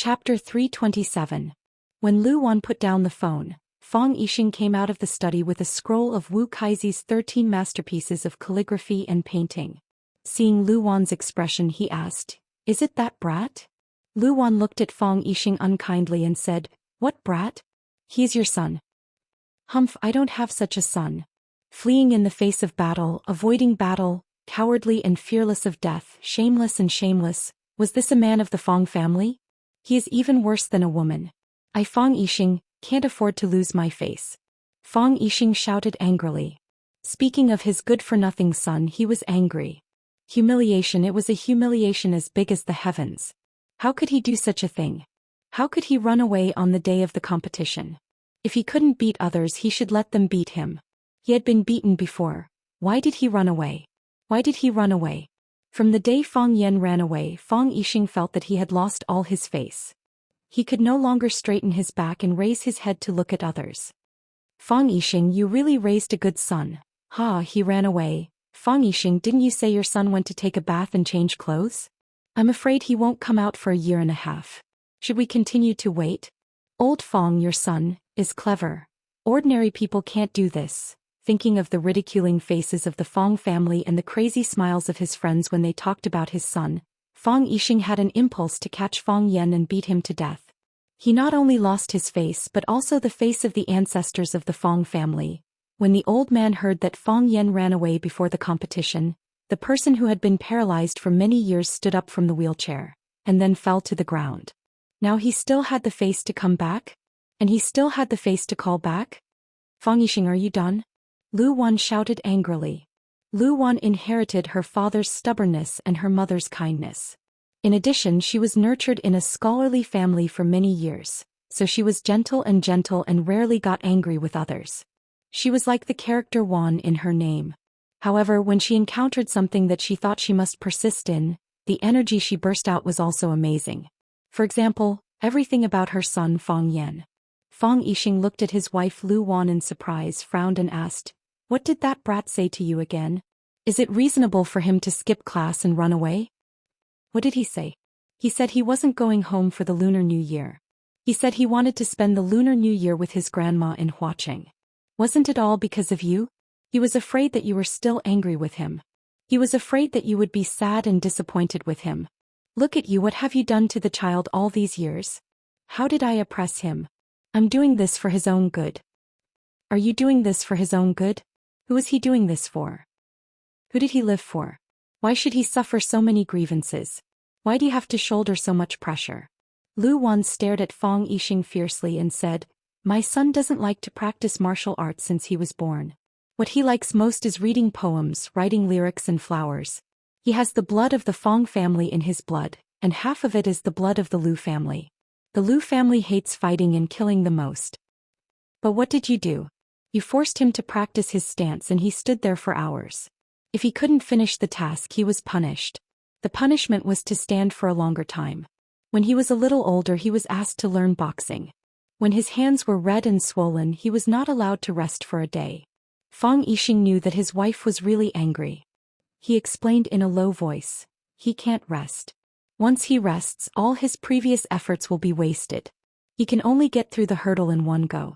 Chapter 327. When Lu Wan put down the phone, Fang Yixing came out of the study with a scroll of Wu Kaizi's 13 masterpieces of calligraphy and painting. Seeing Lu Wan's expression, he asked, "Is it that brat?" Lu Wan looked at Fang Yixing unkindly and said, "What brat? He's your son." "Humph, I don't have such a son." Fleeing in the face of battle, avoiding battle, cowardly and fearless of death, shameless and shameless, was this a man of the Fang family? He is even worse than a woman. I, Fang Yixing, can't afford to lose my face. Fang Yixing shouted angrily. Speaking of his good-for-nothing son, he was angry. Humiliation, it was a humiliation as big as the heavens. How could he do such a thing? How could he run away on the day of the competition? If he couldn't beat others, he should let them beat him. He had been beaten before. Why did he run away? Why did he run away? From the day Fang Yan ran away, Fang Yixing felt that he had lost all his face. He could no longer straighten his back and raise his head to look at others. "Fang Yixing, you really raised a good son." "Ha, he ran away." "Fang Yixing, didn't you say your son went to take a bath and change clothes?" "I'm afraid he won't come out for a year and a half. Should we continue to wait?" "Old Fang, your son, is clever. Ordinary people can't do this." Thinking of the ridiculing faces of the Fang family and the crazy smiles of his friends when they talked about his son, Fang Yixing had an impulse to catch Fang Yan and beat him to death. He not only lost his face but also the face of the ancestors of the Fang family. When the old man heard that Fang Yan ran away before the competition, the person who had been paralyzed for many years stood up from the wheelchair, and then fell to the ground. Now he still had the face to come back? And he still had the face to call back? "Fang Yixing, are you done?" Lu Wan shouted angrily. Lu Wan inherited her father's stubbornness and her mother's kindness. In addition, she was nurtured in a scholarly family for many years, so she was gentle and rarely got angry with others. She was like the character Wan in her name. However, when she encountered something that she thought she must persist in, the energy she burst out was also amazing. For example, everything about her son Fang Yan. Fang Yixing looked at his wife Lu Wan in surprise, frowned and asked, "What did that brat say to you again? Is it reasonable for him to skip class and run away?" "What did he say?" "He said he wasn't going home for the Lunar New Year. He said he wanted to spend the Lunar New Year with his grandma in Huacheng. Wasn't it all because of you? He was afraid that you were still angry with him. He was afraid that you would be sad and disappointed with him. Look at you, what have you done to the child all these years? How did I oppress him? I'm doing this for his own good." "Are you doing this for his own good? Who is he doing this for? Who did he live for? Why should he suffer so many grievances? Why do you have to shoulder so much pressure?" Lu Wan stared at Fang Yixing fiercely and said, "My son doesn't like to practice martial arts since he was born. What he likes most is reading poems, writing lyrics and flowers. He has the blood of the Fang family in his blood, and half of it is the blood of the Lu family. The Lu family hates fighting and killing the most. But what did you do? You forced him to practice his stance and he stood there for hours. If he couldn't finish the task, he was punished. The punishment was to stand for a longer time. When he was a little older, he was asked to learn boxing. When his hands were red and swollen, he was not allowed to rest for a day." Fang Yixing knew that his wife was really angry. He explained in a low voice, "He can't rest. Once he rests, all his previous efforts will be wasted. He can only get through the hurdle in one go."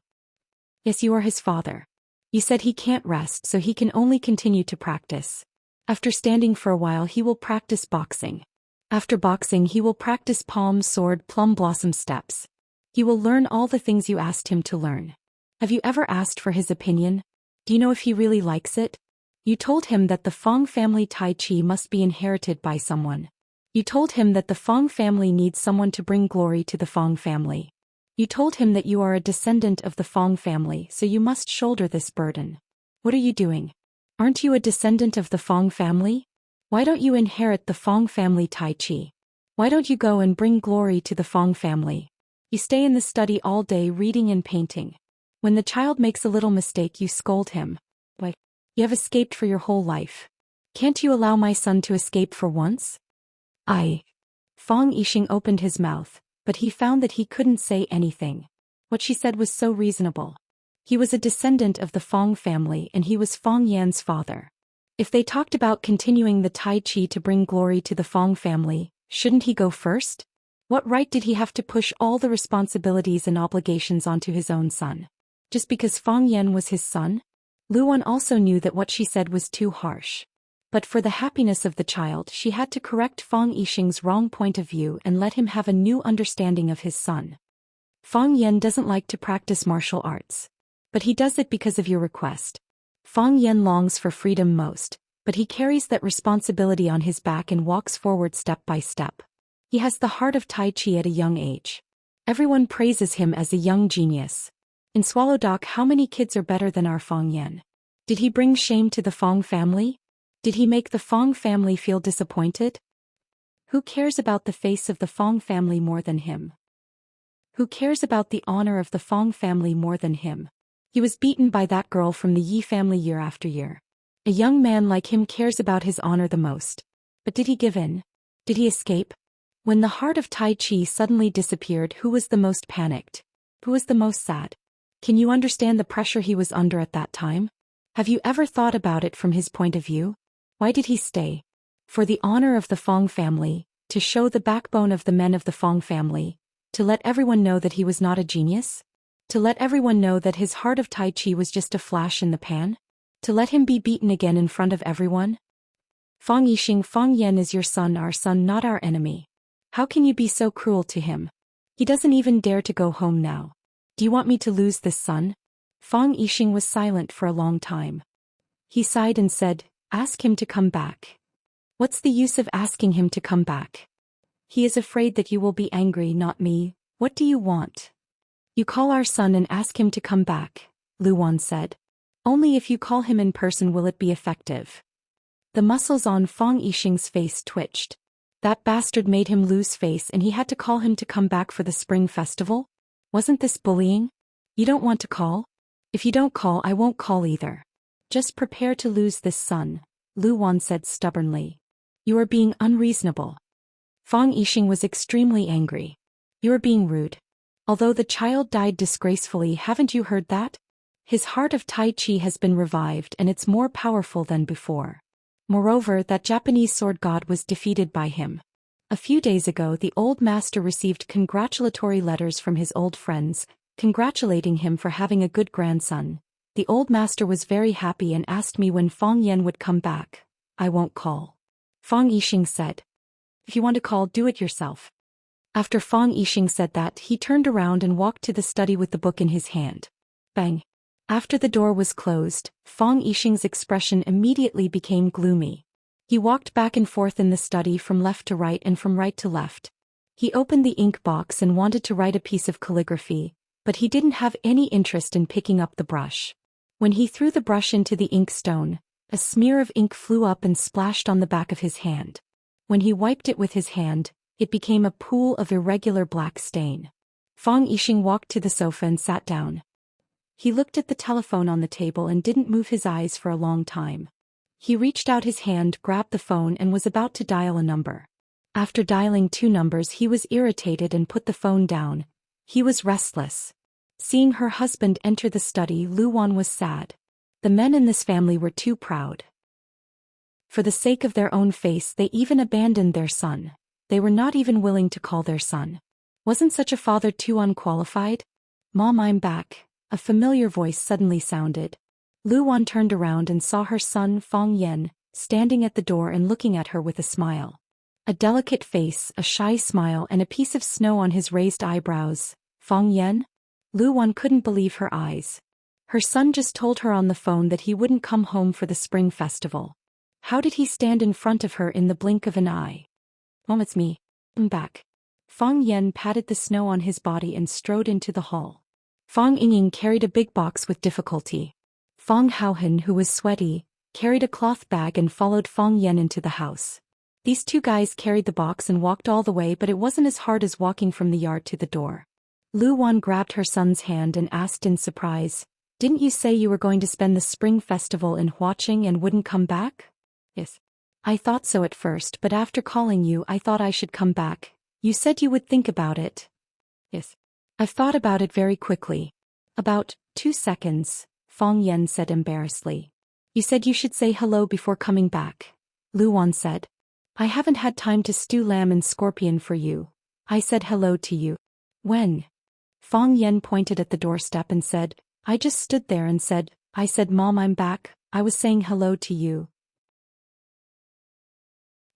"Yes, you are his father. You said he can't rest, so he can only continue to practice. After standing for a while, he will practice boxing. After boxing, he will practice palm, sword, plum blossom steps. He will learn all the things you asked him to learn. Have you ever asked for his opinion? Do you know if he really likes it? You told him that the Fang family Tai Chi must be inherited by someone. You told him that the Fang family needs someone to bring glory to the Fang family. You told him that you are a descendant of the Fang family, so you must shoulder this burden. What are you doing? Aren't you a descendant of the Fang family? Why don't you inherit the Fang family Tai Chi? Why don't you go and bring glory to the Fang family? You stay in the study all day reading and painting. When the child makes a little mistake, you scold him. Why? You have escaped for your whole life. Can't you allow my son to escape for once?" Fang Yixing opened his mouth, but he found that he couldn't say anything. What she said was so reasonable. He was a descendant of the Fang family and he was Fang Yan's father. If they talked about continuing the Tai Chi to bring glory to the Fang family, shouldn't he go first? What right did he have to push all the responsibilities and obligations onto his own son? Just because Fang Yan was his son? Luan also knew that what she said was too harsh. But for the happiness of the child, she had to correct Fang Yixing's wrong point of view and let him have a new understanding of his son. Fang Yan doesn't like to practice martial arts. But he does it because of your request. Fang Yan longs for freedom most, but he carries that responsibility on his back and walks forward step by step. He has the heart of Tai Chi at a young age. Everyone praises him as a young genius. In Swallow Dock, how many kids are better than our Fang Yan? Did he bring shame to the Fang family? Did he make the Fang family feel disappointed? Who cares about the face of the Fang family more than him? Who cares about the honor of the Fang family more than him? He was beaten by that girl from the Yi family year after year. A young man like him cares about his honor the most. But did he give in? Did he escape? When the heart of Tai Chi suddenly disappeared, who was the most panicked? Who was the most sad? Can you understand the pressure he was under at that time? Have you ever thought about it from his point of view? Why did he stay? For the honor of the Fang family, to show the backbone of the men of the Fang family, to let everyone know that he was not a genius? To let everyone know that his heart of Tai Chi was just a flash in the pan? To let him be beaten again in front of everyone? Fang Yixing, Fang Yan is your son, not our enemy. How can you be so cruel to him? He doesn't even dare to go home now. Do you want me to lose this son? Fang Yixing was silent for a long time. He sighed and said, "Ask him to come back." What's the use of asking him to come back? He is afraid that you will be angry, not me. What do you want? You call our son and ask him to come back, Luan said. Only if you call him in person will it be effective. The muscles on Fang Yixing's face twitched. That bastard made him lose face and he had to call him to come back for the spring festival? Wasn't this bullying? You don't want to call? If you don't call, I won't call either. Just prepare to lose this son, Luan said stubbornly. You are being unreasonable. Fang Yixing was extremely angry. You are being rude. Although the child died disgracefully, haven't you heard that? His heart of Tai Chi has been revived and it's more powerful than before. Moreover, that Japanese sword god was defeated by him. A few days ago, the old master received congratulatory letters from his old friends, congratulating him for having a good grandson. The old master was very happy and asked me when Fang Yan would come back. I won't call. Fang Yixing said. If you want to call, do it yourself. After Fang Yixing said that, he turned around and walked to the study with the book in his hand. Bang. After the door was closed, Fang Yixing's expression immediately became gloomy. He walked back and forth in the study from left to right and from right to left. He opened the ink box and wanted to write a piece of calligraphy, but he didn't have any interest in picking up the brush. When he threw the brush into the inkstone, a smear of ink flew up and splashed on the back of his hand. When he wiped it with his hand, it became a pool of irregular black stain. Fang Yixing walked to the sofa and sat down. He looked at the telephone on the table and didn't move his eyes for a long time. He reached out his hand, grabbed the phone and was about to dial a number. After dialing 2 numbers, he was irritated and put the phone down. He was restless. Seeing her husband enter the study, Luan was sad. The men in this family were too proud. For the sake of their own face, they even abandoned their son. They were not even willing to call their son. Wasn't such a father too unqualified? Mom, I'm back. A familiar voice suddenly sounded. Luan turned around and saw her son Fang Yan, standing at the door and looking at her with a smile. A delicate face, a shy smile and a piece of snow on his raised eyebrows. Fang Yan? Luan couldn't believe her eyes. Her son just told her on the phone that he wouldn't come home for the spring festival. How did he stand in front of her in the blink of an eye? Mom, it's me. I'm back. Fang Yan patted the snow on his body and strode into the hall. Fang Yingying carried a big box with difficulty. Fang Haohan, who was sweaty, carried a cloth bag and followed Fang Yan into the house. These 2 guys carried the box and walked all the way, but it wasn't as hard as walking from the yard to the door. Luan grabbed her son's hand and asked in surprise, "Didn't you say you were going to spend the spring festival in Huaqing and wouldn't come back?" "Yes. I thought so at first, but after calling you I thought I should come back. You said you would think about it." "Yes. I've thought about it very quickly." "About 2 seconds, Fang Yan said embarrassedly. "You said you should say hello before coming back," Luan said. "I haven't had time to stew lamb and scorpion for you." I said hello to you. When? Fang Yan pointed at the doorstep and said, I just stood there and said, I said Mom, I'm back, I was saying hello to you.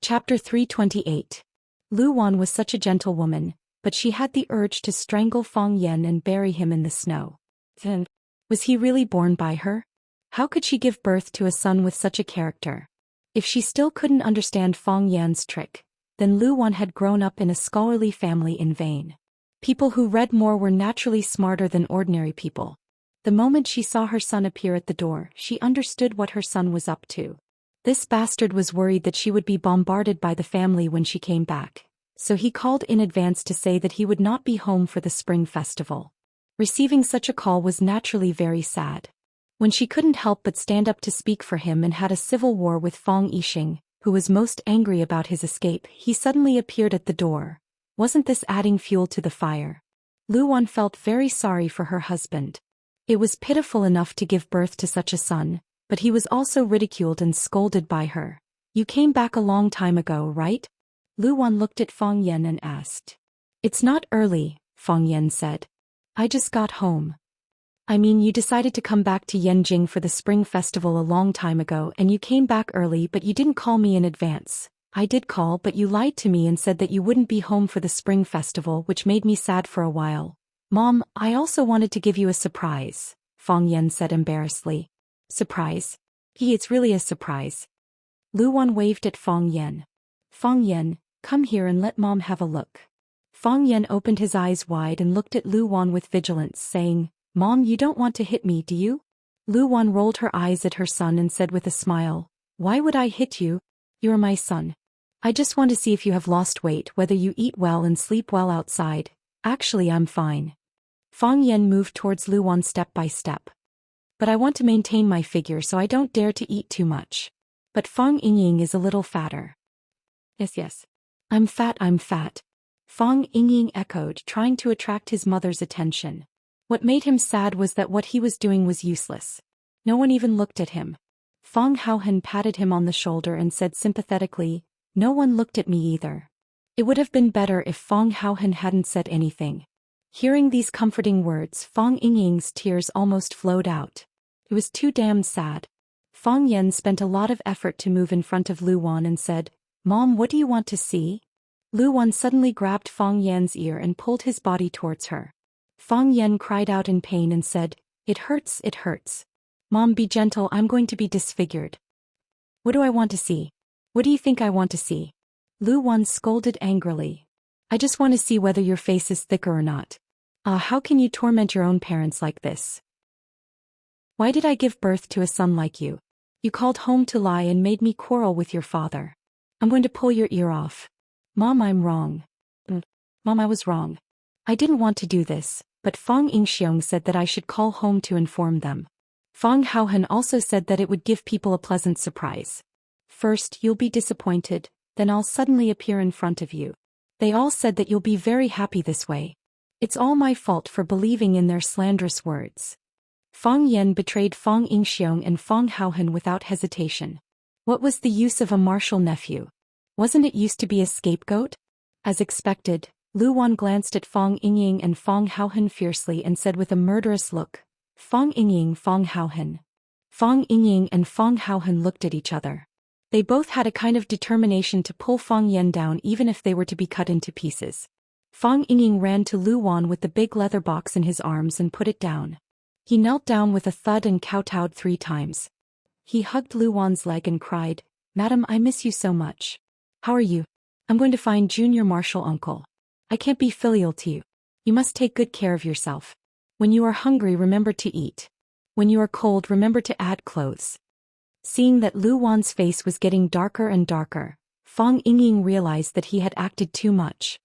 Chapter 328. Lu Wan was such a gentle woman, but she had the urge to strangle Fang Yan and bury him in the snow. Then, was he really born by her? How could she give birth to a son with such a character? If she still couldn't understand Fang Yan's trick, then Lu Wan had grown up in a scholarly family in vain. People who read more were naturally smarter than ordinary people. The moment she saw her son appear at the door, she understood what her son was up to. This bastard was worried that she would be bombarded by the family when she came back, so he called in advance to say that he would not be home for the spring festival. Receiving such a call was naturally very sad. When she couldn't help but stand up to speak for him and had a civil war with Fang Yixing, who was most angry about his escape, he suddenly appeared at the door. Wasn't this adding fuel to the fire? Lu Wan felt very sorry for her husband. It was pitiful enough to give birth to such a son, but he was also ridiculed and scolded by her. You came back a long time ago, right? Lu Wan looked at Fang Yan and asked. It's not early, Fang Yan said. I just got home. I mean, you decided to come back to Yanjing for the spring festival a long time ago and you came back early, but you didn't call me in advance. I did call, but you lied to me and said that you wouldn't be home for the spring festival, which made me sad for a while. Mom, I also wanted to give you a surprise, Fang Yan said embarrassedly. Surprise? It's really a surprise. Lu Wan waved at Fang Yan. Fang Yan, come here and let Mom have a look. Fang Yan opened his eyes wide and looked at Lu Wan with vigilance, saying, Mom, you don't want to hit me, do you? Lu Wan rolled her eyes at her son and said with a smile, Why would I hit you? You're my son. I just want to see if you have lost weight, whether you eat well and sleep well outside. Actually, I'm fine. Fang Yan moved towards Lu Wan step by step. But I want to maintain my figure, so I don't dare to eat too much. But Fang Yingying is a little fatter. Yes. I'm fat. Fang Yingying echoed, trying to attract his mother's attention. What made him sad was that what he was doing was useless. No one even looked at him. Fang Haohen patted him on the shoulder and said sympathetically, No one looked at me either. It would have been better if Fang Haohen hadn't said anything. Hearing these comforting words, Fang Yingying's tears almost flowed out. It was too damn sad. Fang Yan spent a lot of effort to move in front of Lu Wan and said, Mom, what do you want to see? Lu Wan suddenly grabbed Fang Yan's ear and pulled his body towards her. Fang Yan cried out in pain and said, It hurts. Mom, be gentle, I'm going to be disfigured. What do I want to see? What do you think I want to see? Lu Wan scolded angrily. I just want to see whether your face is thicker or not. How can you torment your own parents like this? Why did I give birth to a son like you? You called home to lie and made me quarrel with your father. I'm going to pull your ear off. Mom, I'm wrong. Mom, I was wrong. I didn't want to do this, but Fang Yingxiong said that I should call home to inform them. Fang Haohen also said that it would give people a pleasant surprise. First, you'll be disappointed, then I'll suddenly appear in front of you. They all said that you'll be very happy this way. It's all my fault for believing in their slanderous words. Fang Yan betrayed Fang Yingxiong and Fang Haohen without hesitation. What was the use of a martial nephew? Wasn't it used to be a scapegoat? As expected, Lu Wan glanced at Fang Yingying and Fang Haohen fiercely and said with a murderous look, Fang Yingying, Fang Haohen. Fang Yingying and Fang Haohen looked at each other. They both had a kind of determination to pull Fang Yan down even if they were to be cut into pieces. Fang Yingying ran to Lu Wan with the big leather box in his arms and put it down. He knelt down with a thud and kowtowed 3 times. He hugged Lu Wan's leg and cried, Madam, I miss you so much. How are you? I'm going to find Junior Marshal Uncle. I can't be filial to you. You must take good care of yourself. When you are hungry, remember to eat. When you are cold, remember to add clothes. Seeing that Lu Wan's face was getting darker and darker, Fang Yingying realized that he had acted too much.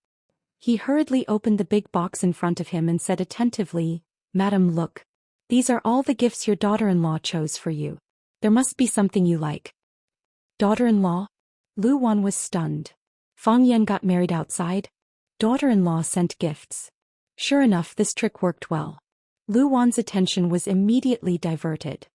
He hurriedly opened the big box in front of him and said attentively, Madam, look. These are all the gifts your daughter-in-law chose for you. There must be something you like. Daughter-in-law? Lu Wan was stunned. Fang Yan got married outside? Daughter-in-law sent gifts. Sure enough, this trick worked well. Lu Wan's attention was immediately diverted.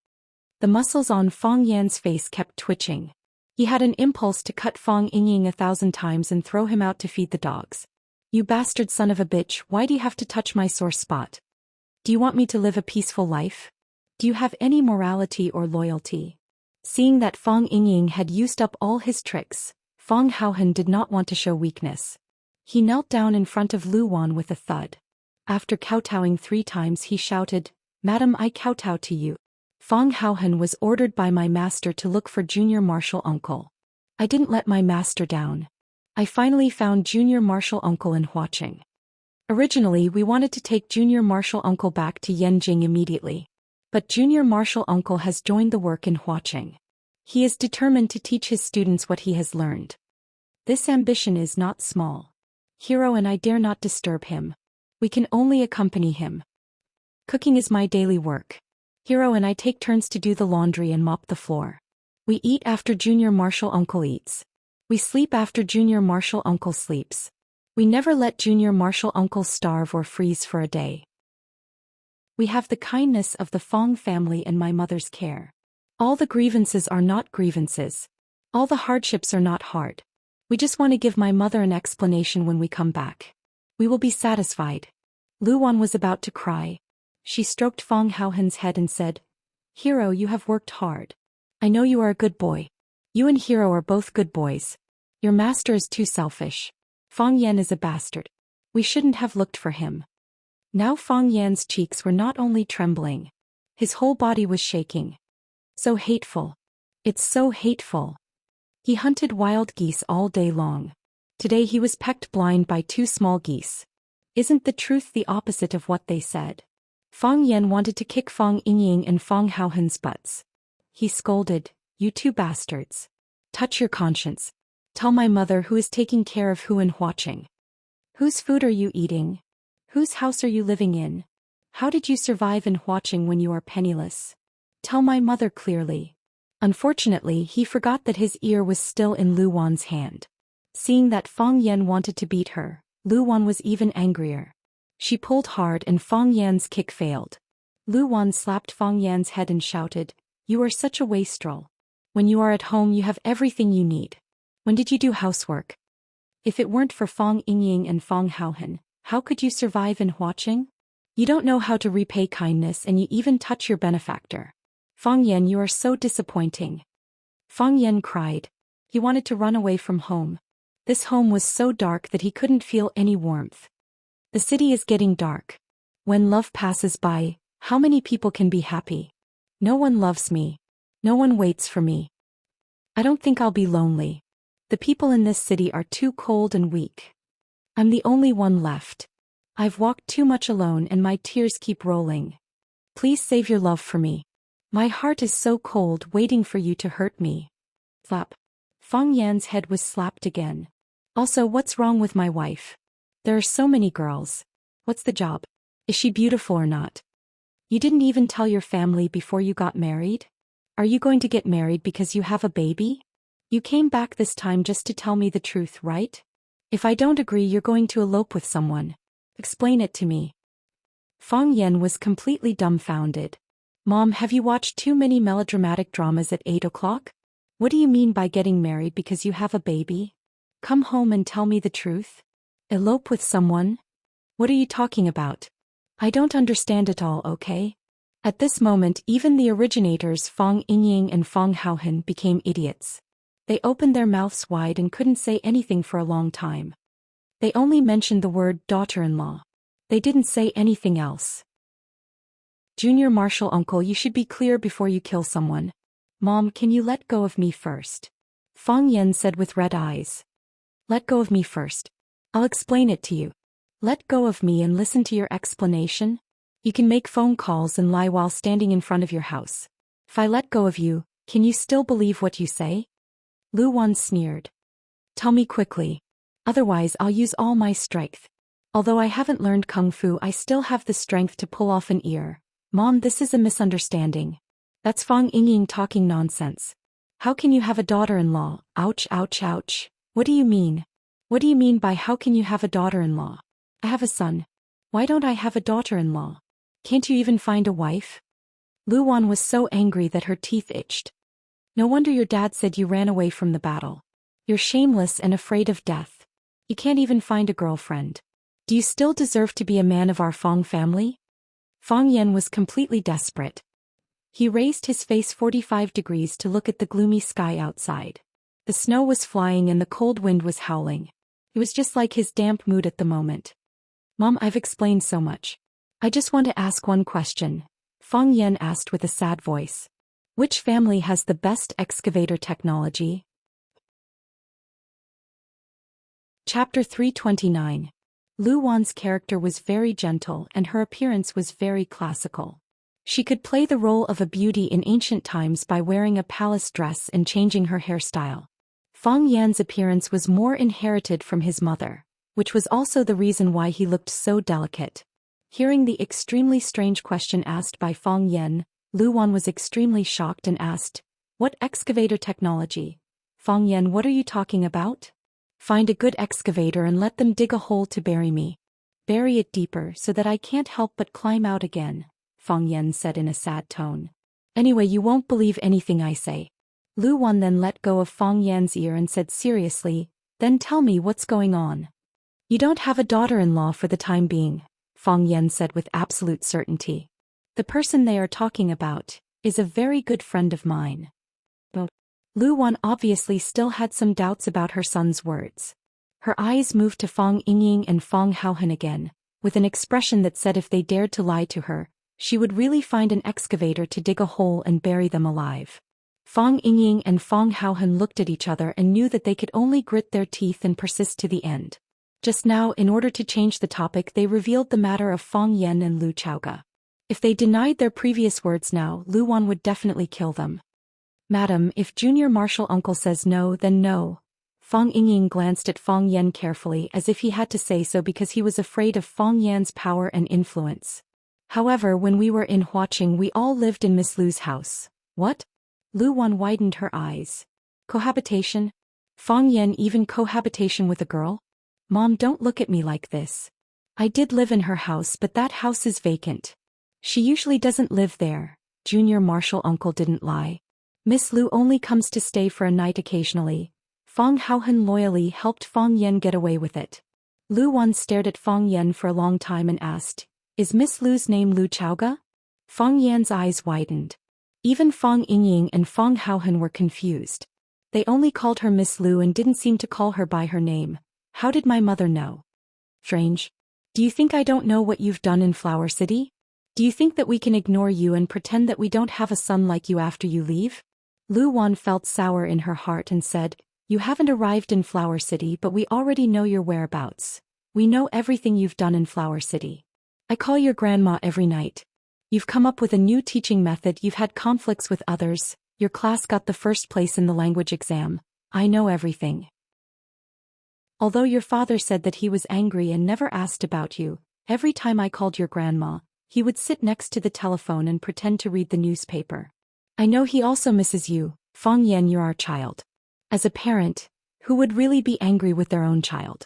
The muscles on Fang Yan's face kept twitching. He had an impulse to cut Fang Yingying 1,000 times and throw him out to feed the dogs. You bastard son of a bitch, why do you have to touch my sore spot? Do you want me to live a peaceful life? Do you have any morality or loyalty? Seeing that Fang Yingying had used up all his tricks, Fang Haohen did not want to show weakness. He knelt down in front of Lu Wan with a thud. After kowtowing 3 times he shouted, "Madam, I kowtow to you." Fang Haohen was ordered by my master to look for junior martial uncle. I didn't let my master down. I finally found junior martial uncle in Huaqing. Originally we wanted to take junior martial uncle back to Yanjing immediately. But junior martial uncle has joined the work in Huaqing. He is determined to teach his students what he has learned. This ambition is not small. Hero and I dare not disturb him. We can only accompany him. Cooking is my daily work. Hero and I take turns to do the laundry and mop the floor. We eat after junior martial uncle eats. We sleep after junior martial uncle sleeps. We never let junior martial uncle starve or freeze for a day. We have the kindness of the Fang family and my mother's care. All the grievances are not grievances. All the hardships are not hard. We just want to give my mother an explanation when we come back. We will be satisfied. Lu Wan was about to cry. She stroked Fang Haohen's head and said, "Hero, you have worked hard. I know you are a good boy. You and Hero are both good boys. Your master is too selfish. Fang Yan is a bastard. We shouldn't have looked for him." Now Fang Yan's cheeks were not only trembling. His whole body was shaking. So hateful. It's so hateful. He hunted wild geese all day long. Today he was pecked blind by 2 small geese. Isn't the truth the opposite of what they said? Fang Yan wanted to kick Fang Yingying and Fang Haohen's butts. He scolded, "You 2 bastards. Touch your conscience. Tell my mother who is taking care of who in Huaqing. Whose food are you eating? Whose house are you living in? How did you survive in Huaqing when you are penniless? Tell my mother clearly." Unfortunately, he forgot that his ear was still in Lu Wan's hand. Seeing that Fang Yan wanted to beat her, Lu Wan was even angrier. She pulled hard and Fang Yan's kick failed. Lu Wan slapped Fang Yan's head and shouted, "You are such a wastrel. When you are at home you have everything you need. When did you do housework? If it weren't for Fang Yingying and Fang Haohen, how could you survive in Huaqing? You don't know how to repay kindness and you even touch your benefactor. Fang Yan, you are so disappointing." Fang Yan cried. He wanted to run away from home. This home was so dark that he couldn't feel any warmth. The city is getting dark. When love passes by, how many people can be happy? No one loves me. No one waits for me. I don't think I'll be lonely. The people in this city are too cold and weak. I'm the only one left. I've walked too much alone and my tears keep rolling. Please save your love for me. My heart is so cold waiting for you to hurt me. Slap. Fang Yan's head was slapped again. Also, what's wrong with my wife? There are so many girls. What's the job? Is she beautiful or not? You didn't even tell your family before you got married? Are you going to get married because you have a baby? You came back this time just to tell me the truth, right? If I don't agree, you're going to elope with someone. Explain it to me. Fang Yan was completely dumbfounded. Mom, have you watched too many melodramatic dramas at 8 o'clock? What do you mean by getting married because you have a baby? Come home and tell me the truth. Elope with someone? What are you talking about? I don't understand it all, okay? At this moment, even the originators Fang Yingying and Fang Haohen became idiots. They opened their mouths wide and couldn't say anything for a long time. They only mentioned the word daughter-in-law. They didn't say anything else. Junior martial uncle, you should be clear before you kill someone. Mom, can you let go of me first? Fang Yan said with red eyes. Let go of me first. I'll explain it to you. Let go of me and listen to your explanation. You can make phone calls and lie while standing in front of your house. If I let go of you, can you still believe what you say? Lu Wan sneered. Tell me quickly. Otherwise I'll use all my strength. Although I haven't learned kung fu, I still have the strength to pull off an ear. Mom, this is a misunderstanding. That's Fang Yingying talking nonsense. How can you have a daughter-in-law? Ouch, ouch, ouch. What do you mean? What do you mean by how can you have a daughter-in-law? I have a son. Why don't I have a daughter-in-law? Can't you even find a wife? Lu Wan was so angry that her teeth itched. No wonder your dad said you ran away from the battle. You're shameless and afraid of death. You can't even find a girlfriend. Do you still deserve to be a man of our Fong family? Fong Yan was completely desperate. He raised his face 45 degrees to look at the gloomy sky outside. The snow was flying and the cold wind was howling. It was just like his damp mood at the moment. Mom, I've explained so much. I just want to ask one question. Fong Yan asked with a sad voice. Which family has the best excavator technology? Chapter 329. Lu Wan's character was very gentle and her appearance was very classical. She could play the role of a beauty in ancient times by wearing a palace dress and changing her hairstyle. Fong Yan's appearance was more inherited from his mother, which was also the reason why he looked so delicate. Hearing the extremely strange question asked by Fong Yan, Lu Wan was extremely shocked and asked, "What excavator technology? Fong Yan, what are you talking about?" "Find a good excavator and let them dig a hole to bury me. Bury it deeper so that I can't help but climb out again," Fong Yan said in a sad tone. "Anyway, you won't believe anything I say." Lu Wan then let go of Fong Yan's ear and said seriously, "Then tell me what's going on." "You don't have a daughter-in-law for the time being," Fong Yan said with absolute certainty. "The person they are talking about is a very good friend of mine." But Lu Wan obviously still had some doubts about her son's words. Her eyes moved to Fong Yingying and Fong Haohan again, with an expression that said if they dared to lie to her, she would really find an excavator to dig a hole and bury them alive. Fong Yingying and Fong Haohan looked at each other and knew that they could only grit their teeth and persist to the end. Just now, in order to change the topic, they revealed the matter of Fong Yan and Lu Chaoga. If they denied their previous words now, Lu Wan would definitely kill them. "Madam, if Junior Marshal Uncle says no, then no." Fong Yingying glanced at Fong Yan carefully as if he had to say so because he was afraid of Fong Yan's power and influence. "However, when we were in Huaqing, we all lived in Miss Lu's house." "What?" Lu Wan widened her eyes. "Cohabitation? Fong Yan even cohabitation with a girl? Mom, don't look at me like this. I did live in her house, but that house is vacant. She usually doesn't live there." Junior Marshal Uncle didn't lie. "Miss Lu only comes to stay for a night occasionally." Fong Haohan loyally helped Fong Yan get away with it. Lu Wan stared at Fong Yan for a long time and asked, "Is Miss Lu's name Lu Chaoga?" Fong Yan's eyes widened. Even Fong Yingying and Fong Haohan were confused. They only called her Miss Lu and didn't seem to call her by her name. "How did my mother know?" "Strange. Do you think I don't know what you've done in Flower City? Do you think that we can ignore you and pretend that we don't have a son like you after you leave?" Lu Wan felt sour in her heart and said, "You haven't arrived in Flower City, but we already know your whereabouts. We know everything you've done in Flower City. I call your grandma every night. You've come up with a new teaching method, you've had conflicts with others, your class got the first place in the language exam. I know everything. Although your father said that he was angry and never asked about you, every time I called your grandma, he would sit next to the telephone and pretend to read the newspaper. I know he also misses you, Fong Yan, you're our child. As a parent, who would really be angry with their own child?"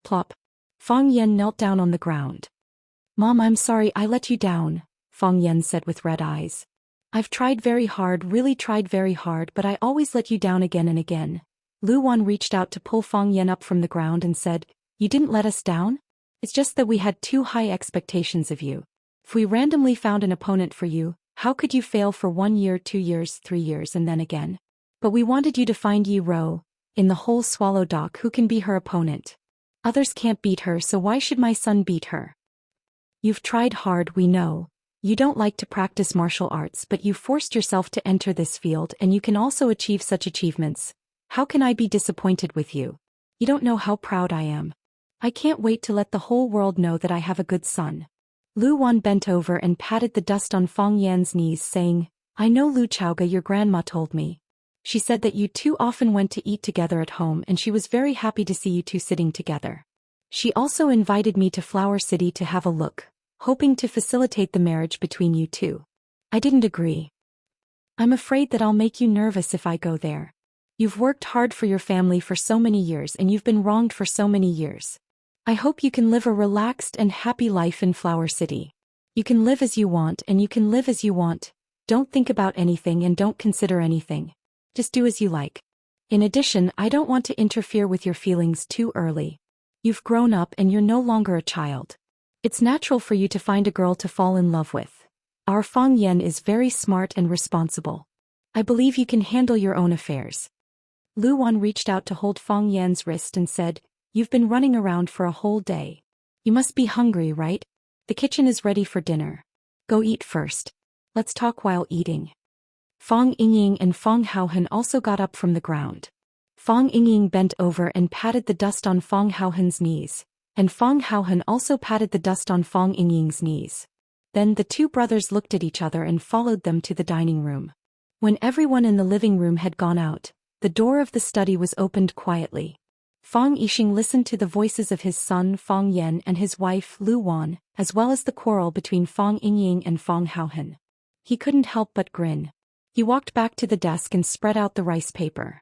Plop. Fong Yan knelt down on the ground. "Mom, I'm sorry I let you down," Fong Yan said with red eyes. "I've tried very hard, really tried very hard, but I always let you down again and again." Lu Wan reached out to pull Fong Yan up from the ground and said, "You didn't let us down? It's just that we had too high expectations of you. If we randomly found an opponent for you, how could you fail for 1 year, 2 years, 3 years and then again? But we wanted you to find Yi Ro, in the whole Swallow Dock, who can be her opponent. Others can't beat her, so why should my son beat her? You've tried hard, we know. You don't like to practice martial arts, but you forced yourself to enter this field and you can also achieve such achievements. How can I be disappointed with you? You don't know how proud I am. I can't wait to let the whole world know that I have a good son." Lu Wan bent over and patted the dust on Fong Yan's knees, saying, "I know Lu Chaoga, your grandma told me. She said that you two often went to eat together at home and she was very happy to see you two sitting together. She also invited me to Flower City to have a look, hoping to facilitate the marriage between you two. I didn't agree. I'm afraid that I'll make you nervous if I go there. You've worked hard for your family for so many years and you've been wronged for so many years. I hope you can live a relaxed and happy life in Flower City. You can live as you want and you can live as you want. Don't think about anything and don't consider anything. Just do as you like. In addition, I don't want to interfere with your feelings too early. You've grown up and you're no longer a child. It's natural for you to find a girl to fall in love with. Our Fang Yan is very smart and responsible. I believe you can handle your own affairs. Lu Wan reached out to hold Fang Yan's wrist and said, You've been running around for a whole day. You must be hungry, right? The kitchen is ready for dinner. Go eat first. Let's talk while eating. Fang Yingying and Fang Haohen also got up from the ground. Fang Yingying bent over and patted the dust on Fang Haohen's knees, and Fang Haohen also patted the dust on Fang Yingying's knees. Then the two brothers looked at each other and followed them to the dining room. When everyone in the living room had gone out, the door of the study was opened quietly. Fang Yixing listened to the voices of his son Fang Yan and his wife Lu Wan, as well as the quarrel between Fang Yingying and Fang Haohen. He couldn't help but grin. He walked back to the desk and spread out the rice paper.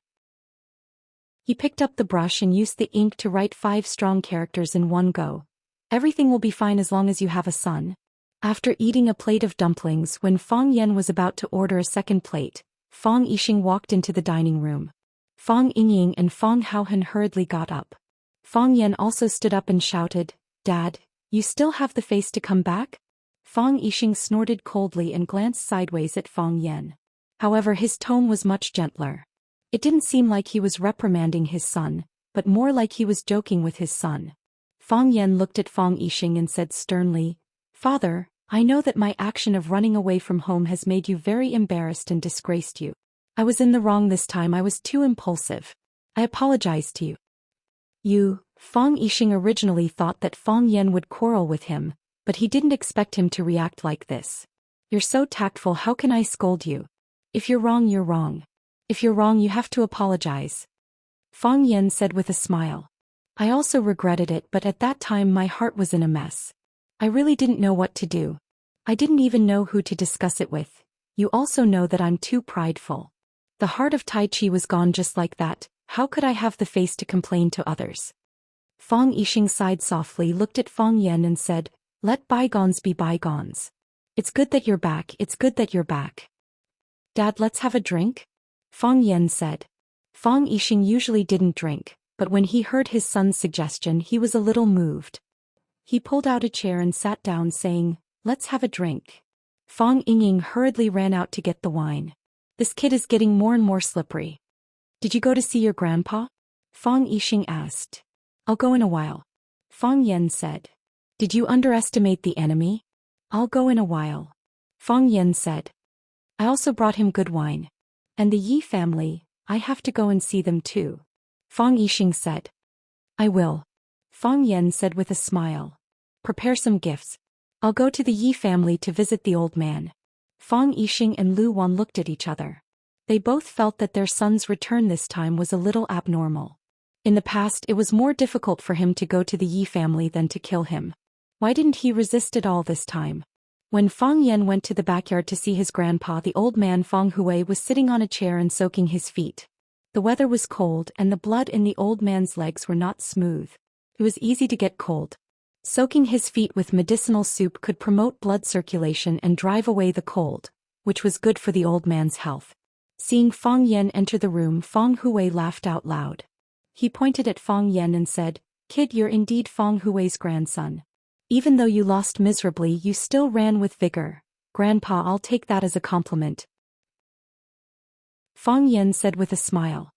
He picked up the brush and used the ink to write 5 strong characters in one go. Everything will be fine as long as you have a son. After eating a plate of dumplings, when Fang Yan was about to order a second plate, Fang Yixing walked into the dining room. Fang Yingying and Fang Haohen hurriedly got up. Fang Yan also stood up and shouted, Dad, you still have the face to come back? Fang Yixing snorted coldly and glanced sideways at Fang Yan. However, his tone was much gentler. It didn't seem like he was reprimanding his son, but more like he was joking with his son. Fang Yan looked at Fang Yixing and said sternly, Father, I know that my action of running away from home has made you very embarrassed and disgraced you. I was in the wrong this time. I was too impulsive. I apologize to you. Fang Yixing originally thought that Fang Yan would quarrel with him, but he didn't expect him to react like this. You're so tactful, how can I scold you? If you're wrong, you're wrong. If you're wrong, you have to apologize. Fang Yan said with a smile. I also regretted it, but at that time my heart was in a mess. I really didn't know what to do. I didn't even know who to discuss it with. You also know that I'm too prideful. The heart of Tai Chi was gone just like that. How could I have the face to complain to others? Fang Yixing sighed softly, looked at Fang Yan and said, Let bygones be bygones. It's good that you're back. It's good that you're back. Dad, let's have a drink? Fang Yan said. Fang Yixing usually didn't drink, but when he heard his son's suggestion, he was a little moved. He pulled out a chair and sat down, saying, Let's have a drink. Fang Yingying hurriedly ran out to get the wine. This kid is getting more and more slippery. Did you go to see your grandpa? Fang Yixing asked. I'll go in a while. Fang Yan said. Did you underestimate the enemy? I'll go in a while. Fang Yan said. I also brought him good wine. And the Yi family, I have to go and see them too. Fang Yixing said. I will. Fang Yan said with a smile. Prepare some gifts. I'll go to the Yi family to visit the old man. Fang Yixing and Lu Wan looked at each other. They both felt that their son's return this time was a little abnormal. In the past, it was more difficult for him to go to the Yi family than to kill him. Why didn't he resist at all this time? When Fang Yan went to the backyard to see his grandpa, the old man Fang Hui was sitting on a chair and soaking his feet. The weather was cold and the blood in the old man's legs were not smooth. It was easy to get cold. Soaking his feet with medicinal soup could promote blood circulation and drive away the cold, which was good for the old man's health. Seeing Fang Yan enter the room, Fang Hui laughed out loud. He pointed at Fang Yan and said, Kid, you're indeed Fang Hui's grandson. Even though you lost miserably, you still ran with vigor. Grandpa, I'll take that as a compliment. Fang Yan said with a smile.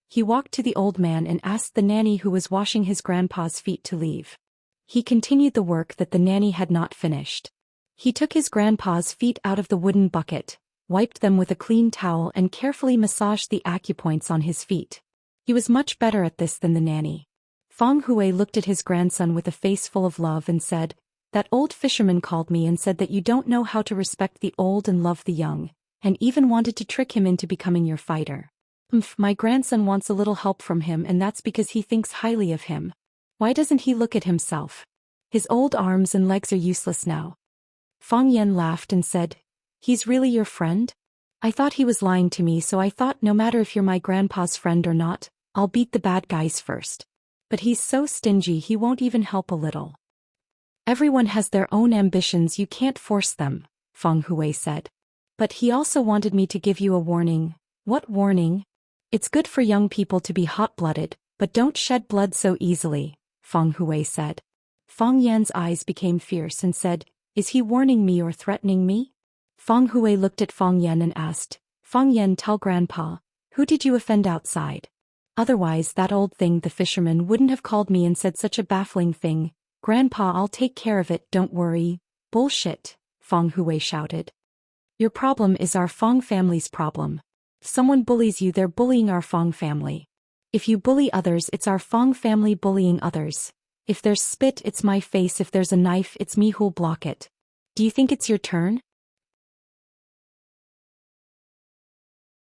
He walked to the old man and asked the nanny who was washing his grandpa's feet to leave. He continued the work that the nanny had not finished. He took his grandpa's feet out of the wooden bucket, wiped them with a clean towel and carefully massaged the acupoints on his feet. He was much better at this than the nanny. Fang Hui looked at his grandson with a face full of love and said, That old fisherman called me and said that you don't know how to respect the old and love the young, and even wanted to trick him into becoming your fighter. My grandson wants a little help from him, and that's because he thinks highly of him. Why doesn't he look at himself? His old arms and legs are useless now. Fang Yan laughed and said, He's really your friend? I thought he was lying to me, so I thought no matter if you're my grandpa's friend or not, I'll beat the bad guys first. But he's so stingy he won't even help a little. Everyone has their own ambitions, you can't force them, Fang Hui said. But he also wanted me to give you a warning. What warning? It's good for young people to be hot-blooded, but don't shed blood so easily, Feng Hui said. Feng Yan's eyes became fierce and said, "Is he warning me or threatening me?" Feng Hui looked at Feng Yan and asked, "Feng Yan, tell Grandpa, who did you offend outside? Otherwise that old thing the fisherman wouldn't have called me and said such a baffling thing. Grandpa, I'll take care of it, don't worry." "Bullshit," Feng Hui shouted. "Your problem is our Feng family's problem. If someone bullies you, they're bullying our Feng family. If you bully others, it's our Feng family bullying others. If there's spit, it's my face. If there's a knife, it's me who'll block it. Do you think it's your turn?"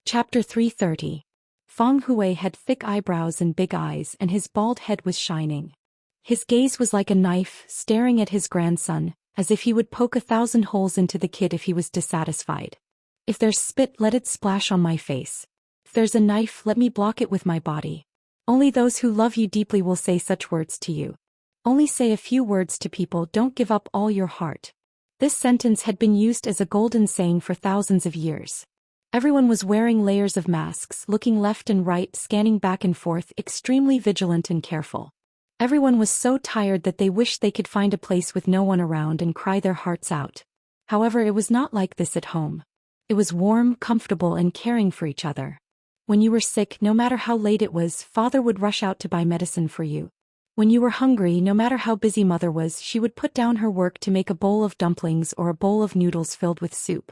Chapter 330. Feng Hui had thick eyebrows and big eyes, and his bald head was shining. His gaze was like a knife, staring at his grandson, as if he would poke 1,000 holes into the kid if he was dissatisfied. "If there's spit, let it splash on my face. If there's a knife, let me block it with my body. Only those who love you deeply will say such words to you. Only say a few words to people, don't give up all your heart." This sentence had been used as a golden saying for thousands of years. Everyone was wearing layers of masks, looking left and right, scanning back and forth, extremely vigilant and careful. Everyone was so tired that they wished they could find a place with no one around and cry their hearts out. However, it was not like this at home. It was warm, comfortable, and caring for each other. When you were sick, no matter how late it was, father would rush out to buy medicine for you. When you were hungry, no matter how busy mother was, she would put down her work to make a bowl of dumplings or a bowl of noodles filled with soup.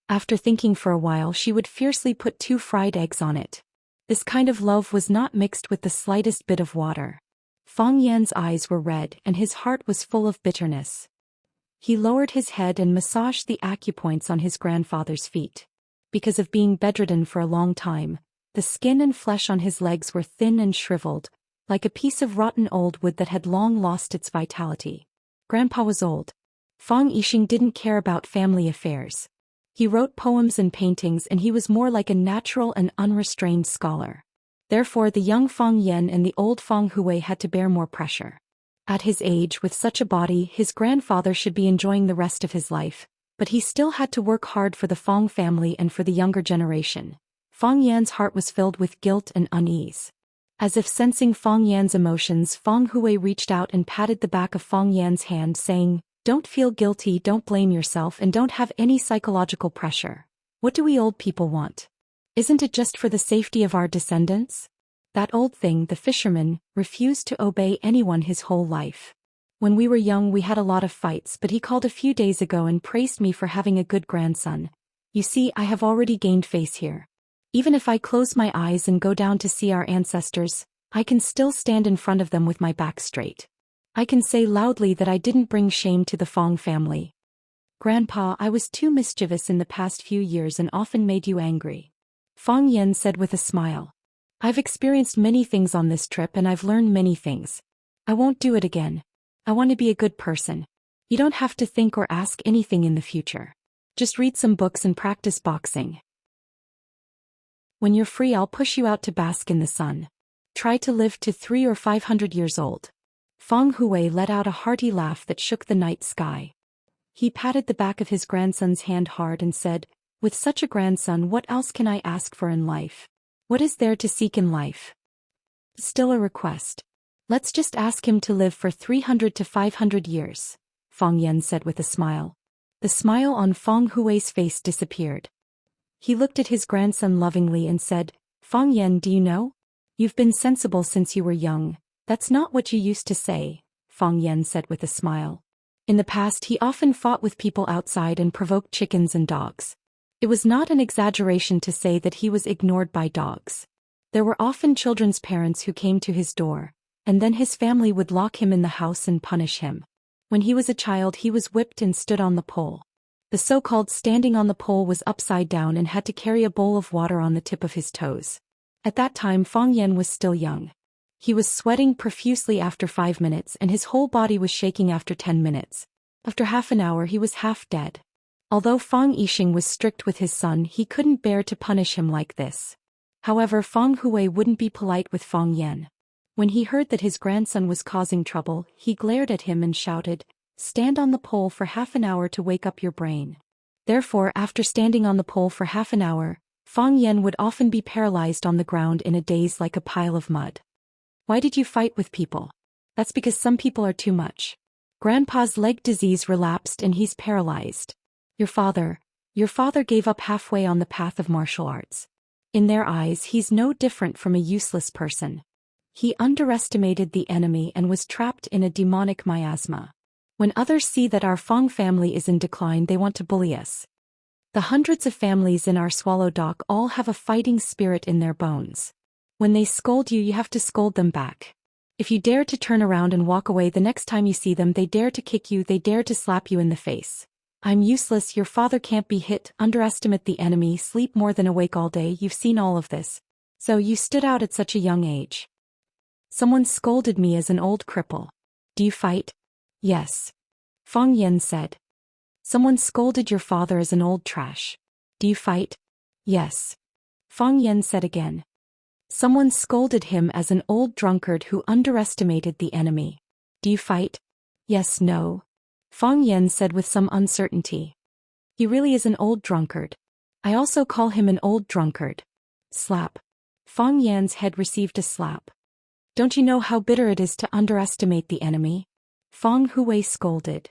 After thinking for a while, she would fiercely put 2 fried eggs on it. This kind of love was not mixed with the slightest bit of water. Feng Yan's eyes were red and his heart was full of bitterness. He lowered his head and massaged the acupoints on his grandfather's feet. Because of being bedridden for a long time, the skin and flesh on his legs were thin and shriveled, like a piece of rotten old wood that had long lost its vitality. Grandpa was old. Feng Yixing didn't care about family affairs. He wrote poems and paintings, and he was more like a natural and unrestrained scholar. Therefore the young Feng Yan and the old Feng Hui had to bear more pressure. At his age, with such a body, his grandfather should be enjoying the rest of his life, but he still had to work hard for the Feng family and for the younger generation. Feng Yan's heart was filled with guilt and unease. As if sensing Feng Yan's emotions, Feng Hui reached out and patted the back of Feng Yan's hand, saying, "Don't feel guilty, don't blame yourself, and don't have any psychological pressure. What do we old people want? Isn't it just for the safety of our descendants?" That old thing, the fisherman, refused to obey anyone his whole life. "When we were young we had a lot of fights, but he called a few days ago and praised me for having a good grandson. You see, I have already gained face here. Even if I close my eyes and go down to see our ancestors, I can still stand in front of them with my back straight. I can say loudly that I didn't bring shame to the Feng family. Grandpa, I was too mischievous in the past few years and often made you angry." Feng Yan said with a smile. "I've experienced many things on this trip and I've learned many things. I won't do it again. I want to be a good person. You don't have to think or ask anything in the future. Just read some books and practice boxing. When you're free, I'll push you out to bask in the sun. Try to live to 300 or 500 years old." Feng Hui let out a hearty laugh that shook the night sky. He patted the back of his grandson's hand hard and said, "With such a grandson, what else can I ask for in life? What is there to seek in life? Still a request. Let's just ask him to live for 300 to 500 years, Feng Yan said with a smile. The smile on Feng Hui's face disappeared. He looked at his grandson lovingly and said, "Feng Yan, do you know? You've been sensible since you were young. That's not what you used to say," Feng Yan said with a smile. In the past he often fought with people outside and provoked chickens and dogs. It was not an exaggeration to say that he was ignored by dogs. There were often children's parents who came to his door, and then his family would lock him in the house and punish him. When he was a child he was whipped and stood on the pole. The so-called standing on the pole was upside down and had to carry a bowl of water on the tip of his toes. At that time Feng Yan was still young. He was sweating profusely after 5 minutes and his whole body was shaking after 10 minutes. After half an hour he was half dead. Although Feng Yixing was strict with his son, he couldn't bear to punish him like this. However, Feng Hui wouldn't be polite with Feng Yan. When he heard that his grandson was causing trouble, he glared at him and shouted, "Stand on the pole for half an hour to wake up your brain." Therefore, after standing on the pole for half an hour, Feng Yan would often be paralyzed on the ground in a daze like a pile of mud. "Why did you fight with people? That's because some people are too much. Grandpa's leg disease relapsed and he's paralyzed. Your father gave up halfway on the path of martial arts. In their eyes, he's no different from a useless person. He underestimated the enemy and was trapped in a demonic miasma. When others see that our Fong family is in decline, they want to bully us. The hundreds of families in our swallow dock all have a fighting spirit in their bones. When they scold you, you have to scold them back. If you dare to turn around and walk away the next time you see them, they dare to kick you, they dare to slap you in the face. I'm useless, your father can't be hit, underestimate the enemy, sleep more than awake all day, you've seen all of this. So you stood out at such a young age. Someone scolded me as an old cripple. Do you fight? Yes. Fong Yan said. Someone scolded your father as an old trash. Do you fight? Yes. Fong Yan said again. Someone scolded him as an old drunkard who underestimated the enemy. Do you fight? Yes, no. Fong Yan said with some uncertainty. He really is an old drunkard. I also call him an old drunkard. Slap. Fong Yan's head received a slap. Don't you know how bitter it is to underestimate the enemy? Fong Hui scolded.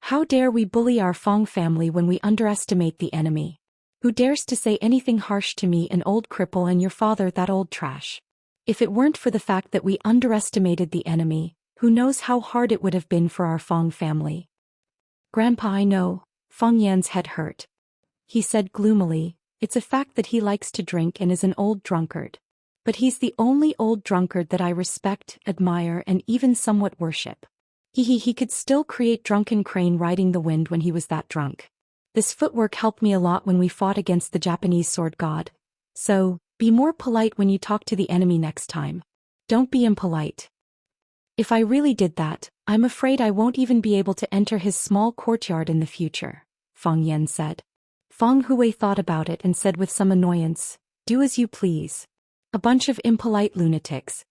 How dare we bully our Fong family when we underestimate the enemy? Who dares to say anything harsh to me, an old cripple, and your father, that old trash? If it weren't for the fact that we underestimated the enemy, who knows how hard it would have been for our Fong family? Grandpa, I know. Fong Yan's head hurt. He said gloomily, it's a fact that he likes to drink and is an old drunkard. But he's the only old drunkard that I respect, admire, and even somewhat worship. He could still create drunken crane riding the wind when he was that drunk. This footwork helped me a lot when we fought against the Japanese sword god. So, be more polite when you talk to the enemy next time. Don't be impolite. If I really did that, I'm afraid I won't even be able to enter his small courtyard in the future, Fong Yan said. Fong Hui thought about it and said with some annoyance, do as you please. A bunch of impolite lunatics.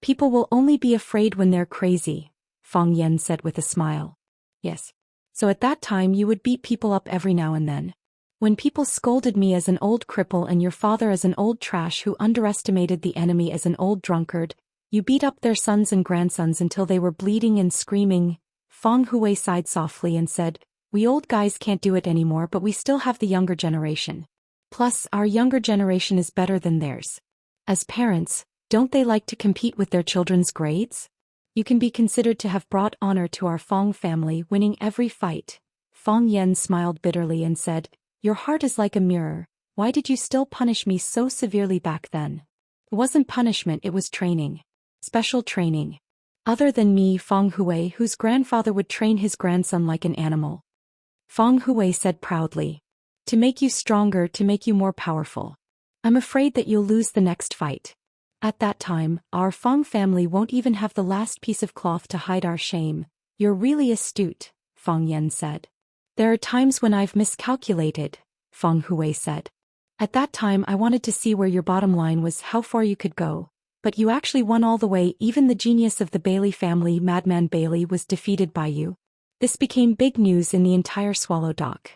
People will only be afraid when they're crazy, Fong Yan said with a smile. Yes. So at that time you would beat people up every now and then. When people scolded me as an old cripple and your father as an old trash who underestimated the enemy as an old drunkard, you beat up their sons and grandsons until they were bleeding and screaming. Fong Hui sighed softly and said, we old guys can't do it anymore, but we still have the younger generation. Plus, our younger generation is better than theirs. As parents, don't they like to compete with their children's grades? You can be considered to have brought honor to our Fong family, winning every fight. Fong Yan smiled bitterly and said, your heart is like a mirror. Why did you still punish me so severely back then? It wasn't punishment, it was training. Special training. Other than me, Fong Hui, whose grandfather would train his grandson like an animal. Fong Hui said proudly. To make you stronger, to make you more powerful. I'm afraid that you'll lose the next fight. At that time, our Fong family won't even have the last piece of cloth to hide our shame. You're really astute, Fong Yan said. There are times when I've miscalculated, Fong Hui said. At that time I wanted to see where your bottom line was, how far you could go. But you actually won all the way, even the genius of the Bailey family, Madman Bailey, was defeated by you. This became big news in the entire Swallow Dock.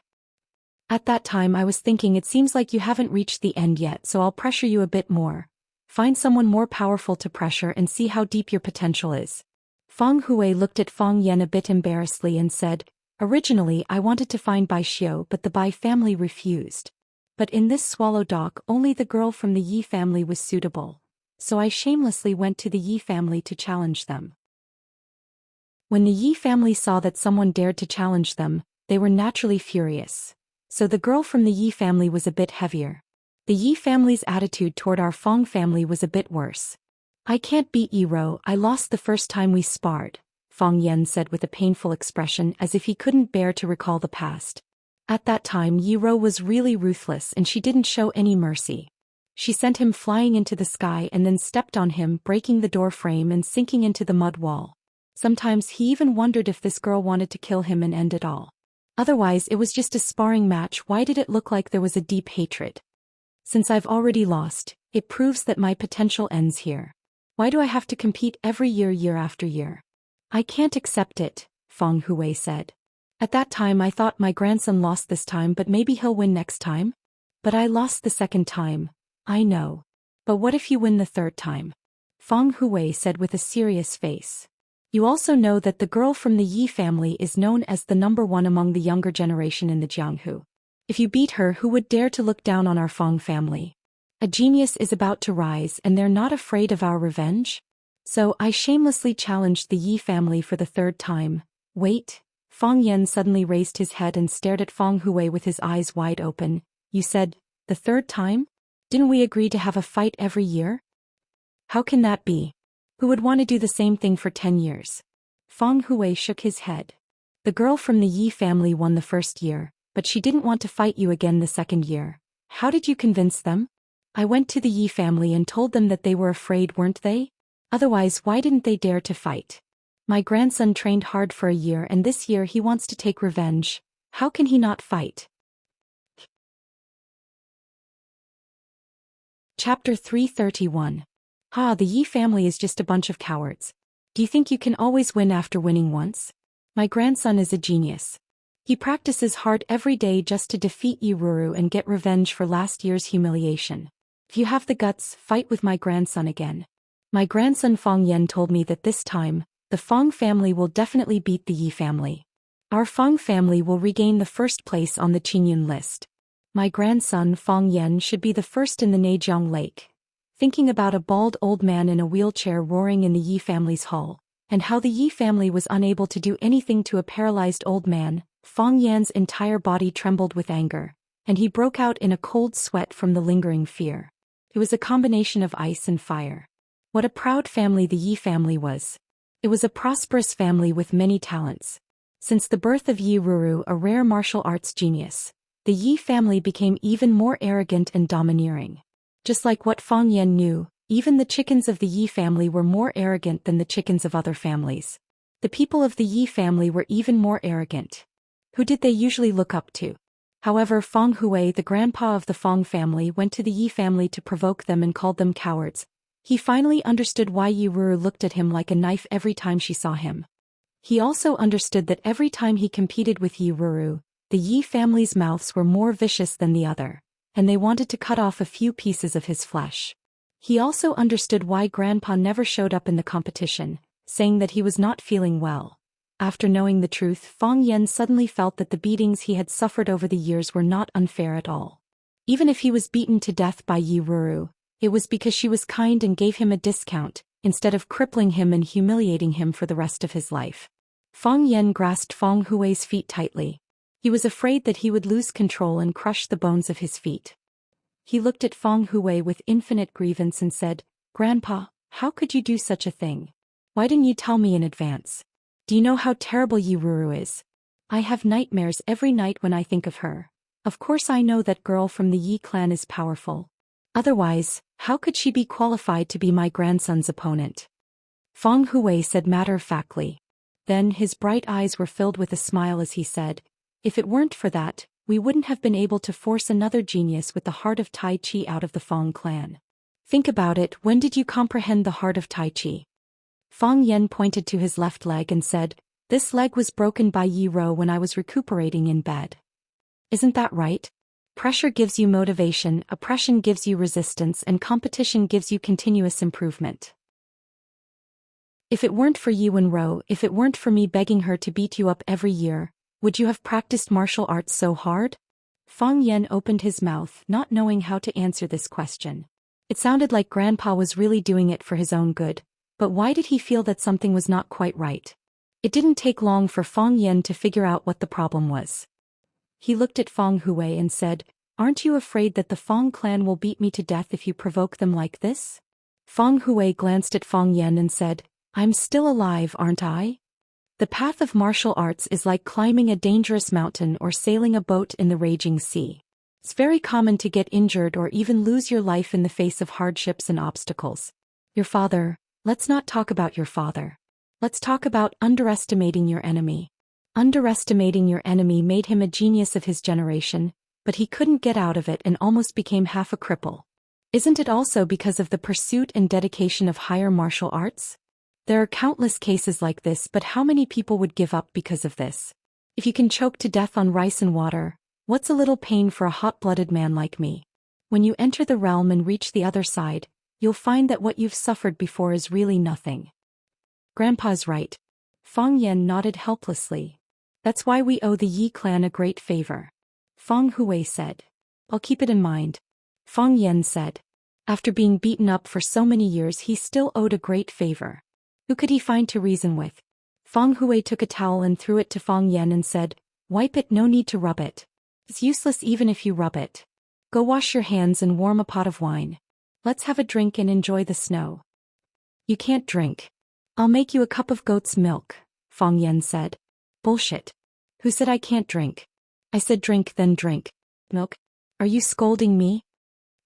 At that time I was thinking, it seems like you haven't reached the end yet, so I'll pressure you a bit more. Find someone more powerful to pressure and see how deep your potential is. Fong Hui looked at Fong Yan a bit embarrassedly and said, originally I wanted to find Bai Xiu, but the Bai family refused. But in this Swallow Dock only the girl from the Yi family was suitable. So I shamelessly went to the Yi family to challenge them. When the Yi family saw that someone dared to challenge them, they were naturally furious. So the girl from the Yi family was a bit heavier. The Yi family's attitude toward our Fong family was a bit worse. I can't beat Yi Ro, I lost the first time we sparred, Fong Yan said with a painful expression as if he couldn't bear to recall the past. At that time Yi Ro was really ruthless and she didn't show any mercy. She sent him flying into the sky and then stepped on him, breaking the door frame and sinking into the mud wall. Sometimes he even wondered if this girl wanted to kill him and end it all. Otherwise it was just a sparring match. Why did it look like there was a deep hatred? Since I've already lost, it proves that my potential ends here. Why do I have to compete every year, year after year? I can't accept it, Fong Hui said. At that time I thought my grandson lost this time, but maybe he'll win next time? But I lost the second time. I know. But what if you win the third time? Fang Hui said with a serious face. You also know that the girl from the Yi family is known as the #1 among the younger generation in the Jianghu. If you beat her, who would dare to look down on our Fang family? A genius is about to rise and they're not afraid of our revenge? So I shamelessly challenged the Yi family for the 3rd time. Wait. Fang Yan suddenly raised his head and stared at Fang Hui with his eyes wide open. You said, the 3rd time? Didn't we agree to have a fight every year? How can that be? Who would want to do the same thing for 10 years? Fang Hui shook his head. The girl from the Yi family won the 1st year, but she didn't want to fight you again the 2nd year. How did you convince them? I went to the Yi family and told them that they were afraid, weren't they? Otherwise, why didn't they dare to fight? My grandson trained hard for a year and this year he wants to take revenge. How can he not fight? Chapter 331. The Yi family is just a bunch of cowards. Do you think you can always win after winning once? My grandson is a genius. He practices hard every day just to defeat Yi Ruru and get revenge for last year's humiliation. If you have the guts, fight with my grandson again. My grandson Fang Yan told me that this time, the Fang family will definitely beat the Yi family. Our Fang family will regain the 1st place on the Qingyun list. My grandson Fang Yan should be the 1st in the Neijiang Lake. Thinking about a bald old man in a wheelchair roaring in the Yi family's hall, and how the Yi family was unable to do anything to a paralyzed old man, Fang Yan's entire body trembled with anger, and he broke out in a cold sweat from the lingering fear. It was a combination of ice and fire. What a proud family the Yi family was. It was a prosperous family with many talents. Since the birth of Yi Ruru, a rare martial arts genius, the Yi family became even more arrogant and domineering. Just like what Fang Yan knew, even the chickens of the Yi family were more arrogant than the chickens of other families. The people of the Yi family were even more arrogant. Who did they usually look up to? However, Fang Hui, the grandpa of the Fang family, went to the Yi family to provoke them and called them cowards. He finally understood why Yi Ruru looked at him like a knife every time she saw him. He also understood that every time he competed with Yi Ruru, the Yi family's mouths were more vicious than the other, and they wanted to cut off a few pieces of his flesh. He also understood why Grandpa never showed up in the competition, saying that he was not feeling well. After knowing the truth, Fang Yan suddenly felt that the beatings he had suffered over the years were not unfair at all. Even if he was beaten to death by Yi Ruru, it was because she was kind and gave him a discount, instead of crippling him and humiliating him for the rest of his life. Fang Yan grasped Fang Hui's feet tightly. He was afraid that he would lose control and crush the bones of his feet. He looked at Fang Hui with infinite grievance and said, "Grandpa, how could you do such a thing? Why didn't you tell me in advance? Do you know how terrible Yi Ruru is? I have nightmares every night when I think of her. Of course I know that girl from the Yi clan is powerful. Otherwise, how could she be qualified to be my grandson's opponent?" Fang Hui said matter-of-factly. Then his bright eyes were filled with a smile as he said, "If it weren't for that, we wouldn't have been able to force another genius with the heart of Tai Chi out of the Fang clan. Think about it, when did you comprehend the heart of Tai Chi?" Fang Yan pointed to his left leg and said, "This leg was broken by Yi Ro when I was recuperating in bed. Isn't that right? Pressure gives you motivation, oppression gives you resistance, and competition gives you continuous improvement. If it weren't for Yi Wen-ro, if it weren't for me begging her to beat you up every year, would you have practiced martial arts so hard?" Fang Yan opened his mouth, not knowing how to answer this question. It sounded like Grandpa was really doing it for his own good, but why did he feel that something was not quite right? It didn't take long for Fang Yan to figure out what the problem was. He looked at Fang Hui and said, "Aren't you afraid that the Fang clan will beat me to death if you provoke them like this?" Fang Hui glanced at Fang Yan and said, "I'm still alive, aren't I? The path of martial arts is like climbing a dangerous mountain or sailing a boat in the raging sea. It's very common to get injured or even lose your life in the face of hardships and obstacles. Your father, let's not talk about your father. Let's talk about underestimating your enemy. Underestimating your enemy made him a genius of his generation, but he couldn't get out of it and almost became half a cripple. Isn't it also because of the pursuit and dedication of higher martial arts? There are countless cases like this, but how many people would give up because of this? If you can choke to death on rice and water, what's a little pain for a hot-blooded man like me? When you enter the realm and reach the other side, you'll find that what you've suffered before is really nothing. Grandpa's right. Fang Yan nodded helplessly. That's why we owe the Yi clan a great favor. Fang Hui said. I'll keep it in mind. Fang Yan said. After being beaten up for so many years, he still owed a great favor. Who could he find to reason with? Fang Hui took a towel and threw it to Fang Yan and said, wipe it, no need to rub it. It's useless even if you rub it. Go wash your hands and warm a pot of wine. Let's have a drink and enjoy the snow. You can't drink. I'll make you a cup of goat's milk, Fang Yan said. Bullshit. Who said I can't drink? I said drink then drink. Milk? Are you scolding me?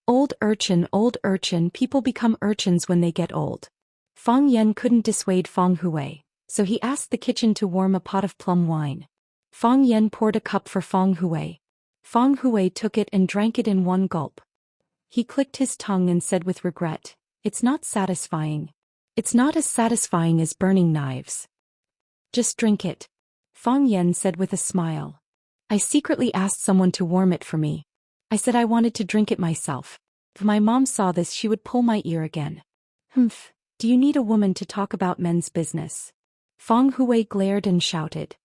Old urchin, people become urchins when they get old. Fang Yan couldn't dissuade Fang Hui, so he asked the kitchen to warm a pot of plum wine. Fang Yan poured a cup for Fang Hui. Fang Hui took it and drank it in one gulp. He clicked his tongue and said with regret, it's not satisfying. It's not as satisfying as burning knives. Just drink it. Fang Yan said with a smile. I secretly asked someone to warm it for me. I said I wanted to drink it myself. If my mom saw this, she would pull my ear again. Humph, do you need a woman to talk about men's business? Fang Hui glared and shouted.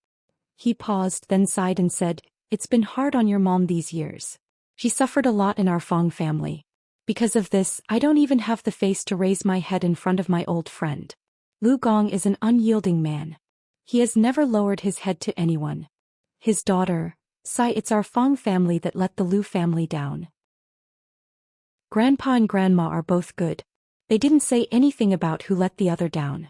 He paused, then sighed and said, it's been hard on your mom these years. She suffered a lot in our Fang family. Because of this, I don't even have the face to raise my head in front of my old friend. Lu Gong is an unyielding man. He has never lowered his head to anyone. His daughter, Sai, it's our Fang family that let the Lu family down. Grandpa and Grandma are both good. They didn't say anything about who let the other down.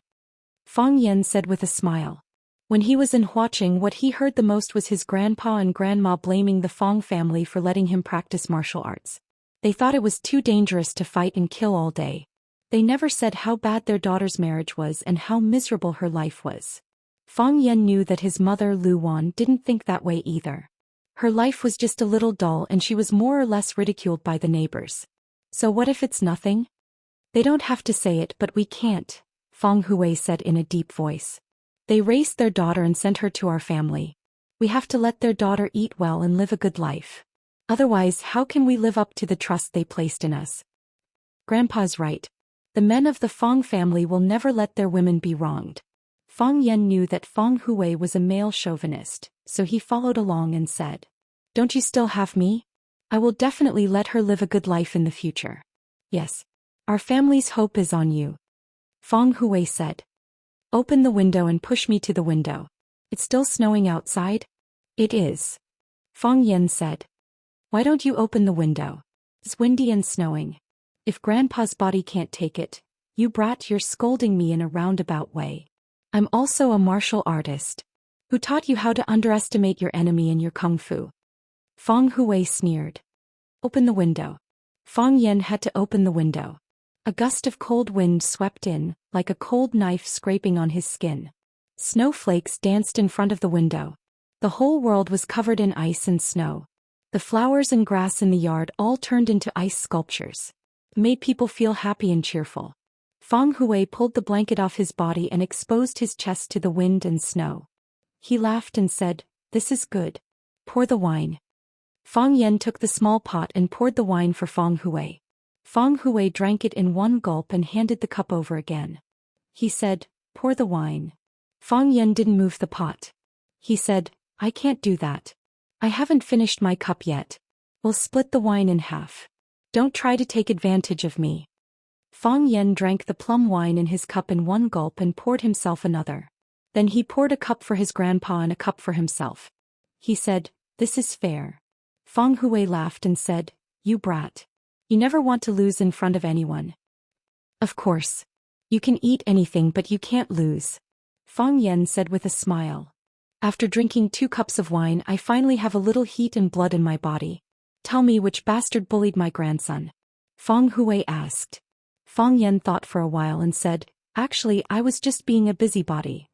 Fang Yan said with a smile. When he was in Huaqing, what he heard the most was his grandpa and grandma blaming the Fang family for letting him practice martial arts. They thought it was too dangerous to fight and kill all day. They never said how bad their daughter's marriage was and how miserable her life was. Fang Yan knew that his mother Lu Wan didn't think that way either. Her life was just a little dull and she was more or less ridiculed by the neighbors. So what if it's nothing? They don't have to say it, but we can't, Fang Hui said in a deep voice. They raised their daughter and sent her to our family. We have to let their daughter eat well and live a good life. Otherwise, how can we live up to the trust they placed in us? Grandpa's right. The men of the Fang family will never let their women be wronged. Fang Yan knew that Fang Hui was a male chauvinist, so he followed along and said, don't you still have me? I will definitely let her live a good life in the future. Yes. Our family's hope is on you. Fang Hui said. Open the window and push me to the window. It's still snowing outside? It is. Fang Yan said. Why don't you open the window? It's windy and snowing. If Grandpa's body can't take it, you brat, you're scolding me in a roundabout way. I'm also a martial artist. Who taught you how to underestimate your enemy in your kung fu? Fang Hui sneered. Open the window. Fang Yan had to open the window. A gust of cold wind swept in, like a cold knife scraping on his skin. Snowflakes danced in front of the window. The whole world was covered in ice and snow. The flowers and grass in the yard all turned into ice sculptures. It made people feel happy and cheerful. Fang Hui pulled the blanket off his body and exposed his chest to the wind and snow. He laughed and said, this is good. Pour the wine. Fang Yan took the small pot and poured the wine for Fang Hui. Fang Hui drank it in one gulp and handed the cup over again. He said, pour the wine. Fang Yan didn't move the pot. He said, I can't do that. I haven't finished my cup yet. We'll split the wine in half. Don't try to take advantage of me. Fang Yan drank the plum wine in his cup in one gulp and poured himself another. Then he poured a cup for his grandpa and a cup for himself. He said, this is fair. Fang Hui laughed and said, you brat. You never want to lose in front of anyone. Of course. You can eat anything but you can't lose. Fang Yan said with a smile. After drinking 2 cups of wine, I finally have a little heat and blood in my body. Tell me which bastard bullied my grandson. Fang Hui asked. Fang Yan thought for a while and said, actually, I was just being a busybody.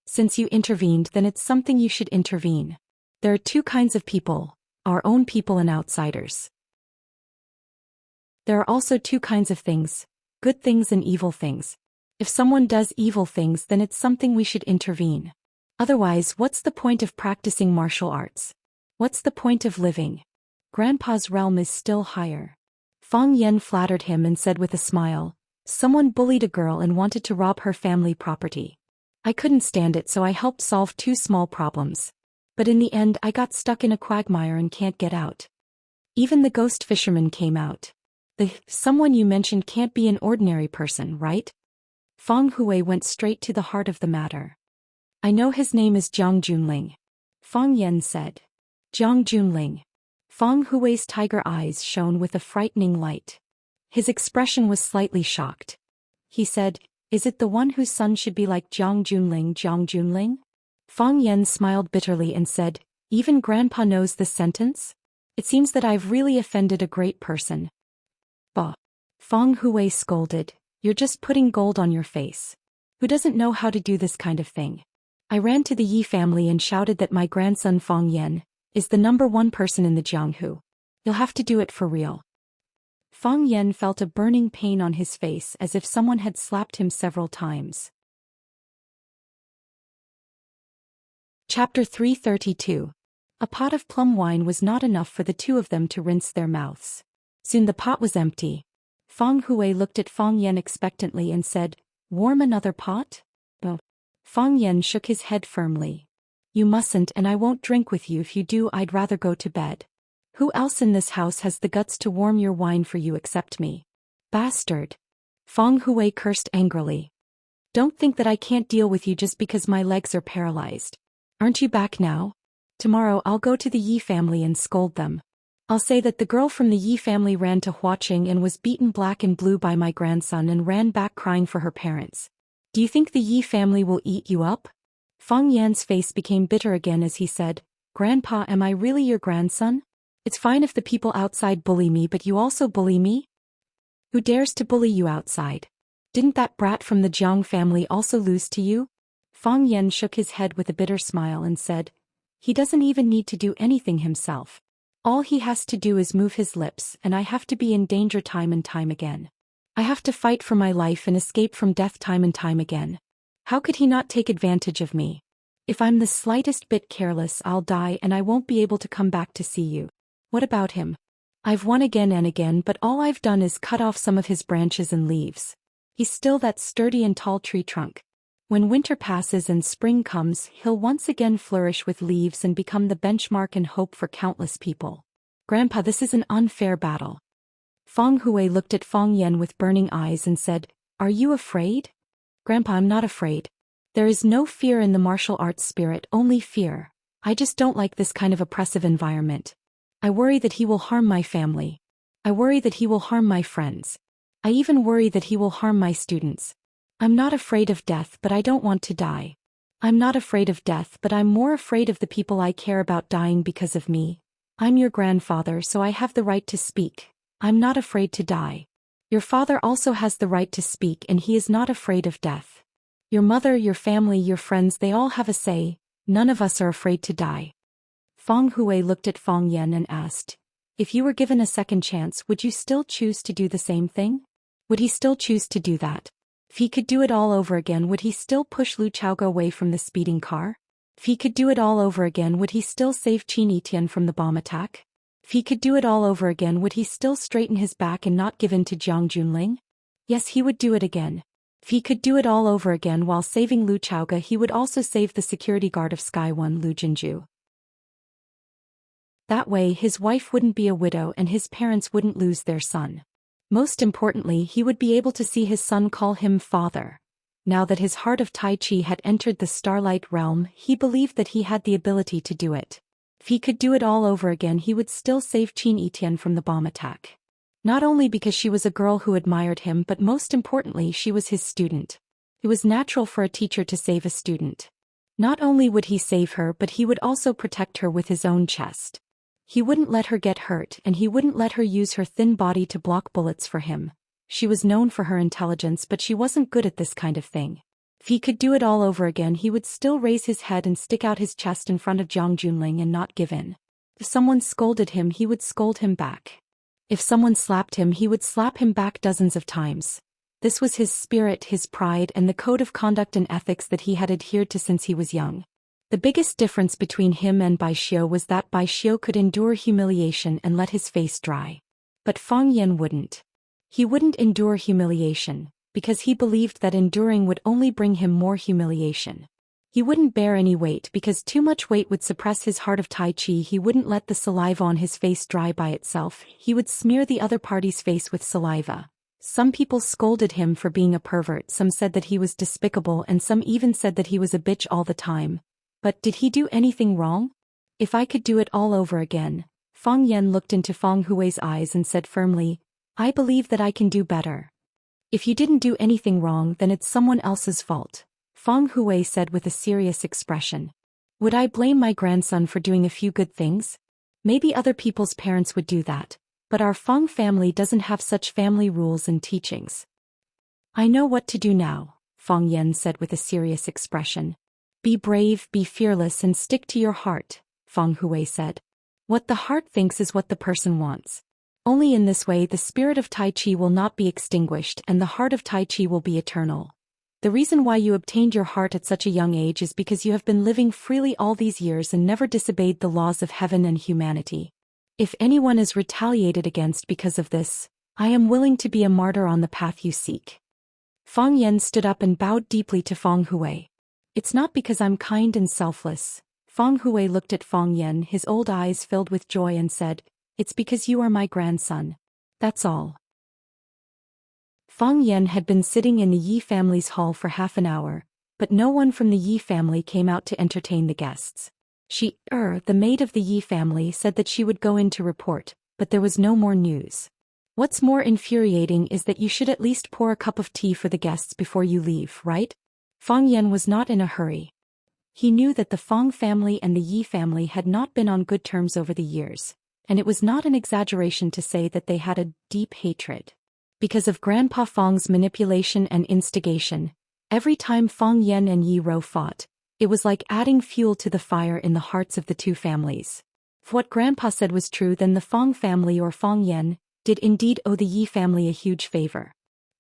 Since you intervened, then it's something you should intervene. There are 2 kinds of people, our own people and outsiders. There are also 2 kinds of things, good things and evil things. If someone does evil things, then it's something we should intervene. Otherwise, what's the point of practicing martial arts? What's the point of living? Grandpa's realm is still higher. Fang Yen flattered him and said with a smile, "Someone bullied a girl and wanted to rob her family property. I couldn't stand it, so I helped solve two small problems. But in the end I got stuck in a quagmire and can't get out. Even the ghost fisherman came out. The someone you mentioned can't be an ordinary person, right?" Fang Hui went straight to the heart of the matter. "I know his name is Jiang Junling," Fang Yen said. "Jiang Junling." Fang Hui's tiger eyes shone with a frightening light. His expression was slightly shocked. He said, "Is it the one whose son should be like Jiang Junling, Jiang Junling?" Fang Yen smiled bitterly and said, "Even Grandpa knows this sentence? It seems that I've really offended a great person." "Bah!" Fang Hui scolded, "You're just putting gold on your face. Who doesn't know how to do this kind of thing?" I ran to the Yi family and shouted that my grandson Fang Yen is the #1 person in the Jianghu. You'll have to do it for real. Fang Yen felt a burning pain on his face as if someone had slapped him several times. Chapter 332. A pot of plum wine was not enough for the two of them to rinse their mouths. Soon the pot was empty. Fang Hui looked at Fang Yen expectantly and said, "Warm another pot?" "Oh." Fang Yen shook his head firmly. "You mustn't, and I won't drink with you. If you do, I'd rather go to bed. Who else in this house has the guts to warm your wine for you except me?" "Bastard." Fang Hui cursed angrily. "Don't think that I can't deal with you just because my legs are paralyzed. Aren't you back now? Tomorrow I'll go to the Yi family and scold them. I'll say that the girl from the Yi family ran to Huaqing and was beaten black and blue by my grandson and ran back crying for her parents. Do you think the Yi family will eat you up?" Fang Yan's face became bitter again as he said, "Grandpa, am I really your grandson? It's fine if the people outside bully me, but you also bully me? Who dares to bully you outside? Didn't that brat from the Jiang family also lose to you?" Fang Yan shook his head with a bitter smile and said, "He doesn't even need to do anything himself. All he has to do is move his lips, and I have to be in danger time and time again. I have to fight for my life and escape from death time and time again. How could he not take advantage of me? If I'm the slightest bit careless, I'll die and I won't be able to come back to see you. What about him? I've won again and again, but all I've done is cut off some of his branches and leaves. He's still that sturdy and tall tree trunk. When winter passes and spring comes, he'll once again flourish with leaves and become the benchmark and hope for countless people. Grandpa, this is an unfair battle." Fang Hui looked at Fang Yen with burning eyes and said, "Are you afraid?" "Grandpa, I'm not afraid. There is no fear in the martial arts spirit, only fear. I just don't like this kind of oppressive environment. I worry that he will harm my family. I worry that he will harm my friends. I even worry that he will harm my students. I'm not afraid of death, but I don't want to die. I'm not afraid of death, but I'm more afraid of the people I care about dying because of me. I'm your grandfather, so I have the right to speak. I'm not afraid to die. Your father also has the right to speak, and he is not afraid of death. Your mother, your family, your friends, they all have a say. None of us are afraid to die." Fang Hui looked at Fang Yen and asked, "If you were given a second chance, would you still choose to do the same thing? Would he still choose to do that? If he could do it all over again, would he still push Lu Chaoge away from the speeding car? If he could do it all over again, would he still save Qin Yitian from the bomb attack? If he could do it all over again, would he still straighten his back and not give in to Jiang Junling? Yes, he would do it again. If he could do it all over again while saving Lu Chaoge, he would also save the security guard of Sky One, Lu Jinju. That way his wife wouldn't be a widow and his parents wouldn't lose their son. Most importantly, he would be able to see his son call him father. Now that his heart of Tai Chi had entered the Starlight Realm, he believed that he had the ability to do it. If he could do it all over again, he would still save Qin Yitian from the bomb attack. Not only because she was a girl who admired him, but most importantly, she was his student. It was natural for a teacher to save a student. Not only would he save her, but he would also protect her with his own chest. He wouldn't let her get hurt, and he wouldn't let her use her thin body to block bullets for him. She was known for her intelligence, but she wasn't good at this kind of thing. If he could do it all over again, he would still raise his head and stick out his chest in front of Jiang Junling and not give in. If someone scolded him, he would scold him back. If someone slapped him, he would slap him back dozens of times. This was his spirit, his pride, and the code of conduct and ethics that he had adhered to since he was young. The biggest difference between him and Bai Xiu was that Bai Xiu could endure humiliation and let his face dry. But Fang Yan wouldn't. He wouldn't endure humiliation, because he believed that enduring would only bring him more humiliation. He wouldn't bear any weight because too much weight would suppress his heart of Tai Chi. He wouldn't let the saliva on his face dry by itself. He would smear the other party's face with saliva. Some people scolded him for being a pervert, some said that he was despicable, and some even said that he was a bitch all the time. But did he do anything wrong? If I could do it all over again. Fang Yan looked into Fang Hui's eyes and said firmly, I believe that I can do better. If you didn't do anything wrong, then it's someone else's fault, Fang Hui said with a serious expression. Would I blame my grandson for doing a few good things? Maybe other people's parents would do that, but our Fang family doesn't have such family rules and teachings. I know what to do now, Fang Yan said with a serious expression. Be brave, be fearless, and stick to your heart, Fang Hui said. What the heart thinks is what the person wants. Only in this way the spirit of Tai Chi will not be extinguished and the heart of Tai Chi will be eternal. The reason why you obtained your heart at such a young age is because you have been living freely all these years and never disobeyed the laws of heaven and humanity. If anyone is retaliated against because of this, I am willing to be a martyr on the path you seek. Fang Yan stood up and bowed deeply to Fang Hui. It's not because I'm kind and selfless. Fang Hui looked at Fang Yan, his old eyes filled with joy, and said, It's because you are my grandson. That's all. Fang Yan had been sitting in the Yi family's hall for half an hour, but no one from the Yi family came out to entertain the guests. The maid of the Yi family, said that she would go in to report, but there was no more news. What's more infuriating is that you should at least pour a cup of tea for the guests before you leave, right? Fang Yan was not in a hurry. He knew that the Fang family and the Yi family had not been on good terms over the years, and it was not an exaggeration to say that they had a deep hatred. Because of Grandpa Fang's manipulation and instigation, every time Fang Yan and Yi Rou fought, it was like adding fuel to the fire in the hearts of the two families. If what Grandpa said was true, then the Fang family or Fang Yan did indeed owe the Yi family a huge favor.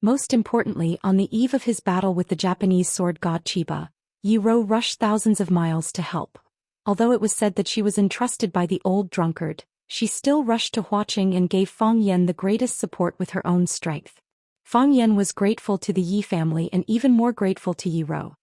Most importantly, on the eve of his battle with the Japanese sword god Chiba, Yi Rou rushed thousands of miles to help. Although it was said that she was entrusted by the old drunkard, she still rushed to Huaqing and gave Fang Yan the greatest support with her own strength. Fang Yan was grateful to the Yi family and even more grateful to Yi Rou.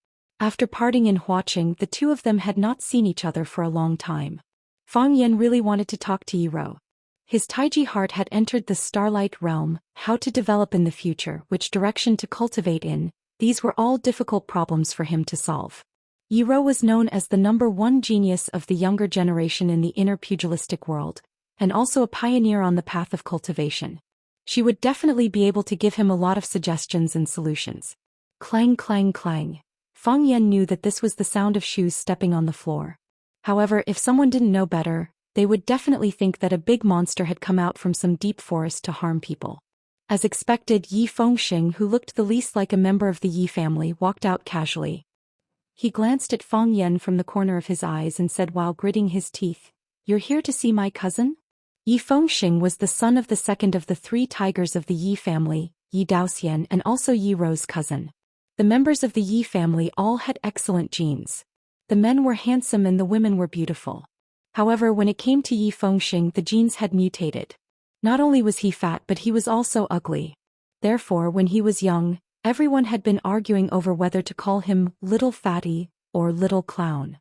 After parting in Huaqing, the two of them had not seen each other for a long time. Fang Yan really wanted to talk to Yi Rou. His Taiji heart had entered the starlight realm, how to develop in the future, which direction to cultivate in. These were all difficult problems for him to solve. Yi Rou was known as the #1 genius of the younger generation in the inner pugilistic world, and also a pioneer on the path of cultivation. She would definitely be able to give him a lot of suggestions and solutions. Clang, clang, clang. Fang Yan knew that this was the sound of shoes stepping on the floor. However, if someone didn't know better, they would definitely think that a big monster had come out from some deep forest to harm people. As expected, Yi Fengxing, who looked the least like a member of the Yi family, walked out casually. He glanced at Fang Yan from the corner of his eyes and said while gritting his teeth, You're here to see my cousin? Yi Fengxing was the son of the second of the 3 tigers of the Yi family, Yi Zhou Xian, and also Yi Rou's cousin. The members of the Yi family all had excellent genes. The men were handsome and the women were beautiful. However, when it came to Yi Fengxing, the genes had mutated. Not only was he fat, but he was also ugly. Therefore, when he was young, everyone had been arguing over whether to call him Little Fatty or Little Clown.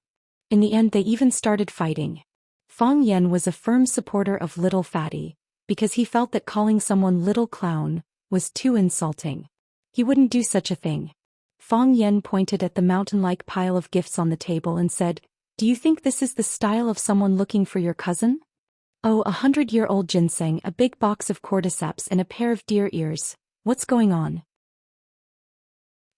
In the end, they even started fighting. Fang Yan was a firm supporter of Little Fatty, because he felt that calling someone Little Clown was too insulting. He wouldn't do such a thing. Fang Yan pointed at the mountain-like pile of gifts on the table and said, Do you think this is the style of someone looking for your cousin? Oh, 100-year-old ginseng, a big box of cordyceps, and a pair of deer ears. What's going on?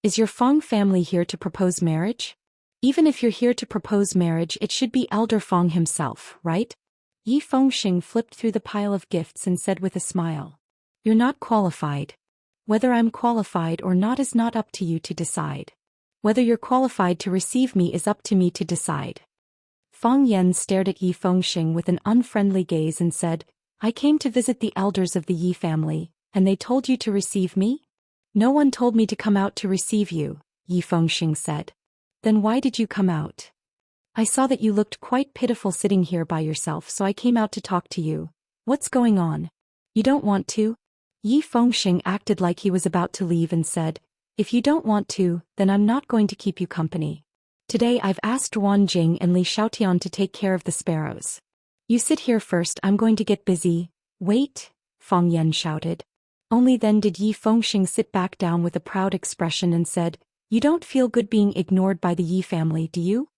Is your Fang family here to propose marriage? Even if you're here to propose marriage, it should be Elder Fang himself, right? Yi Fengxing flipped through the pile of gifts and said with a smile. You're not qualified. Whether I'm qualified or not is not up to you to decide. Whether you're qualified to receive me is up to me to decide. Fang Yan stared at Yi Fengxing with an unfriendly gaze and said, I came to visit the elders of the Yi family, and they told you to receive me? No one told me to come out to receive you, Yi Fengxing said. Then why did you come out? I saw that you looked quite pitiful sitting here by yourself, so I came out to talk to you. What's going on? You don't want to? Yi Fengxing acted like he was about to leave and said, if you don't want to, then I'm not going to keep you company. Today I've asked Wang Jing and Li Xiaotian to take care of the sparrows. You sit here first, I'm going to get busy. Wait, Fang Yan shouted. Only then did Yi Fengxing sit back down with a proud expression and said, you don't feel good being ignored by the Yi family, do you?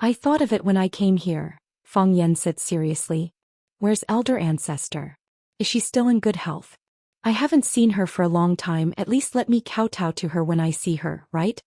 I thought of it when I came here, Fang Yan said seriously. Where's elder ancestor? Is she still in good health? I haven't seen her for a long time, at least let me kowtow to her when I see her, right?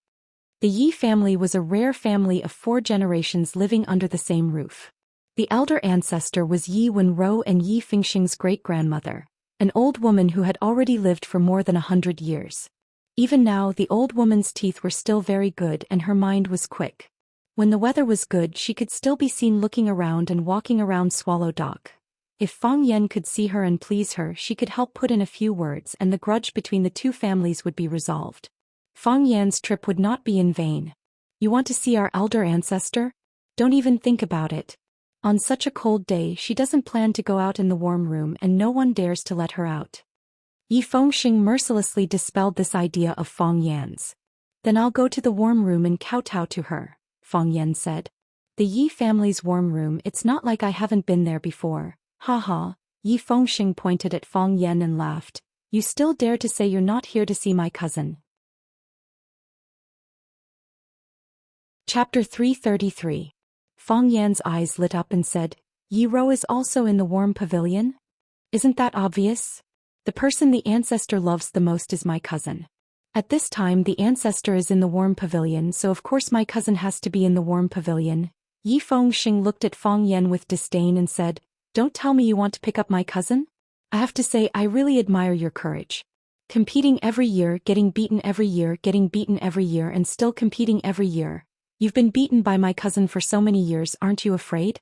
The Yi family was a rare family of 4 generations living under the same roof. The elder ancestor was Yi Wenrou and Yi Fengxing's great-grandmother, an old woman who had already lived for more than 100 years. Even now the old woman's teeth were still very good and her mind was quick. When the weather was good she could still be seen looking around and walking around Swallow Dock. If Fang Yan could see her and please her, she could help put in a few words and the grudge between the 2 families would be resolved. Fang Yan's trip would not be in vain. You want to see our elder ancestor? Don't even think about it. On such a cold day she doesn't plan to go out in the warm room and no one dares to let her out. Yi Fengxing mercilessly dispelled this idea of Fang Yan's. Then I'll go to the warm room and kowtow to her, Fang Yan said. The Yi family's warm room, it's not like I haven't been there before. Ha. Yi Fengxing pointed at Fang Yan and laughed. You still dare to say you're not here to see my cousin. Chapter 333. Fang Yan's eyes lit up and said, Yi Rou is also in the warm pavilion? Isn't that obvious? The person the ancestor loves the most is my cousin. At this time the ancestor is in the warm pavilion, so of course my cousin has to be in the warm pavilion. Yi Fengxing looked at Fang Yan with disdain and said, don't tell me you want to pick up my cousin? I have to say I really admire your courage. Competing every year, getting beaten every year, getting beaten every year and still competing every year. You've been beaten by my cousin for so many years, aren't you afraid?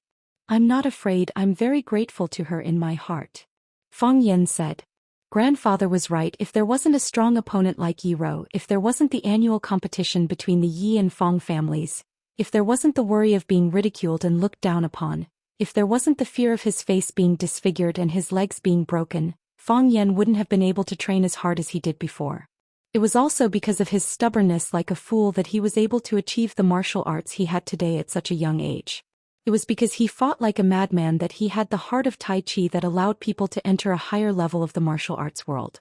I'm not afraid, I'm very grateful to her in my heart. Fang Yan said. Grandfather was right, if there wasn't a strong opponent like Yi Rou, if there wasn't the annual competition between the Yi and Fang families, if there wasn't the worry of being ridiculed and looked down upon, if there wasn't the fear of his face being disfigured and his legs being broken, Fang Yan wouldn't have been able to train as hard as he did before. It was also because of his stubbornness like a fool that he was able to achieve the martial arts he had today at such a young age. It was because he fought like a madman that he had the heart of Tai Chi that allowed people to enter a higher level of the martial arts world.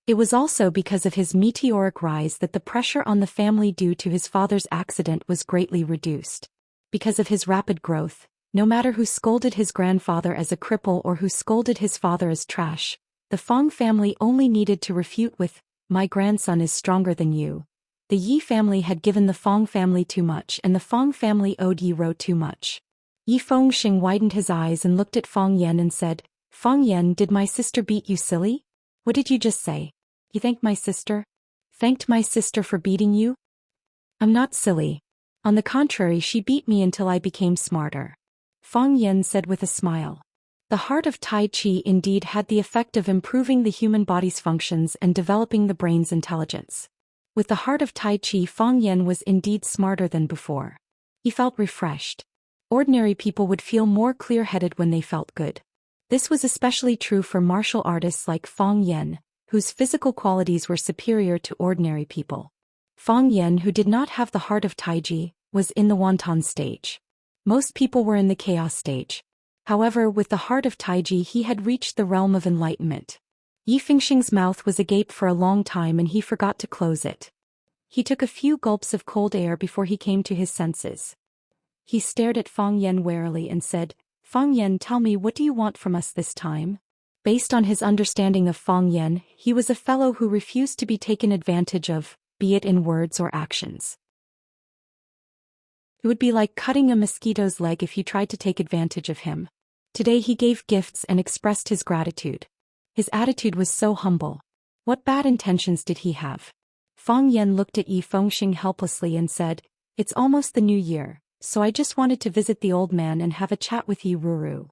It was also because of his meteoric rise that the pressure on the family due to his father's accident was greatly reduced. Because of his rapid growth, no matter who scolded his grandfather as a cripple or who scolded his father as trash, the Fang family only needed to refute with, my grandson is stronger than you. The Yi family had given the Fang family too much and the Fang family owed Yi Rou too much. Yi Fengxing widened his eyes and looked at Fang Yan and said, Fang Yan, did my sister beat you silly? What did you just say? You thanked my sister? Thanked my sister for beating you? I'm not silly. On the contrary, she beat me until I became smarter. Fang Yan said with a smile. The heart of Tai Chi indeed had the effect of improving the human body's functions and developing the brain's intelligence. With the heart of Tai Chi, Fang Yan was indeed smarter than before. He felt refreshed. Ordinary people would feel more clear-headed when they felt good. This was especially true for martial artists like Fang Yan, whose physical qualities were superior to ordinary people. Fang Yan, who did not have the heart of Taiji, was in the wonton stage. Most people were in the chaos stage. However, with the heart of Taiji he had reached the realm of enlightenment. Yi Fengxing's mouth was agape for a long time and he forgot to close it. He took a few gulps of cold air before he came to his senses. He stared at Fang Yan warily and said, Fang Yan, tell me, what do you want from us this time? Based on his understanding of Fang Yan, he was a fellow who refused to be taken advantage of, be it in words or actions. It would be like cutting a mosquito's leg if you tried to take advantage of him. Today he gave gifts and expressed his gratitude. His attitude was so humble. What bad intentions did he have? Fang Yan looked at Yi Fengxing helplessly and said, It's almost the new year, so I just wanted to visit the old man and have a chat with Yi Ruru.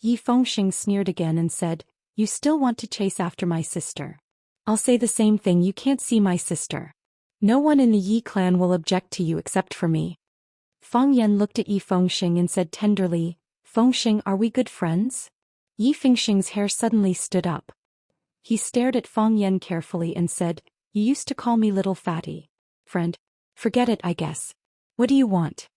Yi Fengxing sneered again and said, You still want to chase after my sister. I'll say the same thing, you can't see my sister. No one in the Yi clan will object to you except for me. Fang Yan looked at Yi Fengxing and said tenderly, Fengxing, are we good friends? Yi Fengxing's hair suddenly stood up. He stared at Fang Yan carefully and said, "You used to call me little fatty. Friend? Forget it, I guess. What do you want?"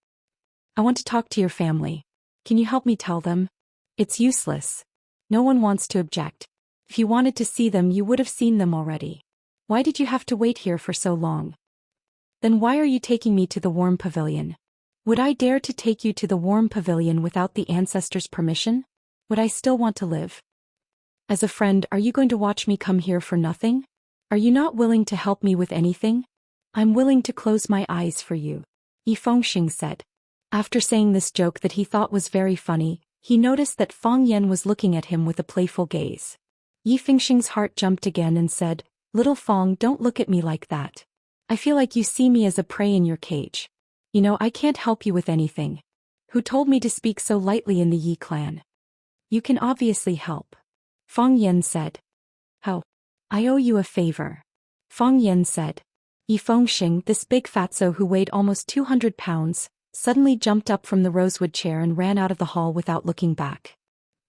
"I want to talk to your family. Can you help me tell them?" "It's useless. No one wants to object. If you wanted to see them, you would have seen them already. Why did you have to wait here for so long?" "Then why are you taking me to the warm pavilion?" "Would I dare to take you to the warm pavilion without the ancestors' permission? Would I still want to live? As a friend, are you going to watch me come here for nothing? Are you not willing to help me with anything?" "I'm willing to close my eyes for you," Yi Fengxing said. After saying this joke that he thought was very funny, he noticed that Fang Yan was looking at him with a playful gaze. Yi Fengxing's heart jumped again and said, "Little Fang, don't look at me like that. I feel like you see me as a prey in your cage. You know, I can't help you with anything. Who told me to speak so lightly in the Yi clan?" "You can obviously help," Fang Yan said. "How?" "I owe you a favor," Fang Yan said. Yi Fengxing, this big fatso who weighed almost 200 pounds, suddenly jumped up from the rosewood chair and ran out of the hall without looking back.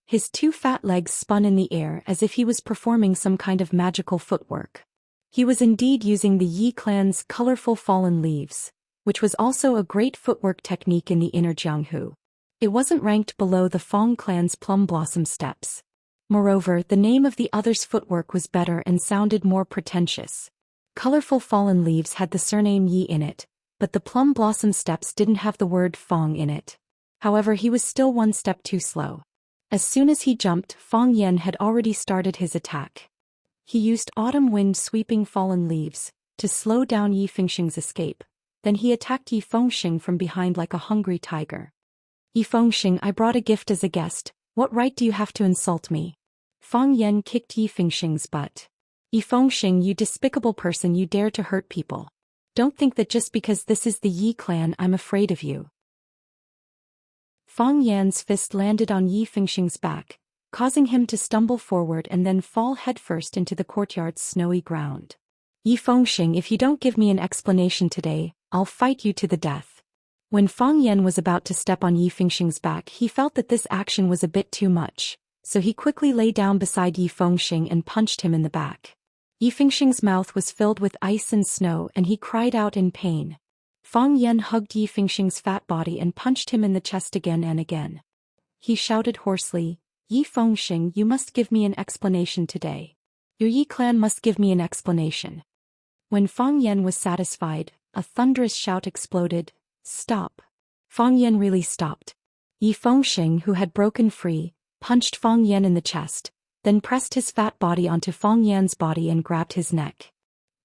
His two fat legs spun in the air as if he was performing some kind of magical footwork. He was indeed using the Yi clan's colorful fallen leaves, which was also a great footwork technique in the inner Jianghu. It wasn't ranked below the Fang clan's plum blossom steps. Moreover, the name of the other's footwork was better and sounded more pretentious. Colorful fallen leaves had the surname Yi in it, but the plum blossom steps didn't have the word Fang in it. However, he was still one step too slow. As soon as he jumped, Fang Yan had already started his attack. He used autumn wind sweeping fallen leaves to slow down Yi Fengxing's escape. Then he attacked Yi Fengxing from behind like a hungry tiger. "Yi Fengxing, I brought a gift as a guest. What right do you have to insult me?" Fang Yan kicked Yi Fengxing's butt. "Yi Fengxing, you despicable person, you dare to hurt people. Don't think that just because this is the Yi clan I'm afraid of you." Fang Yan's fist landed on Yi Fengxing's back, causing him to stumble forward and then fall headfirst into the courtyard's snowy ground. "Yi Fengxing, if you don't give me an explanation today, I'll fight you to the death." When Fang Yan was about to step on Yi Fengxing's back, he felt that this action was a bit too much, so he quickly lay down beside Yi Fengxing and punched him in the back. Yi Fengxing's mouth was filled with ice and snow and he cried out in pain. Fang Yan hugged Yi Fengxing's fat body and punched him in the chest again and again. He shouted hoarsely, "Yi Fengxing, you must give me an explanation today. Your Yi clan must give me an explanation." When Fang Yan was satisfied, a thunderous shout exploded, "Stop!" Fang Yan really stopped. Yi Fengxing, who had broken free, punched Fang Yan in the chest, then pressed his fat body onto Fang Yan's body and grabbed his neck.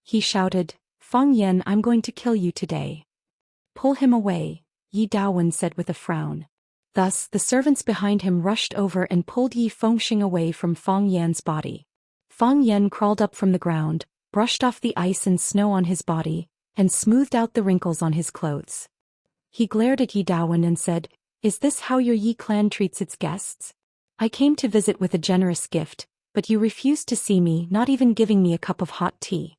He shouted, "Fang Yan, I'm going to kill you today." "Pull him away," Yi Daowen said with a frown. Thus, the servants behind him rushed over and pulled Yi Fengxing away from Fang Yan's body. Fang Yan crawled up from the ground, brushed off the ice and snow on his body, and smoothed out the wrinkles on his clothes. He glared at Yi Daowen and said, "Is this how your Yi clan treats its guests? I came to visit with a generous gift, but you refused to see me, not even giving me a cup of hot tea."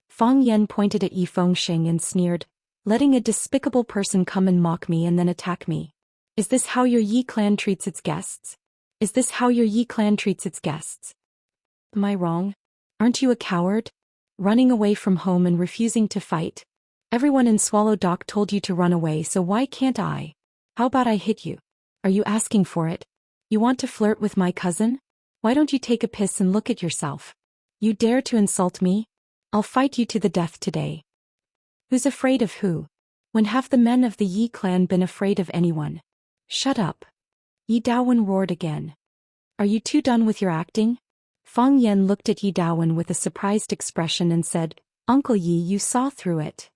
Fang Yan pointed at Yi Fengxing and sneered, "Letting a despicable person come and mock me and then attack me. Is this how your Yi clan treats its guests? Is this how your Yi clan treats its guests? Am I wrong? Aren't you a coward? Running away from home and refusing to fight? Everyone in Swallow Dock told you to run away, so why can't I? How about I hit you? Are you asking for it? You want to flirt with my cousin? Why don't you take a piss and look at yourself? You dare to insult me? I'll fight you to the death today." Who's afraid of who? When have the men of the Yi clan been afraid of anyone? "Shut up!" Yi Daowen roared again. "Are you two done with your acting?" Fang Yan looked at Yi Daowen with a surprised expression and said, "Uncle Yi, you saw through it.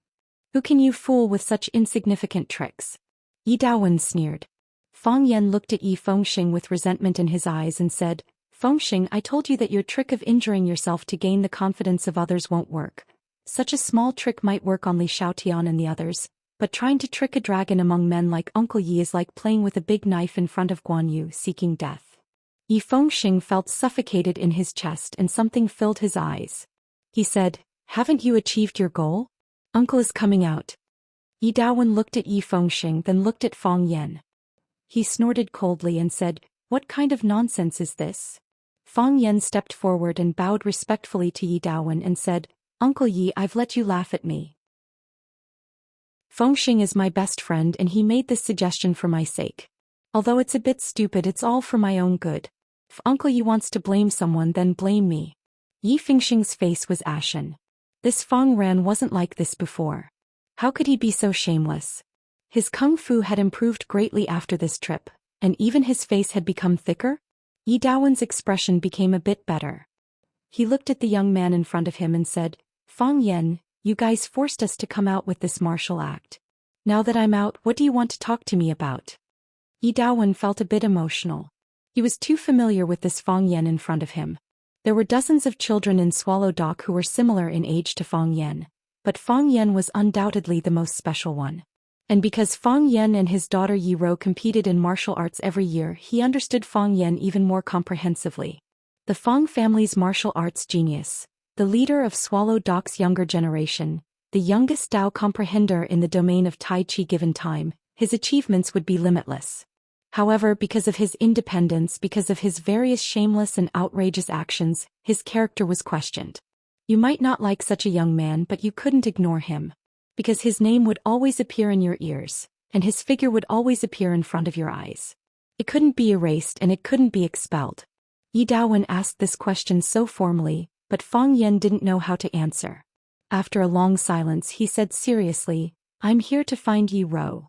Who can you fool with such insignificant tricks?" Yi Daowen sneered. Fang Yan looked at Yi Fengxing with resentment in his eyes and said, "Fengxing, I told you that your trick of injuring yourself to gain the confidence of others won't work. Such a small trick might work on Li Xiaotian and the others, but trying to trick a dragon among men like Uncle Yi is like playing with a big knife in front of Guan Yu seeking death." Yi Fengxing felt suffocated in his chest and something filled his eyes. He said, "Haven't you achieved your goal? Uncle is coming out." Yi Daowen looked at Yi Fengxing, then looked at Fang Yan. He snorted coldly and said, "What kind of nonsense is this?" Fang Yan stepped forward and bowed respectfully to Yi Dawen and said, "Uncle Yi, I've let you laugh at me. Fengxing is my best friend and he made this suggestion for my sake. Although it's a bit stupid, it's all for my own good. If Uncle Yi wants to blame someone, then blame me." Yi Fengxing's face was ashen. This Feng Ran wasn't like this before. How could he be so shameless? His kung fu had improved greatly after this trip, and even his face had become thicker. Yi Dawen's expression became a bit better. He looked at the young man in front of him and said, "Fang Yan, you guys forced us to come out with this martial act. Now that I'm out, what do you want to talk to me about?" Yi Dawen felt a bit emotional. He was too familiar with this Fang Yan in front of him. There were dozens of children in Swallow Dock who were similar in age to Fang Yan, but Fang Yan was undoubtedly the most special one. And because Fang Yan and his daughter Yi Rou competed in martial arts every year, he understood Fang Yan even more comprehensively. The Fang family's martial arts genius, the leader of Swallow Dock's younger generation, the youngest Dao comprehender in the domain of Tai Chi given time, his achievements would be limitless. However, because of his independence, because of his various shameless and outrageous actions, his character was questioned. You might not like such a young man, but you couldn't ignore him. Because his name would always appear in your ears, and his figure would always appear in front of your eyes. It couldn't be erased and it couldn't be expelled. Yi Dawen asked this question so formally, but Fang Yan didn't know how to answer. After a long silence, he said seriously, "I'm here to find Yi Rou."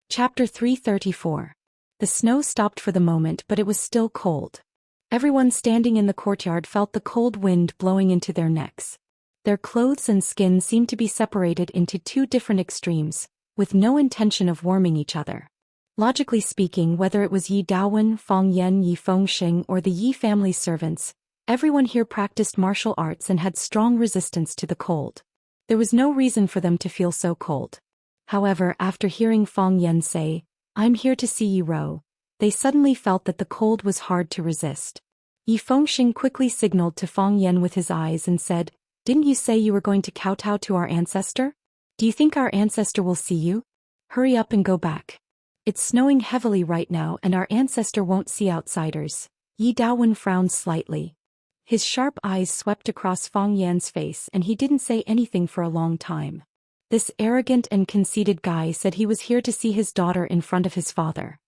Chapter 334. The snow stopped for the moment, but it was still cold. Everyone standing in the courtyard felt the cold wind blowing into their necks. Their clothes and skin seemed to be separated into two different extremes, with no intention of warming each other. Logically speaking, whether it was Yi Dawen, Fang Yan, Yi Fengxing, or the Yi family servants, everyone here practiced martial arts and had strong resistance to the cold. There was no reason for them to feel so cold. However, after hearing Fang Yan say, "I'm here to see Yi Rou," they suddenly felt that the cold was hard to resist. Yi Fengxing quickly signaled to Fang Yan with his eyes and said, "Didn't you say you were going to kowtow to our ancestor? Do you think our ancestor will see you? Hurry up and go back. It's snowing heavily right now and our ancestor won't see outsiders." Yi Dawen frowned slightly. His sharp eyes swept across Fang Yan's face and he didn't say anything for a long time. This arrogant and conceited guy said he was here to see his daughter in front of his father.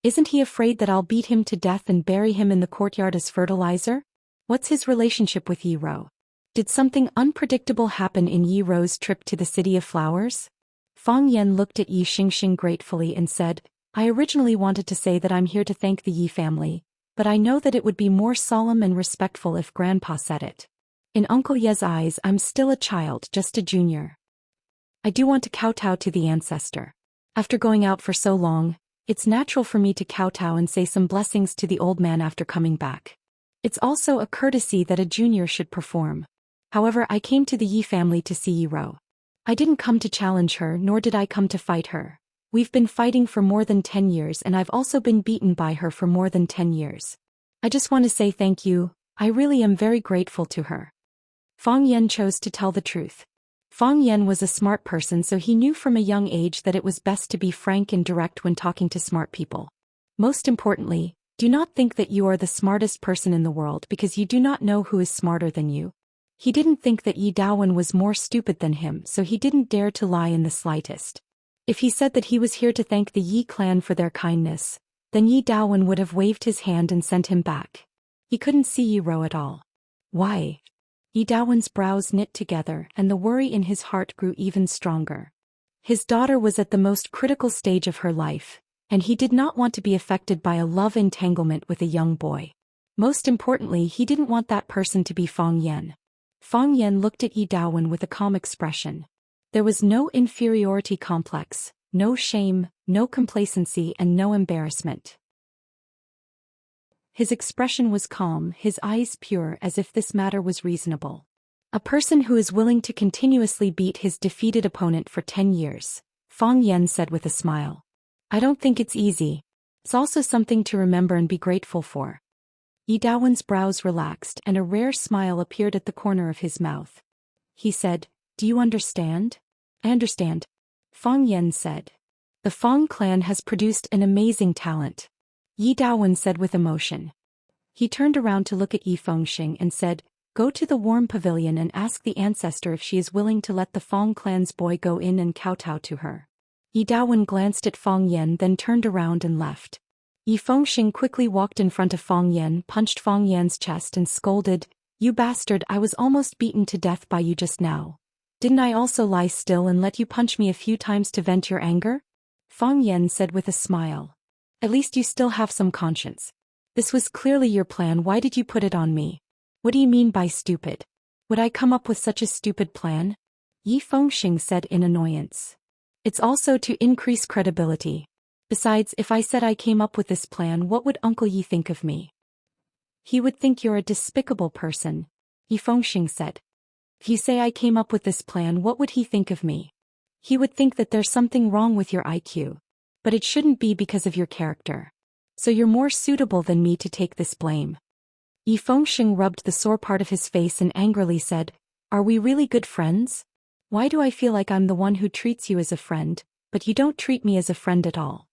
Isn't he afraid that I'll beat him to death and bury him in the courtyard as fertilizer? What's his relationship with Yi Rou? Did something unpredictable happen in Yi Rou's trip to the City of Flowers? Fang Yan looked at Yi Xingxing gratefully and said, "I originally wanted to say that I'm here to thank the Yi family, but I know that it would be more solemn and respectful if Grandpa said it. In Uncle Ye's eyes, I'm still a child, just a junior. I do want to kowtow to the ancestor. After going out for so long, it's natural for me to kowtow and say some blessings to the old man after coming back. It's also a courtesy that a junior should perform. However, I came to the Yi family to see Yi Rou. I didn't come to challenge her, nor did I come to fight her. We've been fighting for more than 10 years and I've also been beaten by her for more than 10 years. I just want to say thank you. I really am very grateful to her." Fang Yan chose to tell the truth. Fang Yan was a smart person, so he knew from a young age that it was best to be frank and direct when talking to smart people. Most importantly, do not think that you are the smartest person in the world because you do not know who is smarter than you. He didn't think that Yi Dawen was more stupid than him, so he didn't dare to lie in the slightest. If he said that he was here to thank the Yi clan for their kindness, then Yi Dawen would have waved his hand and sent him back. He couldn't see Yi Rou at all. Why? Yi Dawen's brows knit together and the worry in his heart grew even stronger. His daughter was at the most critical stage of her life, and he did not want to be affected by a love entanglement with a young boy. Most importantly, he didn't want that person to be Fang Yan. Fang Yan looked at Yi Dawen with a calm expression. There was no inferiority complex, no shame, no complacency, and no embarrassment. His expression was calm, his eyes pure, as if this matter was reasonable. A person who is willing to continuously beat his defeated opponent for 10 years, Fang Yan said with a smile. I don't think it's easy. It's also something to remember and be grateful for. Yi Dawen's brows relaxed and a rare smile appeared at the corner of his mouth. He said, Do you understand? I understand. Fang Yan said. The Fong clan has produced an amazing talent, Yi Dawen said with emotion. He turned around to look at Yi Fengxing and said, "Go to the warm pavilion and ask the ancestor if she is willing to let the Fong clan's boy go in and kowtow to her." Yi Dawen glanced at Fong Yan, then turned around and left. Yi Fengxing quickly walked in front of Fong Yan, punched Fong Yan's chest and scolded, "You bastard, I was almost beaten to death by you just now. Didn't I also lie still and let you punch me a few times to vent your anger?" Fong Yan said with a smile. "At least you still have some conscience. This was clearly your plan. Why did you put it on me? What do you mean by stupid? Would I come up with such a stupid plan?" Yi Fengxing said in annoyance. "It's also to increase credibility. Besides, if I said I came up with this plan, what would Uncle Yi think of me?" "He would think you're a despicable person," Yi Fengxing said. "If you say I came up with this plan, what would he think of me?" "He would think that there's something wrong with your IQ. But it shouldn't be because of your character. So you're more suitable than me to take this blame." Yi Fengxing rubbed the sore part of his face and angrily said, "Are we really good friends? Why do I feel like I'm the one who treats you as a friend, but you don't treat me as a friend at all?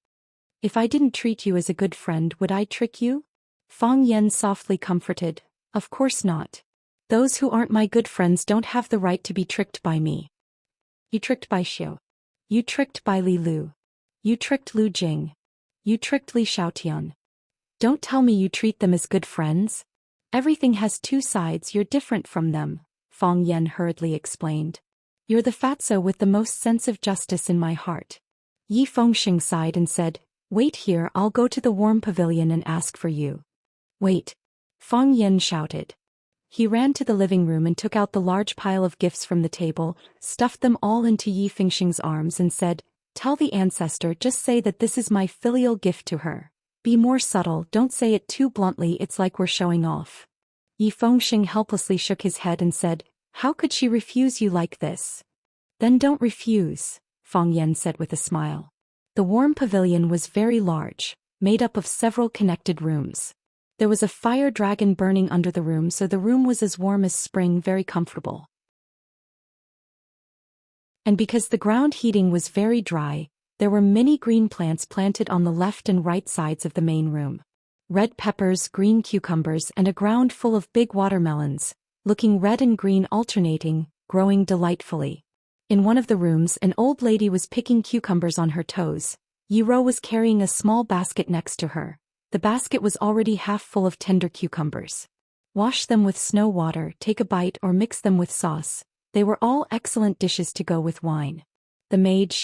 If I didn't treat you as a good friend, would I trick you?" Fong Yan softly comforted, "Of course not. Those who aren't my good friends don't have the right to be tricked by me. You tricked Bai Xiu. You tricked Bai Li Lu. You tricked Lu Jing. You tricked Li Xiaotian. Don't tell me you treat them as good friends. Everything has two sides, you're different from them," Fong Yan hurriedly explained. "You're the fatso with the most sense of justice in my heart." Yi Fengxing sighed and said, "Wait here, I'll go to the warm pavilion and ask for you." "Wait!" Fong Yan shouted. He ran to the living room and took out the large pile of gifts from the table, stuffed them all into Yi Fengxing's arms and said, "Tell the ancestor, just say that this is my filial gift to her. Be more subtle, don't say it too bluntly, it's like we're showing off." Yi Fengxing helplessly shook his head and said, "How could she refuse you like this?" "Then don't refuse," Fong Yan said with a smile. The warm pavilion was very large, made up of several connected rooms. There was a fire dragon burning under the room, so the room was as warm as spring, very comfortable. And because the ground heating was very dry, there were many green plants planted on the left and right sides of the main room. Red peppers, green cucumbers, and a ground full of big watermelons, looking red and green alternating, growing delightfully. In one of the rooms, an old lady was picking cucumbers on her toes. Yi Ro was carrying a small basket next to her. The basket was already half full of tender cucumbers. Wash them with snow water, take a bite or mix them with sauce. They were all excellent dishes to go with wine. The maid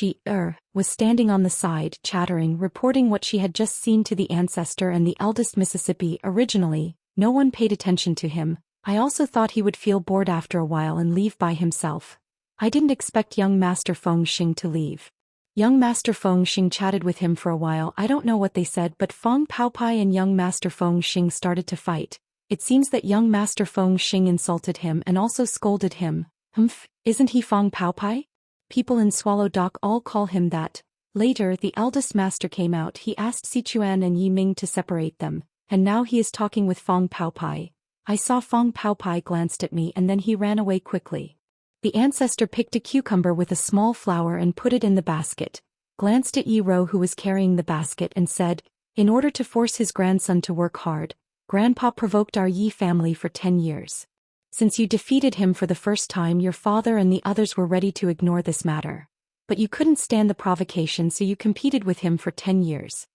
was standing on the side, chattering, reporting what she had just seen to the ancestor and the eldest Mississippi. Originally, no one paid attention to him. I also thought he would feel bored after a while and leave by himself. I didn't expect young Master Feng Xing to leave. Young Master Feng Xing chatted with him for a while. I don't know what they said, but Feng Paopai and young Master Feng Xing started to fight. It seems that young Master Feng Xing insulted him and also scolded him. Humph, isn't he Feng Paopai? People in Swallow Dock all call him that. Later, the eldest master came out. He asked Sichuan and Yi Ming to separate them, and now he is talking with Feng Paopai. I saw Feng Paopai glanced at me and then he ran away quickly. The ancestor picked a cucumber with a small flower and put it in the basket, glanced at Yi Ro who was carrying the basket and said, in order to force his grandson to work hard, Grandpa provoked our Yi family for 10 years. Since you defeated him for the first time, your father and the others were ready to ignore this matter. But you couldn't stand the provocation, so you competed with him for 10 years.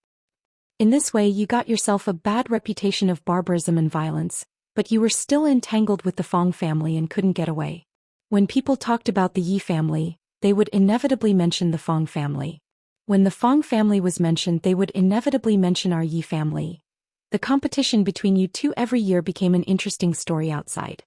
In this way you got yourself a bad reputation of barbarism and violence, but you were still entangled with the Fong family and couldn't get away. When people talked about the Yi family, they would inevitably mention the Fong family. When the Fong family was mentioned, they would inevitably mention our Yi family. The competition between you two every year became an interesting story outside.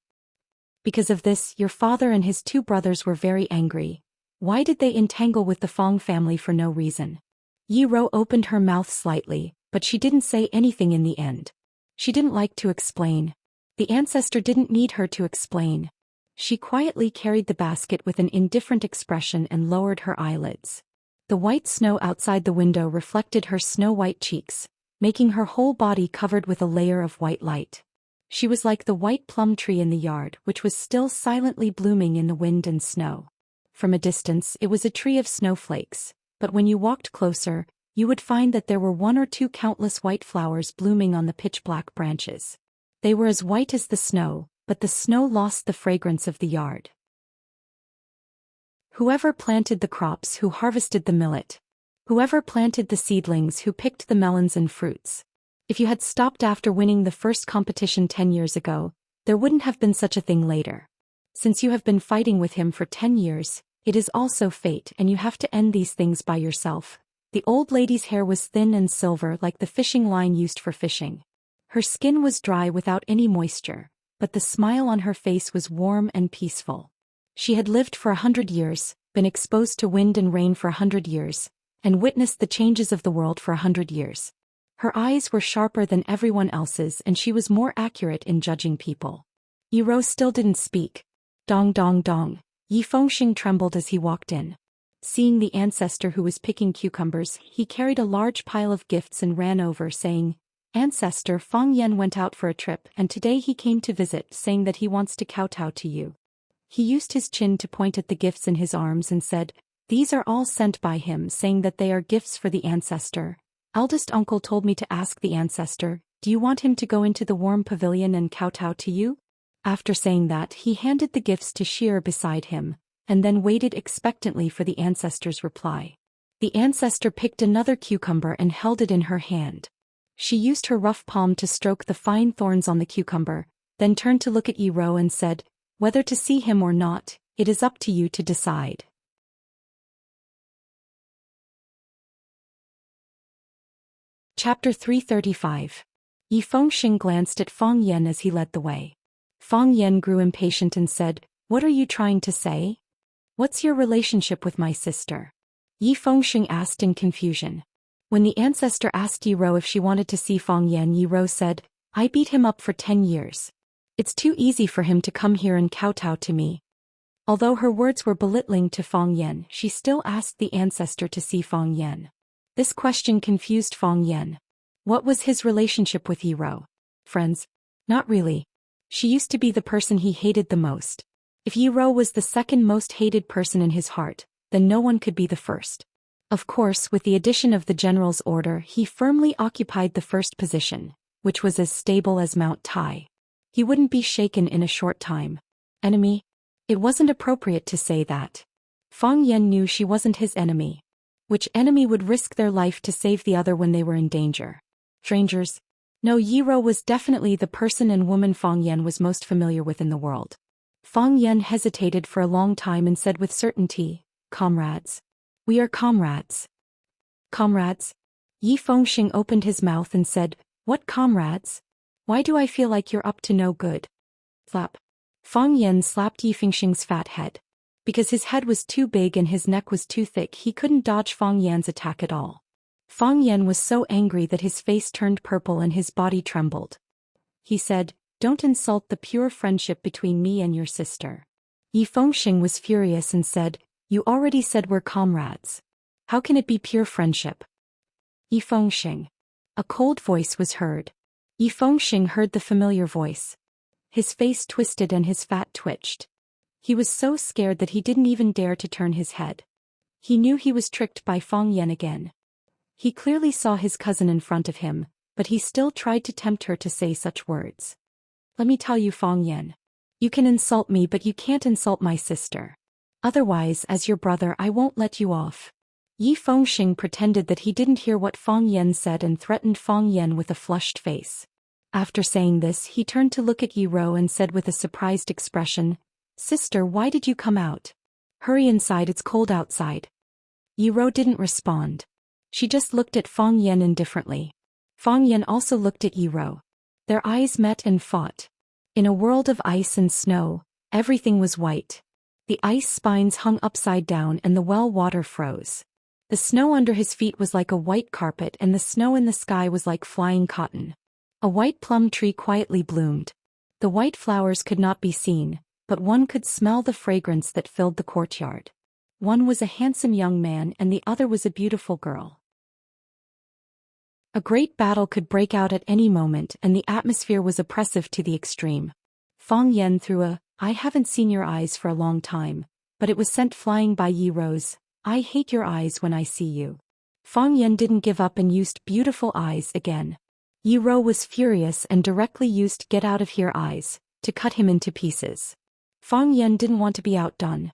Because of this, your father and his 2 brothers were very angry. Why did they entangle with the Fong family for no reason? Yi Ro opened her mouth slightly, but she didn't say anything in the end. She didn't like to explain. The ancestor didn't need her to explain. She quietly carried the basket with an indifferent expression and lowered her eyelids. The white snow outside the window reflected her snow-white cheeks, making her whole body covered with a layer of white light. She was like the white plum tree in the yard, which was still silently blooming in the wind and snow. From a distance, it was a tree of snowflakes, but when you walked closer, you would find that there were one or two countless white flowers blooming on the pitch-black branches. They were as white as the snow, but the snow lost the fragrance of the yard. Whoever planted the crops, who harvested the millet. Whoever planted the seedlings, who picked the melons and fruits. If you had stopped after winning the first competition 10 years ago, there wouldn't have been such a thing later. Since you have been fighting with him for 10 years, it is also fate and you have to end these things by yourself. The old lady's hair was thin and silver like the fishing line used for fishing. Her skin was dry without any moisture, but the smile on her face was warm and peaceful. She had lived for 100 years, been exposed to wind and rain for 100 years, and witnessed the changes of the world for 100 years. Her eyes were sharper than everyone else's and she was more accurate in judging people. Yi still didn't speak. Dong dong dong. Yi Fengxing trembled as he walked in. Seeing the ancestor who was picking cucumbers, he carried a large pile of gifts and ran over saying, "Ancestor, Fang Yan went out for a trip and today he came to visit saying that he wants to kowtow to you." He used his chin to point at the gifts in his arms and said, "These are all sent by him saying that they are gifts for the ancestor. Eldest uncle told me to ask the ancestor, do you want him to go into the warm pavilion and kowtow to you?" After saying that, he handed the gifts to Sheer beside him, and then waited expectantly for the ancestor's reply. The ancestor picked another cucumber and held it in her hand. She used her rough palm to stroke the fine thorns on the cucumber, then turned to look at Yi and said, "Whether to see him or not, it is up to you to decide." Chapter 335. Yi Fengxing glanced at Fang Yan as he led the way. Fang Yan grew impatient and said, "What are you trying to say? What's your relationship with my sister?" Yi Fengxing asked in confusion. When the ancestor asked Yi if she wanted to see Fang Yan, Yi said, "I beat him up for 10 years. It's too easy for him to come here and kowtow to me." Although her words were belittling to Fang Yan, she still asked the ancestor to see Fang Yan. This question confused Fang Yan. What was his relationship with Yi? Friends? Not really. She used to be the person he hated the most. If Yi was the second most hated person in his heart, then no one could be the first. Of course, with the addition of the general's order, he firmly occupied the first position, which was as stable as Mount Tai. He wouldn't be shaken in a short time. Enemy? It wasn't appropriate to say that. Fang Yan knew she wasn't his enemy. Which enemy would risk their life to save the other when they were in danger? Strangers? No, Yi was definitely the person and woman Fang Yan was most familiar with in the world. Fang Yan hesitated for a long time and said with certainty, "Comrades. We are comrades." "Comrades?" Yi Fengxing opened his mouth and said, "What comrades? Why do I feel like you're up to no good?" Slap. Fang Yan slapped Yi Fengxing's fat head. Because his head was too big and his neck was too thick, he couldn't dodge Fang Yan's attack at all. Fang Yan was so angry that his face turned purple and his body trembled. He said, "Don't insult the pure friendship between me and your sister." Yi Fengxing was furious and said, "You already said we're comrades. How can it be pure friendship?" Yi Fengxing. A cold voice was heard. Yi Fengxing heard the familiar voice. His face twisted and his fat twitched. He was so scared that he didn't even dare to turn his head. He knew he was tricked by Fang Yan again. He clearly saw his cousin in front of him, but he still tried to tempt her to say such words. "Let me tell you, Fang Yan. You can insult me, but you can't insult my sister. Otherwise, as your brother, I won't let you off." Yi Fengxing pretended that he didn't hear what Fang Yan said and threatened Fang Yan with a flushed face. After saying this, he turned to look at Yi and said with a surprised expression, "Sister, why did you come out? Hurry inside, it's cold outside." Yi didn't respond. She just looked at Fang Yan indifferently. Fang Yan also looked at Yi. Their eyes met and fought. In a world of ice and snow, everything was white. The ice spines hung upside down and the well water froze. The snow under his feet was like a white carpet and the snow in the sky was like flying cotton. A white plum tree quietly bloomed. The white flowers could not be seen, but one could smell the fragrance that filled the courtyard. One was a handsome young man and the other was a beautiful girl. A great battle could break out at any moment and the atmosphere was oppressive to the extreme. Fang Yan threw a, "I haven't seen your eyes for a long time," but it was sent flying by Yi I hate your eyes when I see you. Fang Yan didn't give up and used beautiful eyes again. Yi Rou was furious and directly used get out of here eyes to cut him into pieces. Fang Yan didn't want to be outdone.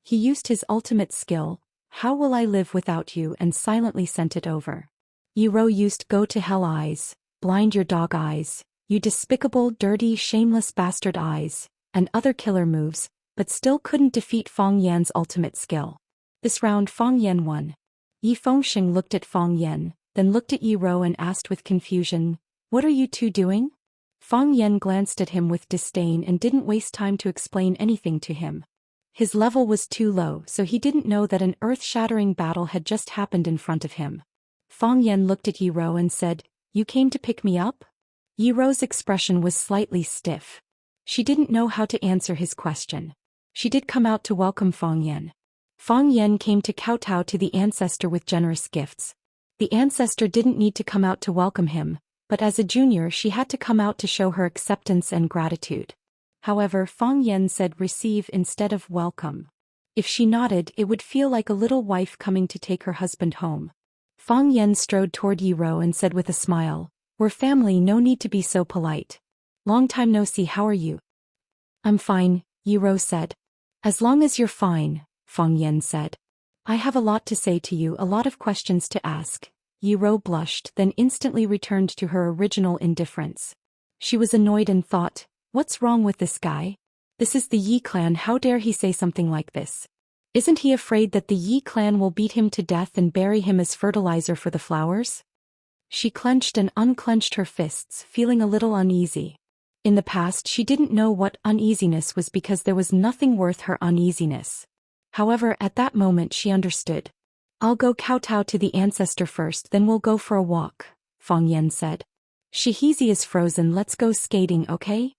He used his ultimate skill, how will I live without you, and silently sent it over. Yi Rou used go to hell eyes, blind your dog eyes, you despicable, dirty, shameless bastard eyes, and other killer moves, but still couldn't defeat Fang Yan's ultimate skill. This round Fang Yan won. Yi Fengxing looked at Fang Yan, then looked at Yi Rou and asked with confusion, what are you two doing? Fang Yan glanced at him with disdain and didn't waste time to explain anything to him. His level was too low, so he didn't know that an earth-shattering battle had just happened in front of him. Fang Yan looked at Yi Rou and said, you came to pick me up? Yi Rou's expression was slightly stiff. She didn't know how to answer his question. She did come out to welcome Fang Yan. Fang Yan came to kowtow to the ancestor with generous gifts. The ancestor didn't need to come out to welcome him, but as a junior she had to come out to show her acceptance and gratitude. However, Fang Yan said receive instead of welcome. If she nodded, it would feel like a little wife coming to take her husband home. Fang Yan strode toward Yi Rou and said with a smile, we're family, no need to be so polite. Long time no see, how are you? I'm fine, Yi Rou said. As long as you're fine, Fang Yan said. I have a lot to say to you, a lot of questions to ask. Yi Rou blushed, then instantly returned to her original indifference. She was annoyed and thought, what's wrong with this guy? This is the Yi clan, how dare he say something like this? Isn't he afraid that the Yi clan will beat him to death and bury him as fertilizer for the flowers? She clenched and unclenched her fists, feeling a little uneasy. In the past she didn't know what uneasiness was because there was nothing worth her uneasiness. However, at that moment she understood. I'll go kowtow to the ancestor first, then we'll go for a walk, Fang Yan said. Shihezi is frozen, let's go skating, okay?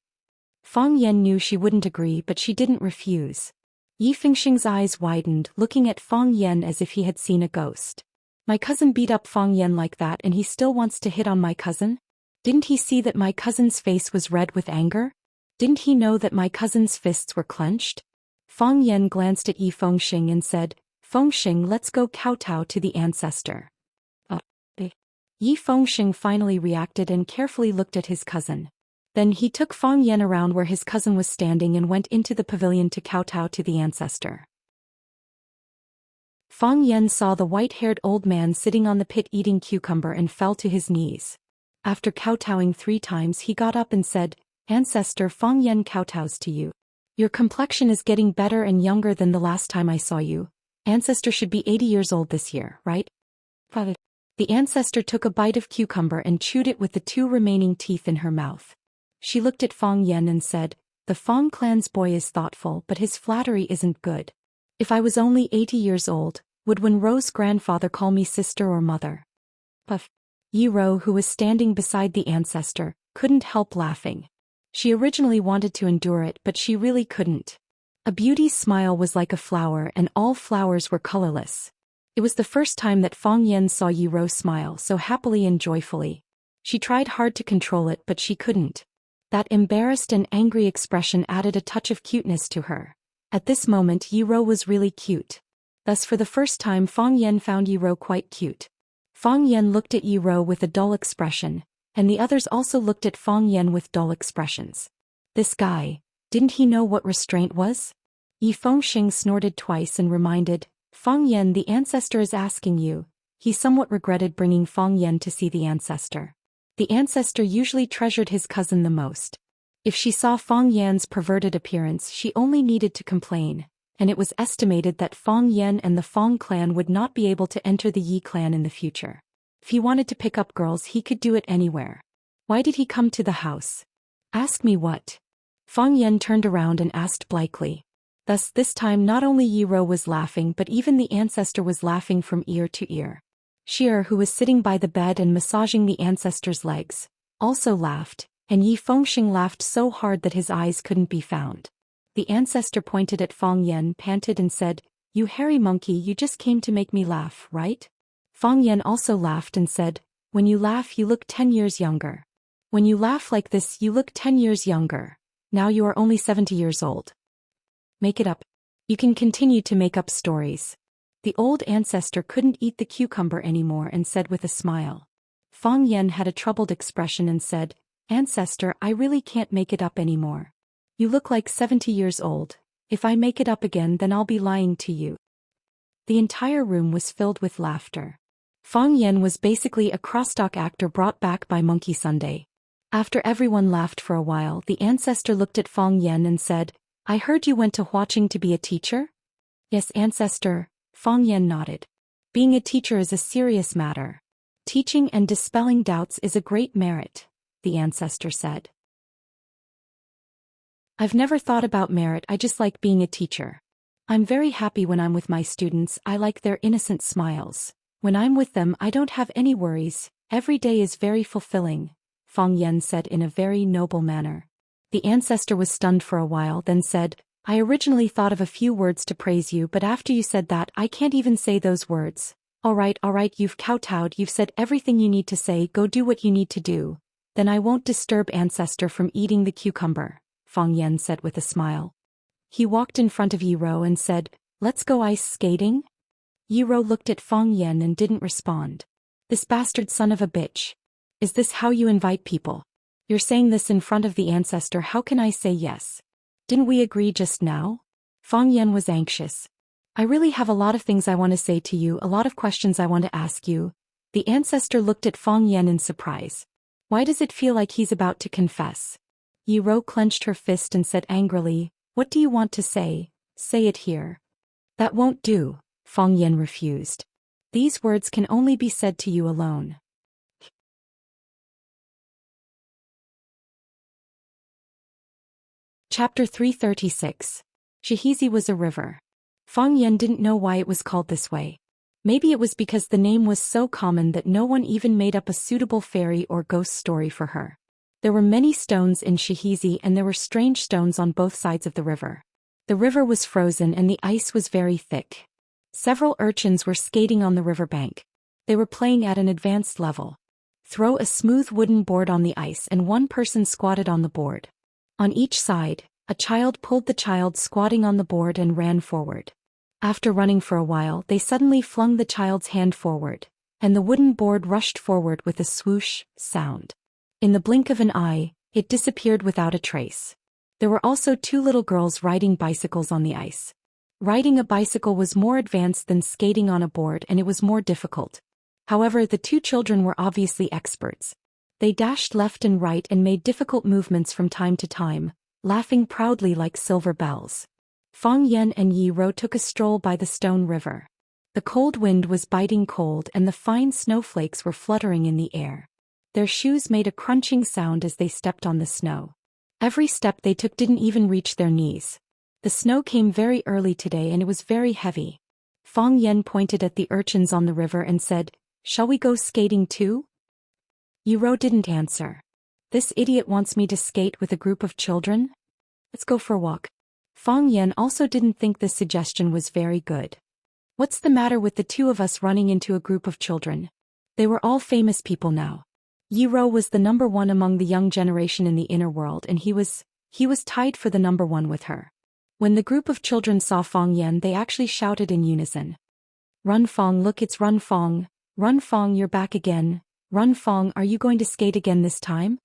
Fang Yan knew she wouldn't agree, but she didn't refuse. Yi Fengxing's eyes widened, looking at Fang Yan as if he had seen a ghost. My cousin beat up Fang Yan like that and he still wants to hit on my cousin? Didn't he see that my cousin's face was red with anger? Didn't he know that my cousin's fists were clenched? Fang Yan glanced at Yi Fengxing and said, Fengxing, let's go kowtow to the ancestor. Yi Fengxing finally reacted and carefully looked at his cousin. Then he took Fang Yan around where his cousin was standing and went into the pavilion to kowtow to the ancestor. Fang Yan saw the white-haired old man sitting on the pit eating cucumber and fell to his knees. After kowtowing 3 times he got up and said, Ancestor, Fang Yan kowtows to you. Your complexion is getting better and younger than the last time I saw you. Ancestor should be 80 years old this year, right? The ancestor took a bite of cucumber and chewed it with the 2 remaining teeth in her mouth. She looked at Fang Yan and said, the Fang clan's boy is thoughtful, but his flattery isn't good. If I was only 80 years old, would Wen Rou's grandfather call me sister or mother? Yi Rou, who was standing beside the ancestor, couldn't help laughing. She originally wanted to endure it, but she really couldn't. A beauty's smile was like a flower and all flowers were colorless. It was the first time that Fang Yan saw Yi Rou smile so happily and joyfully. She tried hard to control it, but she couldn't. That embarrassed and angry expression added a touch of cuteness to her. At this moment Yi Rou was really cute. Thus for the first time Fang Yan found Yi Rou quite cute. Fang Yan looked at Yi Rou with a dull expression, and the others also looked at Fang Yan with dull expressions. This guy, didn't he know what restraint was? Yi Fengxing snorted twice and reminded, Fang Yan, the ancestor is asking you. He somewhat regretted bringing Fang Yan to see the ancestor. The ancestor usually treasured his cousin the most. If she saw Fang Yan's perverted appearance she only needed to complain, and it was estimated that Fang Yan and the Fang clan would not be able to enter the Yi clan in the future. If he wanted to pick up girls he could do it anywhere. Why did he come to the house? Ask me what? Fang Yan turned around and asked blankly. Thus this time not only Yi Rou was laughing but even the ancestor was laughing from ear to ear. Xier, who was sitting by the bed and massaging the ancestor's legs, also laughed, and Yi Fengxing laughed so hard that his eyes couldn't be found. The ancestor pointed at Fang Yan, panted and said, You hairy monkey, you just came to make me laugh, right? Fang Yan also laughed and said, When you laugh you look 10 years younger. When you laugh like this you look 10 years younger. Now you are only 70 years old. Make it up. You can continue to make up stories. The old ancestor couldn't eat the cucumber anymore and said with a smile. Fang Yan had a troubled expression and said, "Ancestor, I really can't make it up anymore. You look like 70 years old. If I make it up again, then I'll be lying to you." The entire room was filled with laughter. Fang Yan was basically a crosstalk actor brought back by Monkey Sunday. After everyone laughed for a while, the ancestor looked at Fang Yan and said, "I heard you went to Huaqing to be a teacher?" "Yes, ancestor," Fang Yan nodded. "Being a teacher is a serious matter. Teaching and dispelling doubts is a great merit," the ancestor said. "I've never thought about merit, I just like being a teacher. I'm very happy when I'm with my students, I like their innocent smiles. When I'm with them, I don't have any worries, every day is very fulfilling," Fang Yan said in a very noble manner. The ancestor was stunned for a while, then said, "I originally thought of a few words to praise you, but after you said that, I can't even say those words. All right, you've kowtowed, you've said everything you need to say, go do what you need to do. Then I won't disturb ancestor from eating the cucumber," Fang Yan said with a smile. He walked in front of Yi Rou and said, "Let's go ice skating?" Yi Rou looked at Fang Yan and didn't respond. "This bastard son of a bitch. Is this how you invite people? You're saying this in front of the ancestor, how can I say yes? Didn't we agree just now?" Fang Yan was anxious. "I really have a lot of things I want to say to you, a lot of questions I want to ask you." The ancestor looked at Fang Yan in surprise. "Why does it feel like he's about to confess?" Yi Rou clenched her fist and said angrily, "What do you want to say? Say it here." "That won't do," Fang Yan refused. "These words can only be said to you alone." Chapter 336. Xianxia was a river. Fang Yan didn't know why it was called this way. Maybe it was because the name was so common that no one even made up a suitable fairy or ghost story for her. There were many stones in Xianxia and there were strange stones on both sides of the river. The river was frozen and the ice was very thick. Several urchins were skating on the riverbank. They were playing at an advanced level. Throw a smooth wooden board on the ice and one person squatted on the board. On each side, a child pulled the child squatting on the board and ran forward. After running for a while, they suddenly flung the child's hand forward, and the wooden board rushed forward with a swoosh sound. In the blink of an eye, it disappeared without a trace. There were also two little girls riding bicycles on the ice. Riding a bicycle was more advanced than skating on a board and it was more difficult. However, the two children were obviously experts. They dashed left and right and made difficult movements from time to time, laughing proudly like silver bells. Fang Yan and Yi Rou took a stroll by the stone river. The cold wind was biting cold and the fine snowflakes were fluttering in the air. Their shoes made a crunching sound as they stepped on the snow. Every step they took didn't even reach their knees. The snow came very early today and it was very heavy. Fang Yan pointed at the urchins on the river and said, "Shall we go skating too?" Yi Rou didn't answer. "This idiot wants me to skate with a group of children? Let's go for a walk." Fang Yan also didn't think this suggestion was very good. What's the matter with the two of us running into a group of children? They were all famous people now. Yi Rou was the number one among the young generation in the inner world and he was tied for the number one with her. When the group of children saw Fang Yan, they actually shouted in unison. "Run Fang, look, it's Run Fang. Run Fang, you're back again. Run Fang, are you going to skate again this time?"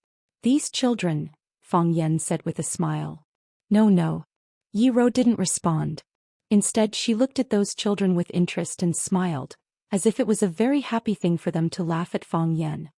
"These children," Fang Yan said with a smile. No. Yi Rou didn't respond. Instead, she looked at those children with interest and smiled, as if it was a very happy thing for them to laugh at Fang Yan.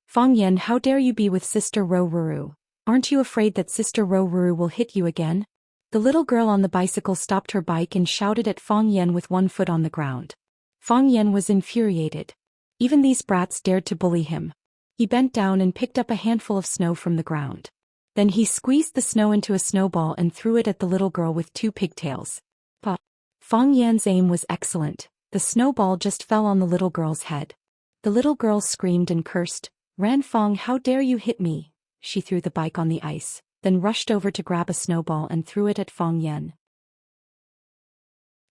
"Fang Yan, how dare you be with Sister Rou? Aren't you afraid that Sister Rou will hit you again?" The little girl on the bicycle stopped her bike and shouted at Fang Yan with one foot on the ground. Fang Yan was infuriated. Even these brats dared to bully him. He bent down and picked up a handful of snow from the ground. Then he squeezed the snow into a snowball and threw it at the little girl with two pigtails. But Fang Yan's aim was excellent. The snowball just fell on the little girl's head. The little girl screamed and cursed. "Ran Fang, how dare you hit me?" She threw the bike on the ice, then rushed over to grab a snowball and threw it at Fang Yan.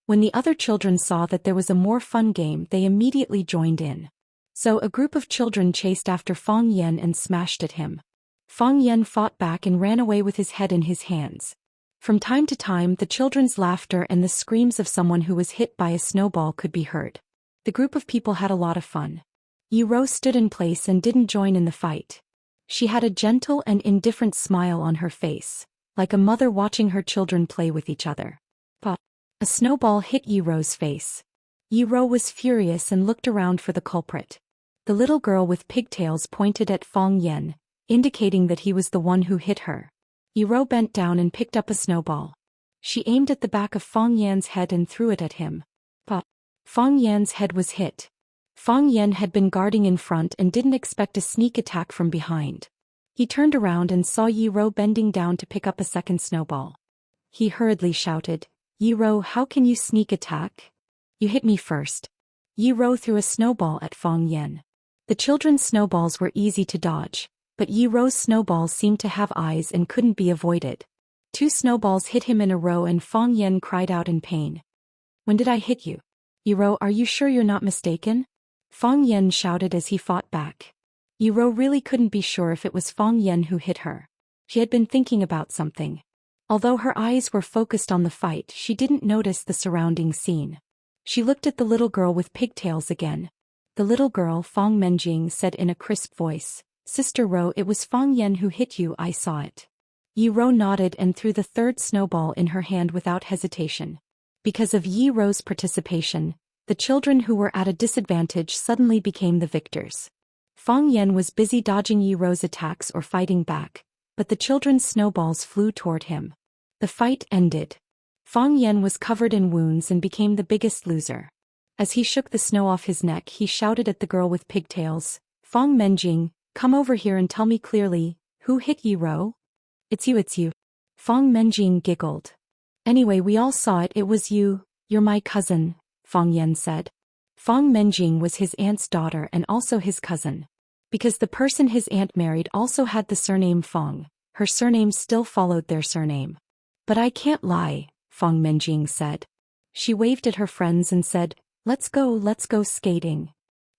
When the other children saw that there was a more fun game, they immediately joined in. So a group of children chased after Fang Yan and smashed at him. Fang Yan fought back and ran away with his head in his hands. From time to time, the children's laughter and the screams of someone who was hit by a snowball could be heard. The group of people had a lot of fun. Yi-Ro stood in place and didn't join in the fight. She had a gentle and indifferent smile on her face, like a mother watching her children play with each other. But a snowball hit Yi-Ro's face. Yi-Ro was furious and looked around for the culprit. The little girl with pigtails pointed at Fang Yan, indicating that he was the one who hit her. Yi-Ro bent down and picked up a snowball. She aimed at the back of Fang Yan's head and threw it at him. But Fang Yan's head was hit. Fang Yan had been guarding in front and didn't expect a sneak attack from behind. He turned around and saw Yi-Ro bending down to pick up a second snowball. He hurriedly shouted, "Yi-Ro, how can you sneak attack? You hit me first." Yi-Ro threw a snowball at Fang Yan. The children's snowballs were easy to dodge, but Yi-Ro's snowballs seemed to have eyes and couldn't be avoided. 2 snowballs hit him in a row and Fang Yan cried out in pain. "When did I hit you? Yi-Ro, are you sure you're not mistaken?" Fang Yan shouted as he fought back. Yi-Ro really couldn't be sure if it was Fang Yan who hit her. She had been thinking about something. Although her eyes were focused on the fight, she didn't notice the surrounding scene. She looked at the little girl with pigtails again. The little girl, Fang Menjing, said in a crisp voice, "Sister Ro, it was Fang Yan who hit you, I saw it." Yi-Ro nodded and threw the third snowball in her hand without hesitation. Because of Yi-Ro's participation, the children who were at a disadvantage suddenly became the victors. Fang Yan was busy dodging Yi-Ro's attacks or fighting back, but the children's snowballs flew toward him. The fight ended. Fang Yan was covered in wounds and became the biggest loser. As he shook the snow off his neck, he shouted at the girl with pigtails, "Fang Menjing, come over here and tell me clearly, who hit Yi-Ro?" It's you. Fang Menjing giggled. "Anyway, we all saw it, it was you, you're my cousin," Fang Yan said. Fang Menjing was his aunt's daughter and also his cousin. Because the person his aunt married also had the surname Fang, her surname still followed their surname. "But I can't lie," Fang Menjing said. She waved at her friends and said, let's go skating."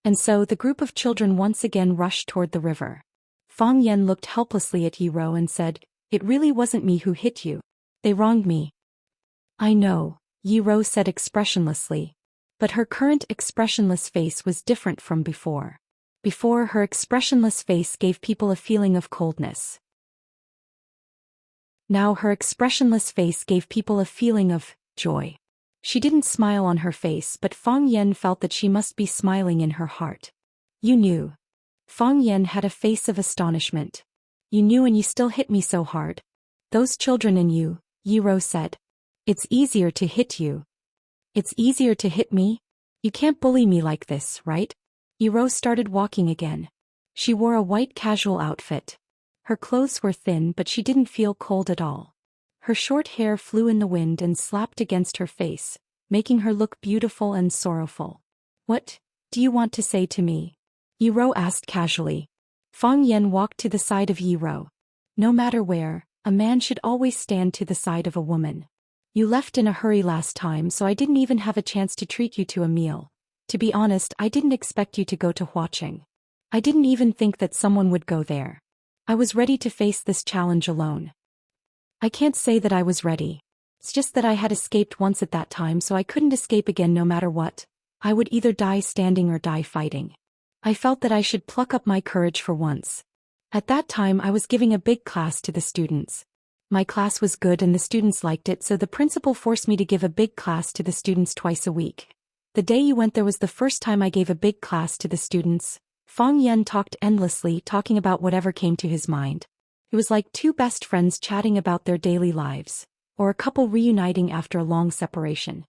And so the group of children once again rushed toward the river. Fang Yan looked helplessly at Yi-Ro and said, "It really wasn't me who hit you. They wronged me." "I know," Yi-Ro said expressionlessly. But her current expressionless face was different from before. Before, her expressionless face gave people a feeling of coldness. Now her expressionless face gave people a feeling of joy. She didn't smile on her face, but Fang Yan felt that she must be smiling in her heart. "You knew." Fang Yan had a face of astonishment. "You knew and you still hit me so hard." "Those children and you," Yi-Ro said. "It's easier to hit you." "It's easier to hit me? You can't bully me like this, right?" Yi-Ro started walking again. She wore a white casual outfit. Her clothes were thin, but she didn't feel cold at all. Her short hair flew in the wind and slapped against her face, making her look beautiful and sorrowful. "What do you want to say to me?" Yi-Ro asked casually. Fang Yan walked to the side of Yi-Ro. "No matter where, a man should always stand to the side of a woman. You left in a hurry last time, so I didn't even have a chance to treat you to a meal. To be honest, I didn't expect you to go to Huaqing. I didn't even think that someone would go there. I was ready to face this challenge alone." "I can't say that I was ready. It's just that I had escaped once at that time, so I couldn't escape again no matter what. I would either die standing or die fighting. I felt that I should pluck up my courage for once. At that time I was giving a big class to the students. My class was good and the students liked it, so the principal forced me to give a big class to the students twice a week. The day you went there was the first time I gave a big class to the students." Fang Yan talked endlessly, talking about whatever came to his mind. It was like two best friends chatting about their daily lives, or a couple reuniting after a long separation.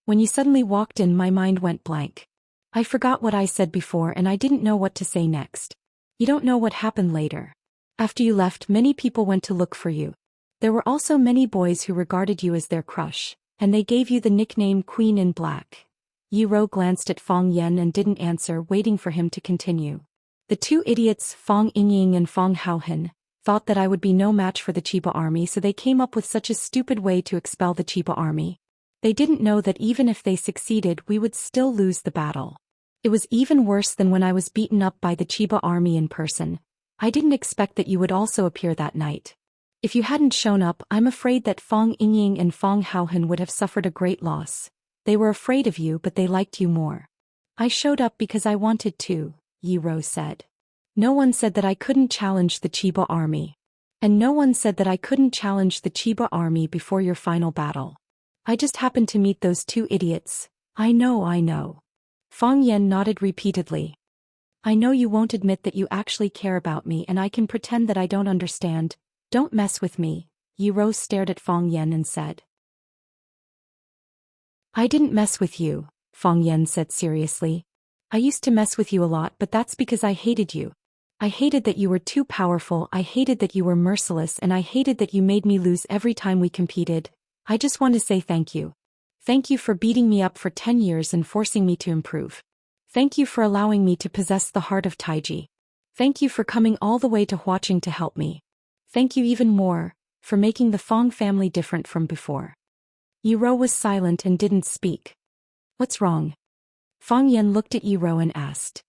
"When you suddenly walked in, my mind went blank. I forgot what I said before and I didn't know what to say next. You don't know what happened later. After you left, many people went to look for you. There were also many boys who regarded you as their crush, and they gave you the nickname Queen in Black." Yi-Ro glanced at Fang Yan and didn't answer, waiting for him to continue. "The two idiots, Fang Yingying and Fang Haohen, thought that I would be no match for the Chiba army, so they came up with such a stupid way to expel the Chiba army. They didn't know that even if they succeeded, we would still lose the battle. It was even worse than when I was beaten up by the Chiba army in person. I didn't expect that you would also appear that night. If you hadn't shown up, I'm afraid that Fong Yingying and Fong Haohan would have suffered a great loss. They were afraid of you, but they liked you more. I showed up because I wanted to, Yi Rou said. No one said that I couldn't challenge the Chiba army. And no one said that I couldn't challenge the Chiba army before your final battle. I just happened to meet those two idiots. I know. Fong Yan nodded repeatedly. I know you won't admit that you actually care about me, and I can pretend that I don't understand. Don't mess with me. Yi Rou stared at Fong Yan and said. I didn't mess with you, Fong Yan said seriously. I used to mess with you a lot, but that's because I hated you. I hated that you were too powerful, I hated that you were merciless, and I hated that you made me lose every time we competed. I just want to say thank you. Thank you for beating me up for 10 years and forcing me to improve. Thank you for allowing me to possess the heart of Taiji. Thank you for coming all the way to Huaqing to help me. Thank you even more, for making the Fong family different from before. Yi Rou was silent and didn't speak. What's wrong? Fong Yan looked at Yi Rou and asked.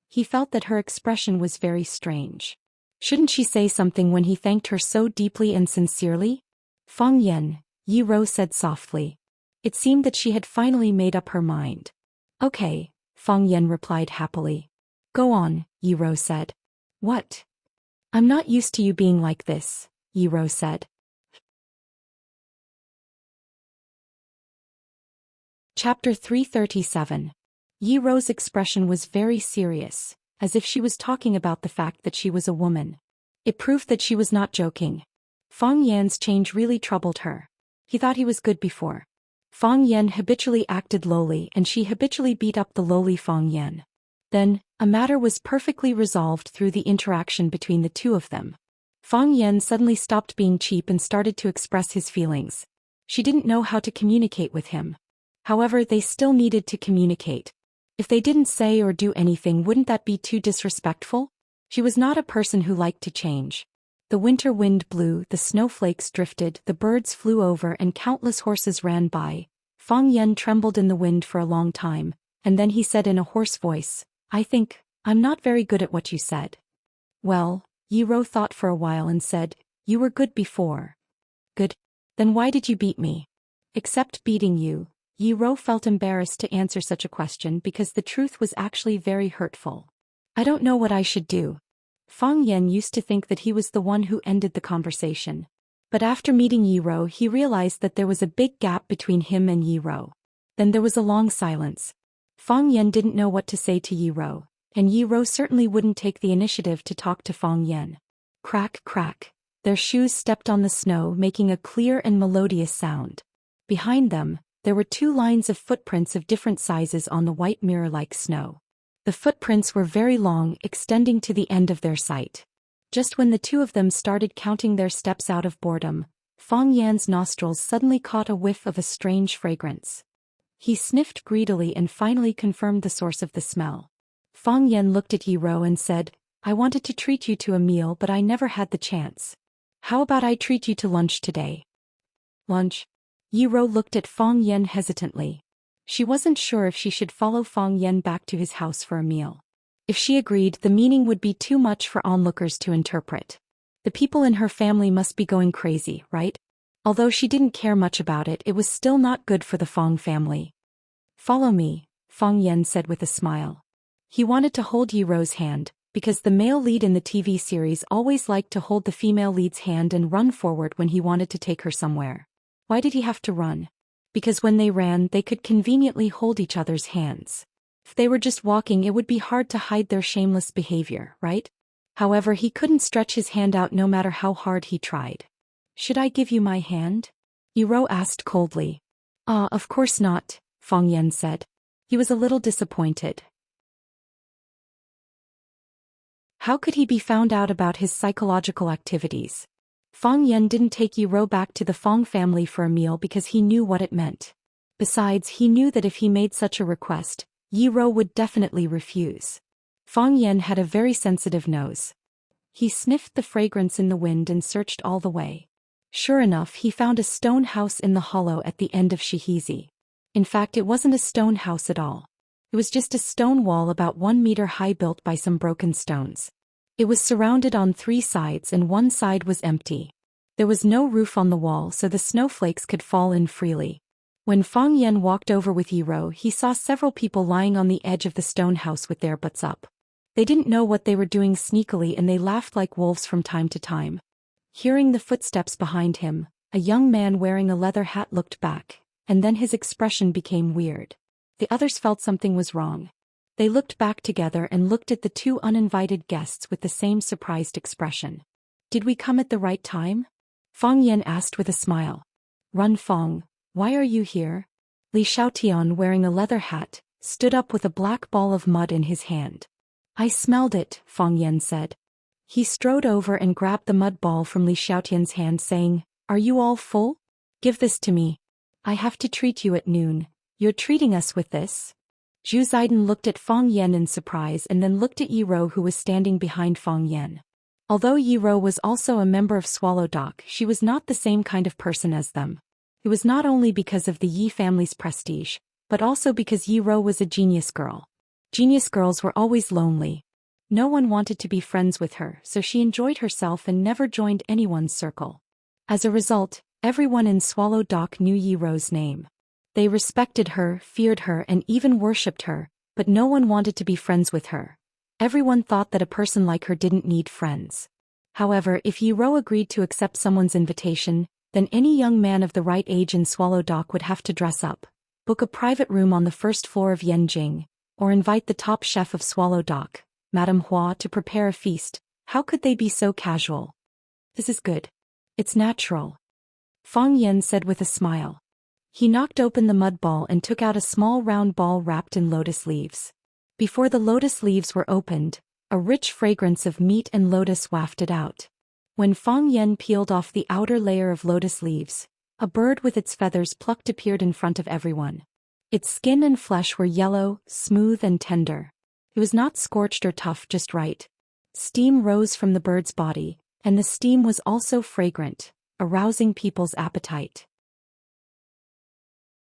He felt that her expression was very strange. Shouldn't she say something when he thanked her so deeply and sincerely? Fong Yan, Yi Rou said softly. It seemed that she had finally made up her mind. Okay, Fong Yan replied happily. Go on, Yi Rou said. What? I'm not used to you being like this, Yi Rou said. Chapter 337. Yi Rou's expression was very serious, as if she was talking about the fact that she was a woman. It proved that she was not joking. Fong Yan's change really troubled her. He thought he was good before. Fong Yan habitually acted lowly, and she habitually beat up the lowly Fong Yan. Then, a matter was perfectly resolved through the interaction between the two of them. Fong Yan suddenly stopped being cheap and started to express his feelings. She didn't know how to communicate with him. However, they still needed to communicate. If they didn't say or do anything, wouldn't that be too disrespectful? She was not a person who liked to change. The winter wind blew, the snowflakes drifted, the birds flew over, and countless horses ran by. Fong Yan trembled in the wind for a long time, and then he said in a hoarse voice, I'm not very good at what you said. Well, Yi Rou thought for a while and said, you were good before. Good? Then why did you beat me? Except beating you. Yi Rou felt embarrassed to answer such a question because the truth was actually very hurtful. I don't know what I should do. Fong Yan used to think that he was the one who ended the conversation. But after meeting Yi Rou, he realized that there was a big gap between him and Yi Rou. Then there was a long silence. Fong Yan didn't know what to say to Yi Rou, and Yi Rou certainly wouldn't take the initiative to talk to Fong Yan. Crack, crack. Their shoes stepped on the snow, making a clear and melodious sound. Behind them, there were 2 lines of footprints of different sizes on the white mirror-like snow. The footprints were very long, extending to the end of their sight. Just when the 2 of them started counting their steps out of boredom, Fong Yan's nostrils suddenly caught a whiff of a strange fragrance. He sniffed greedily and finally confirmed the source of the smell. Fong Yan looked at Yi Rou and said, I wanted to treat you to a meal, but I never had the chance. How about I treat you to lunch today? Lunch? Yi Rou looked at Fong Yan hesitantly. She wasn't sure if she should follow Fong Yan back to his house for a meal. If she agreed, the meaning would be too much for onlookers to interpret. The people in her family must be going crazy, right? Although she didn't care much about it, it was still not good for the Fong family. Follow me, Fong Yan said with a smile. He wanted to hold Yi Rou's hand, because the male lead in the TV series always liked to hold the female lead's hand and run forward when he wanted to take her somewhere. Why did he have to run? Because when they ran, they could conveniently hold each other's hands. If they were just walking, it would be hard to hide their shameless behavior, right? However, he couldn't stretch his hand out no matter how hard he tried. Should I give you my hand? Yi Rou asked coldly. Of course not, Fong Yan said. He was a little disappointed. How could he be found out about his psychological activities? Fong Yan didn't take Yi Rou back to the Fong family for a meal because he knew what it meant. Besides, he knew that if he made such a request, Yi Rou would definitely refuse. Fong Yan had a very sensitive nose. He sniffed the fragrance in the wind and searched all the way. Sure enough, he found a stone house in the hollow at the end of Shihizi. In fact, it wasn't a stone house at all. It was just a stone wall about 1 meter high built by some broken stones. It was surrounded on 3 sides and one side was empty. There was no roof on the wall so the snowflakes could fall in freely. When Fang Yan walked over with Yiro, he saw several people lying on the edge of the stone house with their butts up. They didn't know what they were doing sneakily and they laughed like wolves from time to time. Hearing the footsteps behind him, a young man wearing a leather hat looked back, and then his expression became weird. The others felt something was wrong. They looked back together and looked at the two uninvited guests with the same surprised expression. Did we come at the right time? Fang Yan asked with a smile. Run Fang, why are you here? Li Xiaotian, wearing a leather hat, stood up with a black ball of mud in his hand. I smelled it, Fang Yan said. He strode over and grabbed the mud ball from Li Xiaotian's hand saying, Are you all full? Give this to me. I have to treat you at noon. You're treating us with this? Zhu Xian looked at Fang Yan in surprise and then looked at Yiro who was standing behind Fang Yan. Although Yiro was also a member of Swallow Dock, she was not the same kind of person as them. It was not only because of the Yi family's prestige, but also because Yiro was a genius girl. Genius girls were always lonely. No one wanted to be friends with her, so she enjoyed herself and never joined anyone's circle. As a result, everyone in Swallow Dock knew Yiro's name. They respected her, feared her, and even worshipped her, but no one wanted to be friends with her. Everyone thought that a person like her didn't need friends. However, if Yiro agreed to accept someone's invitation, then any young man of the right age in Swallow Dock would have to dress up, book a private room on the first floor of Yanjing, or invite the top chef of Swallow Dock, Madame Hua, to prepare a feast. How could they be so casual? This is good. It's natural. Fang Yan said with a smile. He knocked open the mud ball and took out a small round ball wrapped in lotus leaves. Before the lotus leaves were opened, a rich fragrance of meat and lotus wafted out. When Fang Yan peeled off the outer layer of lotus leaves, a bird with its feathers plucked appeared in front of everyone. Its skin and flesh were yellow, smooth and tender. It was not scorched or tough, just right. Steam rose from the bird's body, and the steam was also fragrant, arousing people's appetite.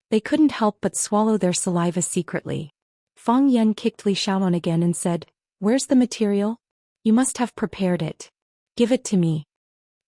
They couldn't help but swallow their saliva secretly. Fang Yan kicked Li Xiaoan again and said, Where's the material? You must have prepared it. Give it to me.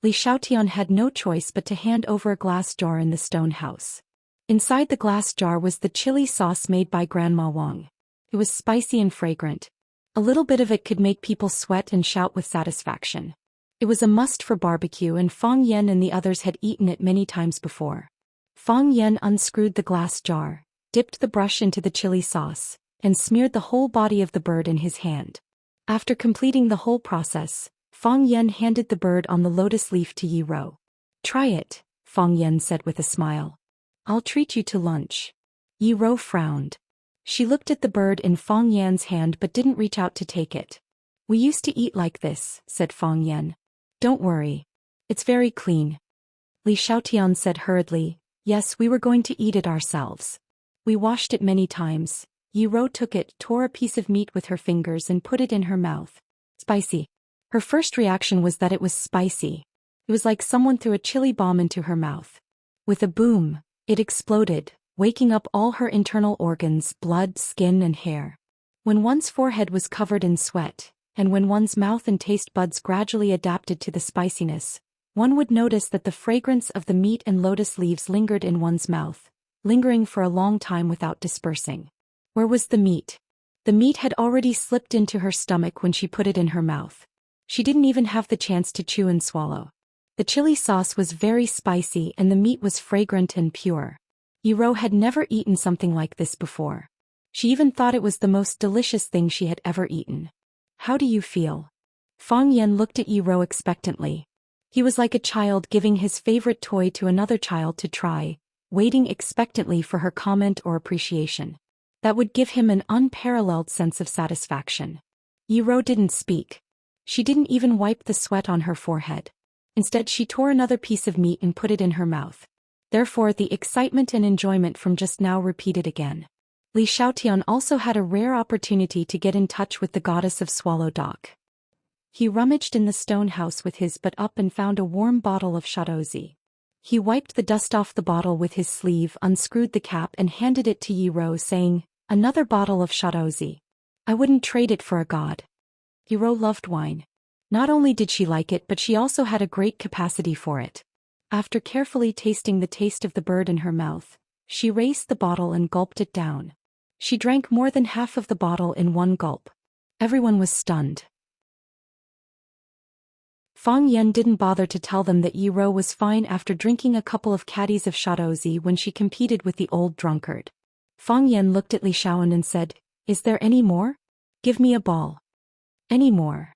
Li Xiaotian had no choice but to hand over a glass jar in the stone house. Inside the glass jar was the chili sauce made by Grandma Wang. It was spicy and fragrant. A little bit of it could make people sweat and shout with satisfaction. It was a must for barbecue, and Fang Yan and the others had eaten it many times before. Fang Yan unscrewed the glass jar, dipped the brush into the chili sauce, and smeared the whole body of the bird in his hand. After completing the whole process, Fang Yan handed the bird on the lotus leaf to Yiro. Try it, Fang Yan said with a smile. I'll treat you to lunch. Yiro frowned. She looked at the bird in Fang Yan's hand but didn't reach out to take it. We used to eat like this, said Fang Yan. Don't worry. It's very clean. Li Xiaotian said hurriedly, Yes, we were going to eat it ourselves. We washed it many times. Yiro took it, tore a piece of meat with her fingers and put it in her mouth. Spicy. Her first reaction was that it was spicy. It was like someone threw a chili bomb into her mouth. With a boom, it exploded, waking up all her internal organs, blood, skin and hair. When one's forehead was covered in sweat, and when one's mouth and taste buds gradually adapted to the spiciness, one would notice that the fragrance of the meat and lotus leaves lingered in one's mouth, lingering for a long time without dispersing. Where was the meat? The meat had already slipped into her stomach when she put it in her mouth. She didn't even have the chance to chew and swallow. The chili sauce was very spicy and the meat was fragrant and pure. Yiro had never eaten something like this before. She even thought it was the most delicious thing she had ever eaten. How do you feel? Fang Yan looked at Yiro expectantly. He was like a child giving his favorite toy to another child to try, waiting expectantly for her comment or appreciation. That would give him an unparalleled sense of satisfaction. Yiro didn't speak. She didn't even wipe the sweat on her forehead. Instead, she tore another piece of meat and put it in her mouth. Therefore, the excitement and enjoyment from just now repeated again. Li Xiaotian also had a rare opportunity to get in touch with the goddess of Swallow Dock. He rummaged in the stone house with his butt up and found a warm bottle of shadozi. He wiped the dust off the bottle with his sleeve, unscrewed the cap and handed it to Yiro, saying, Another bottle of shadozi. I wouldn't trade it for a god. Yiro loved wine. Not only did she like it, but she also had a great capacity for it. After carefully tasting the taste of the bird in her mouth, she raised the bottle and gulped it down. She drank more than half of the bottle in one gulp. Everyone was stunned. Fang Yan didn't bother to tell them that Yi Rou was fine after drinking a couple of caddies of Shadozi when she competed with the old drunkard. Fang Yan looked at Li Xiaoan and said, "Is there any more? Give me a ball." "Any more?"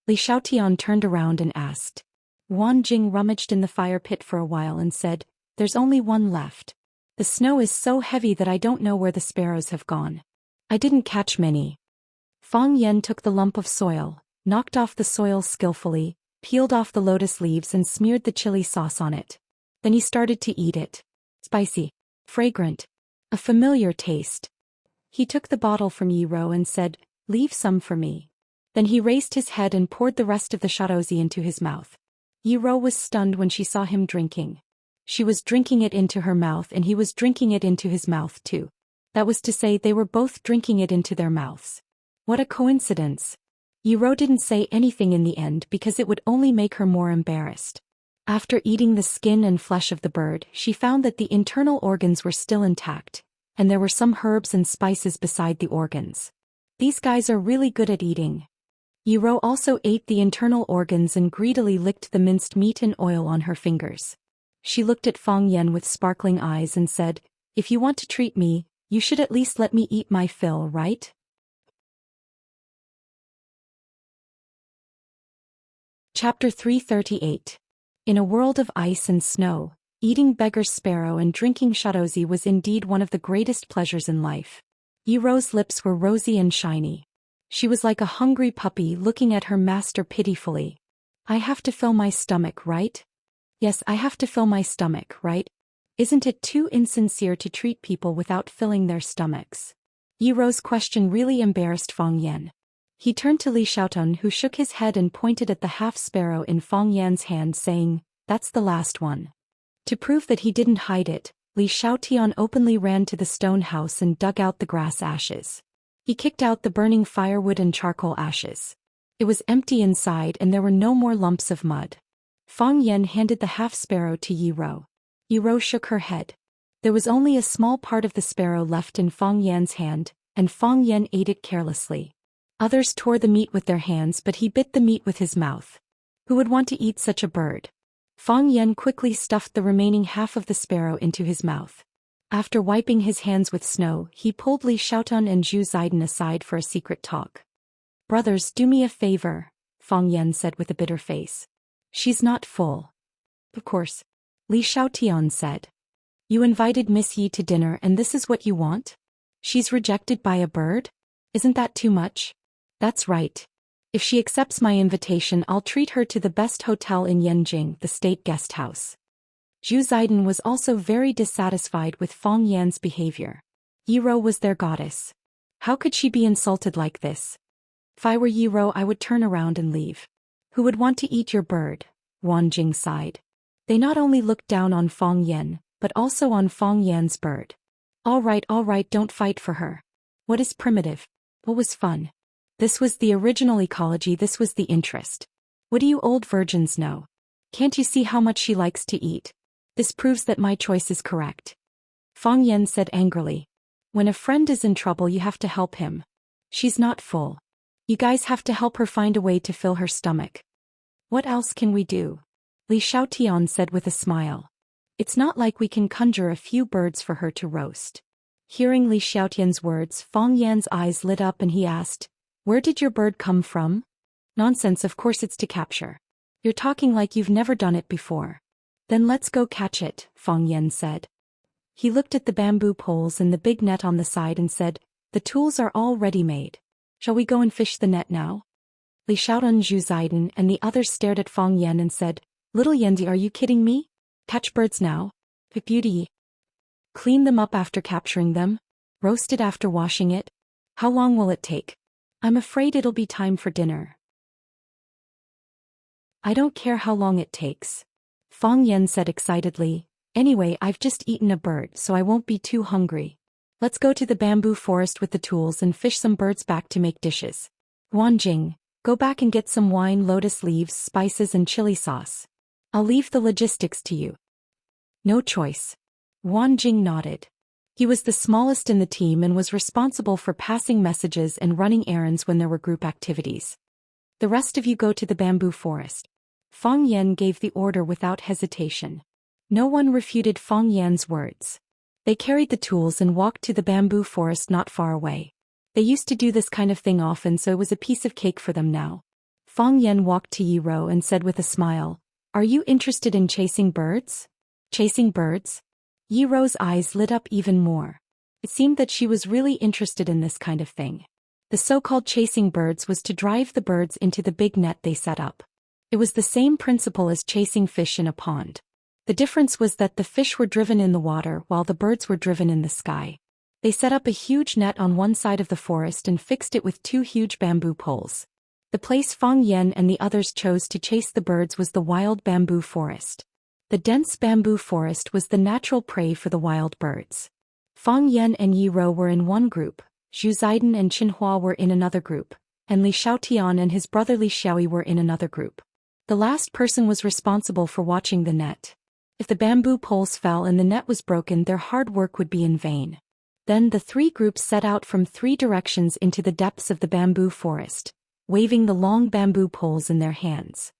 Li Xiaotian turned around and asked. Wang Jing rummaged in the fire pit for a while and said, "There's only one left. The snow is so heavy that I don't know where the sparrows have gone. I didn't catch many." Fang Yan took the lump of soil, knocked off the soil skillfully, peeled off the lotus leaves and smeared the chili sauce on it. Then he started to eat it. Spicy. Fragrant. A familiar taste. He took the bottle from Yi Rou and said, "Leave some for me." Then he raised his head and poured the rest of the shadozi into his mouth. Yi Rou was stunned when she saw him drinking. She was drinking it into her mouth and he was drinking it into his mouth too. That was to say they were both drinking it into their mouths. What a coincidence. Yi Rou didn't say anything in the end because it would only make her more embarrassed. After eating the skin and flesh of the bird, she found that the internal organs were still intact, and there were some herbs and spices beside the organs. These guys are really good at eating. Yi Rou also ate the internal organs and greedily licked the minced meat and oil on her fingers. She looked at Fang Yan with sparkling eyes and said, "If you want to treat me, you should at least let me eat my fill, right?" Chapter 338. In a world of ice and snow, eating beggar's sparrow and drinking shadozi was indeed one of the greatest pleasures in life. Yi Rou's lips were rosy and shiny. She was like a hungry puppy looking at her master pitifully. "I have to fill my stomach, right? Yes, I have to fill my stomach, right? Isn't it too insincere to treat people without filling their stomachs?" Yi Rou's question really embarrassed Fang Yan. He turned to Li Xiaotan, who shook his head and pointed at the half-sparrow in Fang Yan's hand, saying, "That's the last one." To prove that he didn't hide it, Li Xiaotian openly ran to the stone house and dug out the grass ashes. He kicked out the burning firewood and charcoal ashes. It was empty inside and there were no more lumps of mud. Fang Yan handed the half-sparrow to Yi Rou. Yi Rou shook her head. There was only a small part of the sparrow left in Fang Yan's hand, and Fang Yan ate it carelessly. Others tore the meat with their hands, but he bit the meat with his mouth. Who would want to eat such a bird? Fang Yan quickly stuffed the remaining half of the sparrow into his mouth. After wiping his hands with snow, he pulled Li Xiaotan and Zhu Xian aside for a secret talk. "Brothers, do me a favor," Fang Yan said with a bitter face. "She's not full." "Of course," Li Xiaotian said. "You invited Miss Yi to dinner and this is what you want? She's rejected by a bird? Isn't that too much?" "That's right. If she accepts my invitation, I'll treat her to the best hotel in Yanjing, the state guest house." Zhu Xian was also very dissatisfied with Fang Yan's behavior. Yi Rou was their goddess. How could she be insulted like this? "If I were Yi Rou, I would turn around and leave. Who would want to eat your bird?" Wang Jing sighed. They not only looked down on Fang Yan, but also on Fang Yan's bird. All right, don't fight for her. What is primitive? What was fun? This was the original ecology, this was the interest. What do you old virgins know? Can't you see how much she likes to eat? This proves that my choice is correct." Fang Yan said angrily. "When a friend is in trouble you have to help him. She's not full. You guys have to help her find a way to fill her stomach." "What else can we do?" Li Xiaotian said with a smile. "It's not like we can conjure a few birds for her to roast." Hearing Li Xiaotian's words, Fang Yan's eyes lit up and he asked, "Where did your bird come from?" "Nonsense, of course it's to capture. You're talking like you've never done it before." "Then let's go catch it," Fang Yan said. He looked at the bamboo poles and the big net on the side and said, "The tools are all ready-made. Shall we go and fish the net now?" Li Xiaotan, Zhu Xian, and the others stared at Fang Yan and said, "Little Yanzi, are you kidding me? Catch birds now? Beauty. Clean them up after capturing them? Roast it after washing it? How long will it take? I'm afraid it'll be time for dinner." "I don't care how long it takes," Fang Yan said excitedly. "Anyway, I've just eaten a bird, so I won't be too hungry. Let's go to the bamboo forest with the tools and fish some birds back to make dishes. Wang Jing, go back and get some wine, lotus leaves, spices and chili sauce. I'll leave the logistics to you." No choice. Wang Jing nodded. He was the smallest in the team and was responsible for passing messages and running errands when there were group activities. The rest of you go to the bamboo forest. Fang Yan gave the order without hesitation. No one refuted Fang Yan's words. They carried the tools and walked to the bamboo forest not far away. They used to do this kind of thing often, so it was a piece of cake for them now. Fang Yan walked to Yi Rou and said with a smile, "Are you interested in chasing birds?" Chasing birds? Yi Rou's eyes lit up even more. It seemed that she was really interested in this kind of thing. The so-called chasing birds was to drive the birds into the big net they set up. It was the same principle as chasing fish in a pond. The difference was that the fish were driven in the water while the birds were driven in the sky. They set up a huge net on one side of the forest and fixed it with 2 huge bamboo poles. The place Fang Yan and the others chose to chase the birds was the wild bamboo forest. The dense bamboo forest was the natural prey for the wild birds. Fang Yan and Yi Rou were in one group, Zhu Xian and Qinhua were in another group, and Li Xiaotian and his brother Li Xiaoyi were in another group. The last person was responsible for watching the net. If the bamboo poles fell and the net was broken, their hard work would be in vain. Then the 3 groups set out from 3 directions into the depths of the bamboo forest, waving the long bamboo poles in their hands.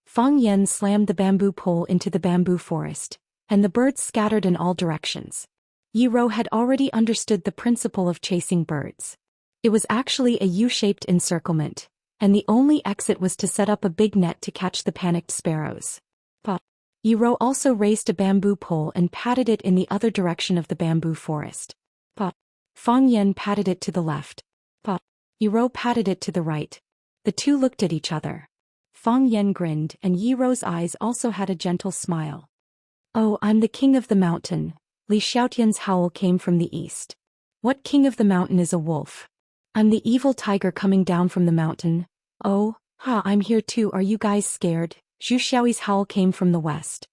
Fang Yan slammed the bamboo pole into the bamboo forest, and the birds scattered in all directions. Yi Rou had already understood the principle of chasing birds. It was actually a U-shaped encirclement, and the only exit was to set up a big net to catch the panicked sparrows. Yi Rou also raised a bamboo pole and patted it in the other direction of the bamboo forest. Fang Yan patted it to the left. Yi Rou patted it to the right. The two looked at each other. Fang Yan grinned, and Yi Rou's eyes also had a gentle smile. "Oh, I'm the king of the mountain." Li Xiaotian's howl came from the east. "What king of the mountain is a wolf? I'm the evil tiger coming down from the mountain." "Oh, I'm here too, are you guys scared?" Zhu Xiaoyi's howl came from the west.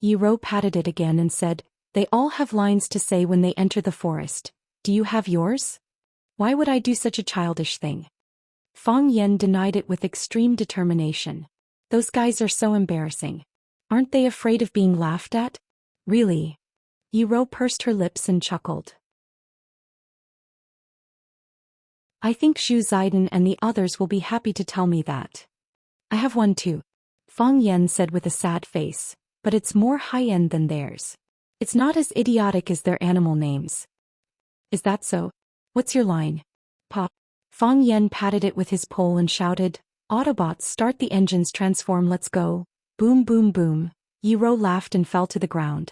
Yi Rou patted it again and said, "They all have lines to say when they enter the forest. Do you have yours?" "Why would I do such a childish thing?" Fang Yan denied it with extreme determination. "Those guys are so embarrassing. Aren't they afraid of being laughed at?" "Really?" Yi Rou pursed her lips and chuckled. "I think Zhu Xian and the others will be happy to tell me that." "I have one too," Fang Yan said with a sad face, "but it's more high-end than theirs. It's not as idiotic as their animal names." "Is that so? What's your line?" Fang Yan patted it with his pole and shouted, "Autobots, start the engines, transform, let's go." Boom boom boom. Yi Rou laughed and fell to the ground.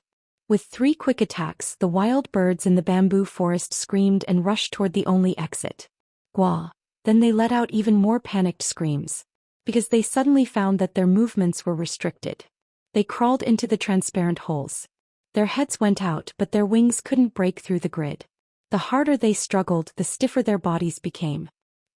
With 3 quick attacks, the wild birds in the bamboo forest screamed and rushed toward the only exit. Gwa. Then they let out even more panicked screams, because they suddenly found that their movements were restricted. They crawled into the transparent holes. Their heads went out, but their wings couldn't break through the grid. The harder they struggled, the stiffer their bodies became.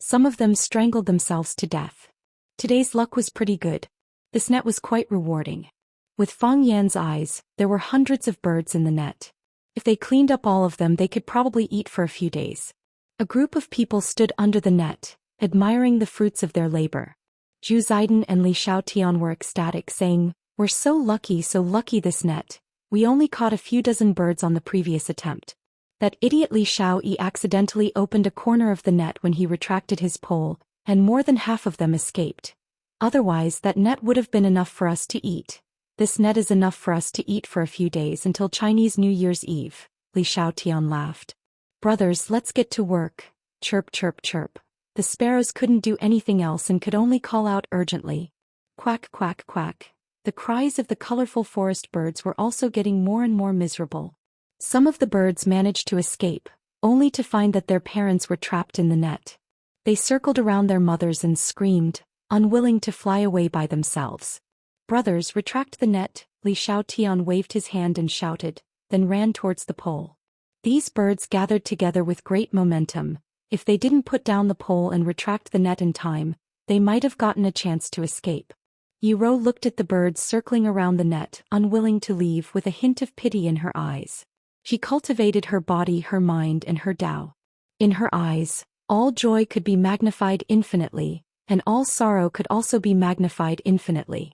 Some of them strangled themselves to death. Today's luck was pretty good. This net was quite rewarding. With Fang Yan's eyes, there were hundreds of birds in the net. If they cleaned up all of them, they could probably eat for a few days. A group of people stood under the net, admiring the fruits of their labor. Zhu Xian and Li Xiaotian were ecstatic, saying, "We're so lucky this net. We only caught a few dozen birds on the previous attempt." That idiot Li Xiaoyi accidentally opened a corner of the net when he retracted his pole, and more than half of them escaped. "Otherwise, that net would have been enough for us to eat. This net is enough for us to eat for a few days until Chinese New Year's Eve," Li Xiaotian laughed. "Brothers, let's get to work." Chirp chirp chirp. The sparrows couldn't do anything else and could only call out urgently. Quack quack quack. The cries of the colorful forest birds were also getting more and more miserable. Some of the birds managed to escape, only to find that their parents were trapped in the net. They circled around their mothers and screamed, unwilling to fly away by themselves. "Brothers, retract the net," Li Xiaotian waved his hand and shouted, then ran towards the pole. These birds gathered together with great momentum. If they didn't put down the pole and retract the net in time, they might have gotten a chance to escape. Yi Rou looked at the birds circling around the net, unwilling to leave, with a hint of pity in her eyes. She cultivated her body, her mind, and her Tao. In her eyes, all joy could be magnified infinitely, and all sorrow could also be magnified infinitely.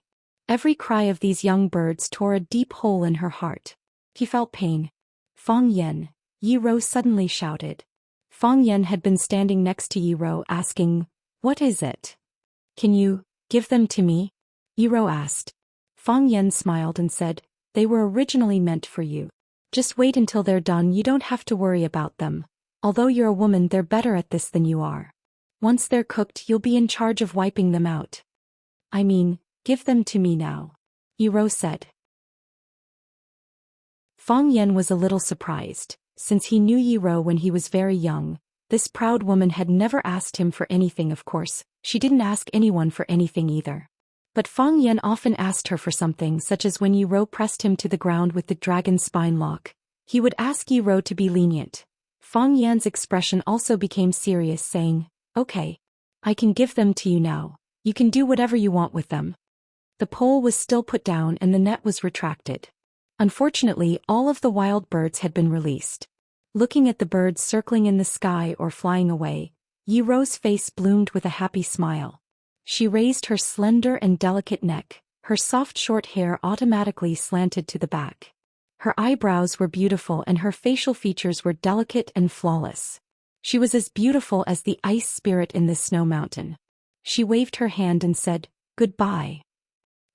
Every cry of these young birds tore a deep hole in her heart. He felt pain. Fang Yan, Yi Rou suddenly shouted. Fang Yan had been standing next to Yi Rou asking, "What is it? Can you give them to me?" Yi Rou asked. Fang Yan smiled and said, "They were originally meant for you. Just wait until they're done, you don't have to worry about them. Although you're a woman, they're better at this than you are. Once they're cooked, you'll be in charge of wiping them out." "I mean, give them to me now," Yi Rou said. Fang Yan was a little surprised, since he knew Yi Rou when he was very young. This proud woman had never asked him for anything. Of course, she didn't ask anyone for anything either. But Fang Yan often asked her for something, such as when Yi Rou pressed him to the ground with the dragon spine lock. He would ask Yi Rou to be lenient. Fang Yan's expression also became serious, saying, "Okay. I can give them to you now. You can do whatever you want with them." The pole was still put down and the net was retracted. Unfortunately, all of the wild birds had been released. Looking at the birds circling in the sky or flying away, Yi Rou's face bloomed with a happy smile. She raised her slender and delicate neck. Her soft short hair automatically slanted to the back. Her eyebrows were beautiful and her facial features were delicate and flawless. She was as beautiful as the ice spirit in this snow mountain. She waved her hand and said, "Goodbye."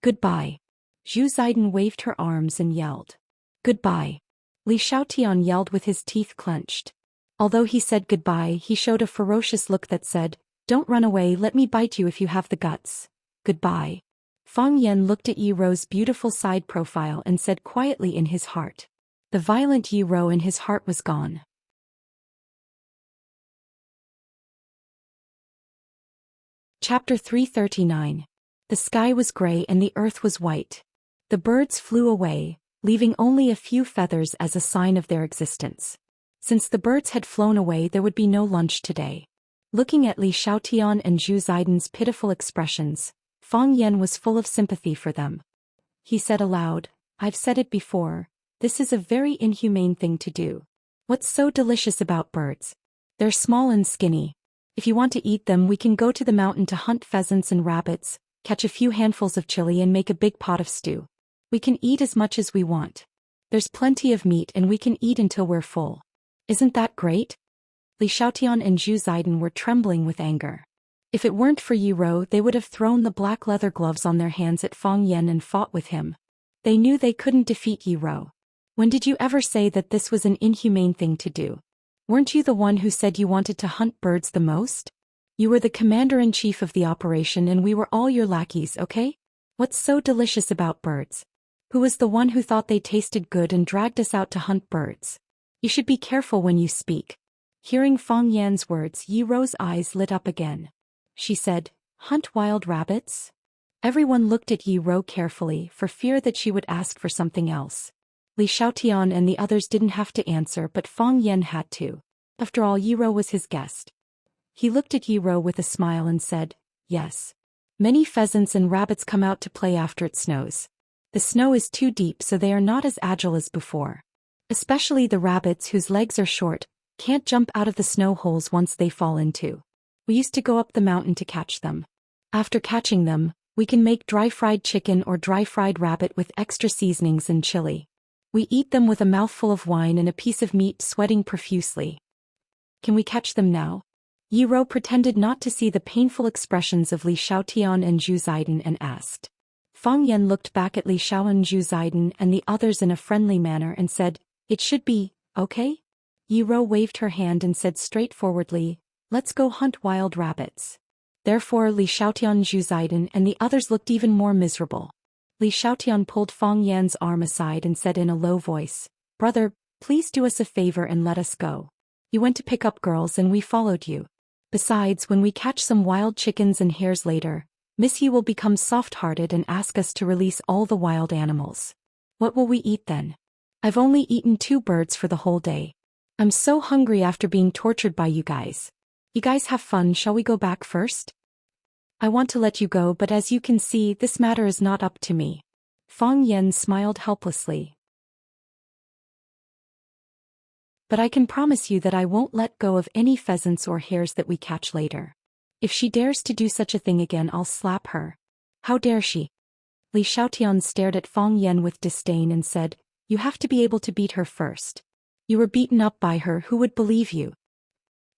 "Goodbye." Zhu Xian waved her arms and yelled, "Goodbye." Li Xiaotian yelled with his teeth clenched. Although he said goodbye, he showed a ferocious look that said, "Don't run away, let me bite you if you have the guts. Goodbye." Fang Yan looked at Yi Rou's beautiful side profile and said quietly in his heart. The violent Yi Rou in his heart was gone. Chapter 339. The sky was gray and the earth was white. The birds flew away, leaving only a few feathers as a sign of their existence. Since the birds had flown away, there would be no lunch today. Looking at Li Xiaotian and Zhu Xian's pitiful expressions, Fang Yan was full of sympathy for them. He said aloud, "I've said it before, this is a very inhumane thing to do. What's so delicious about birds? They're small and skinny. If you want to eat them, we can go to the mountain to hunt pheasants and rabbits, catch a few handfuls of chili and make a big pot of stew. We can eat as much as we want. There's plenty of meat and we can eat until we're full. Isn't that great?" Li Xiaotian and Zhu Xian were trembling with anger. If it weren't for Yi Rou, they would have thrown the black leather gloves on their hands at Fang Yan and fought with him. They knew they couldn't defeat Yi Rou. "When did you ever say that this was an inhumane thing to do? Weren't you the one who said you wanted to hunt birds the most? You were the commander-in-chief of the operation and we were all your lackeys, okay? What's so delicious about birds? Who was the one who thought they tasted good and dragged us out to hunt birds? You should be careful when you speak." Hearing Fang Yan's words, Yi Rou's eyes lit up again. She said, "Hunt wild rabbits?" Everyone looked at Yi Rou carefully for fear that she would ask for something else. Li Xiaotian and the others didn't have to answer, but Fang Yan had to. After all, Yi Rou was his guest. He looked at Yi Rou with a smile and said, "Yes. Many pheasants and rabbits come out to play after it snows. The snow is too deep, so they are not as agile as before. Especially the rabbits whose legs are short, can't jump out of the snow holes once they fall into. We used to go up the mountain to catch them. After catching them, we can make dry-fried chicken or dry-fried rabbit with extra seasonings and chili. We eat them with a mouthful of wine and a piece of meat, sweating profusely. Can we catch them now?" Yi Rou pretended not to see the painful expressions of Li Xiaotian and Zhu Xian and asked. Fang Yan looked back at Li Xiao and Zhu Xian and the others in a friendly manner and said, "It should be, okay?" Yi Rou waved her hand and said straightforwardly, "Let's go hunt wild rabbits." Therefore Li Xiaotian, Zhu Xian and the others looked even more miserable. Li Xiaotian pulled Fang Yan's arm aside and said in a low voice, "Brother, please do us a favor and let us go. You went to pick up girls and we followed you. Besides, when we catch some wild chickens and hares later, Miss Yi will become soft-hearted and ask us to release all the wild animals. What will we eat then? I've only eaten 2 birds for the whole day. I'm so hungry after being tortured by you guys. You guys have fun, shall we go back first? I want to let you go, but as you can see, this matter is not up to me." Fang Yan smiled helplessly. "But I can promise you that I won't let go of any pheasants or hares that we catch later. If she dares to do such a thing again, I'll slap her." "How dare she?" Li Xiaotian stared at Fang Yan with disdain and said, "You have to be able to beat her first. You were beaten up by her, who would believe you?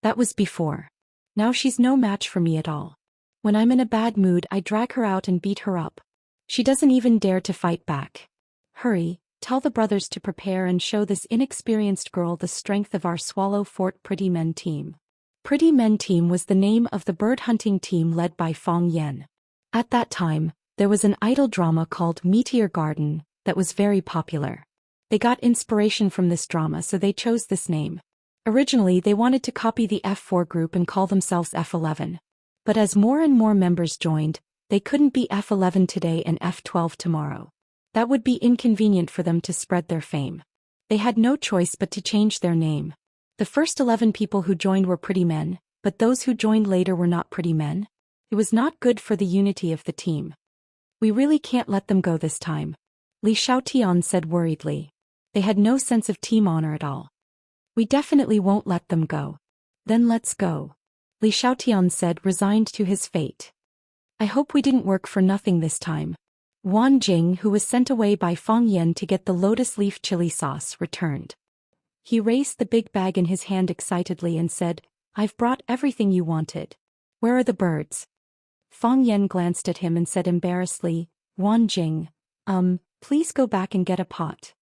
That was before. Now she's no match for me at all. When I'm in a bad mood I drag her out and beat her up. She doesn't even dare to fight back. Hurry, tell the brothers to prepare and show this inexperienced girl the strength of our Swallow Fort Pretty Men team." Pretty Men team was the name of the bird hunting team led by Fang Yan. At that time, there was an idol drama called Meteor Garden that was very popular. They got inspiration from this drama, so they chose this name. Originally they wanted to copy the F4 group and call themselves F11. But as more and more members joined, they couldn't be F11 today and F12 tomorrow. That would be inconvenient for them to spread their fame. They had no choice but to change their name. The first 11 people who joined were pretty men, but those who joined later were not pretty men. It was not good for the unity of the team. "We really can't let them go this time," Li Xiaotian said worriedly. They had no sense of team honor at all. "We definitely won't let them go." "Then let's go," Li Xiaotian said, resigned to his fate. "I hope we didn't work for nothing this time." Wan Jing, who was sent away by Fang Yan to get the lotus leaf chili sauce, returned. He raised the big bag in his hand excitedly and said, "I've brought everything you wanted. Where are the birds?" Fang Yan glanced at him and said embarrassedly, "Wan Jing, please go back and get a pot."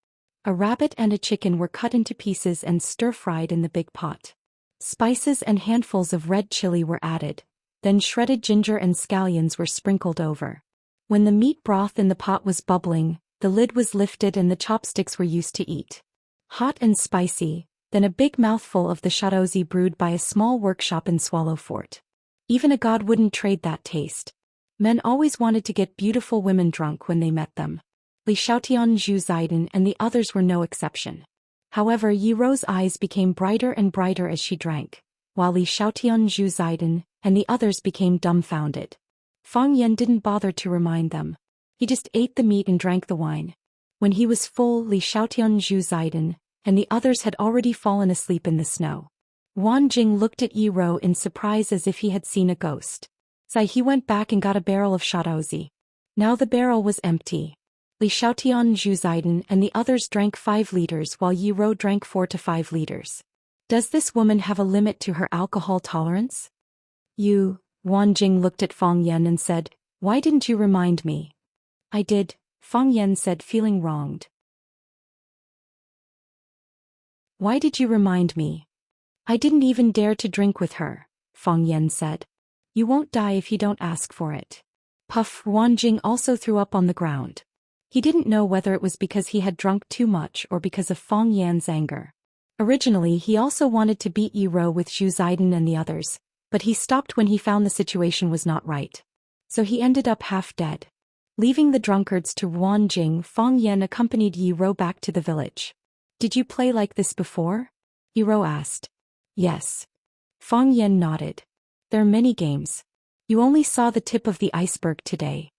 A rabbit and a chicken were cut into pieces and stir-fried in the big pot. Spices and handfuls of red chili were added, then shredded ginger and scallions were sprinkled over. When the meat broth in the pot was bubbling, the lid was lifted and the chopsticks were used to eat. Hot and spicy, then a big mouthful of the shadozi brewed by a small workshop in Swallow Fort. Even a god wouldn't trade that taste. Men always wanted to get beautiful women drunk when they met them. Li Xiaotian, Zhu Xian and the others were no exception. However, Yi Ro's eyes became brighter and brighter as she drank, while Li Xiaotian, Zhu Xian and the others became dumbfounded. Fang Yan didn't bother to remind them. He just ate the meat and drank the wine. When he was full, Li Xiaotian, Zhu Xian and the others had already fallen asleep in the snow. Wan Jing looked at Yi Ro in surprise as if he had seen a ghost. He went back and got a barrel of shadozi. Now the barrel was empty. Li Xiaotian, Zhu Xian and the others drank 5 liters while Yi Ro drank 4 to 5 liters. Does this woman have a limit to her alcohol tolerance? Wan Jing looked at Fang Yan and said, "Why didn't you remind me?" "I did," Fang Yan said, feeling wronged. "Why did you remind me?" "I didn't even dare to drink with her," Fang Yan said. "You won't die if you don't ask for it." Puff. Wan Jing also threw up on the ground. He didn't know whether it was because he had drunk too much or because of Fang Yan's anger. Originally he also wanted to beat Yi Ro with Zhu Xian and the others, but he stopped when he found the situation was not right. So he ended up half dead. Leaving the drunkards to Wan Jing, Fang Yan accompanied Yi Ro back to the village. "Did you play like this before?" Yi Ro asked. "Yes." Fang Yan nodded. "There are many games. You only saw the tip of the iceberg today.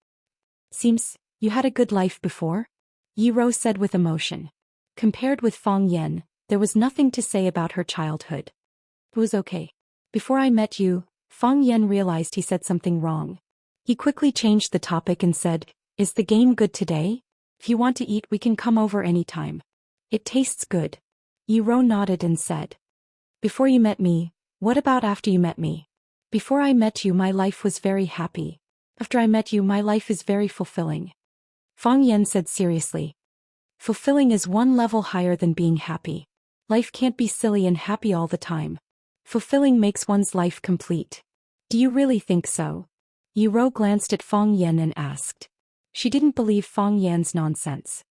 Seems you had a good life before?" Yi Ro said with emotion. Compared with Fang Yan, there was nothing to say about her childhood. It was okay. "Before I met you," Fang Yan realized he said something wrong. He quickly changed the topic and said, "Is the game good today? If you want to eat we can come over anytime. It tastes good." Yi Ro nodded and said, "Before you met me, what about after you met me?" "Before I met you my life was very happy. After I met you my life is very fulfilling." Fang Yan said seriously. "Fulfilling is one level higher than being happy. Life can't be silly and happy all the time. Fulfilling makes one's life complete." "Do you really think so?" Yi Ro glanced at Fang Yan and asked. She didn't believe Fang Yan's nonsense.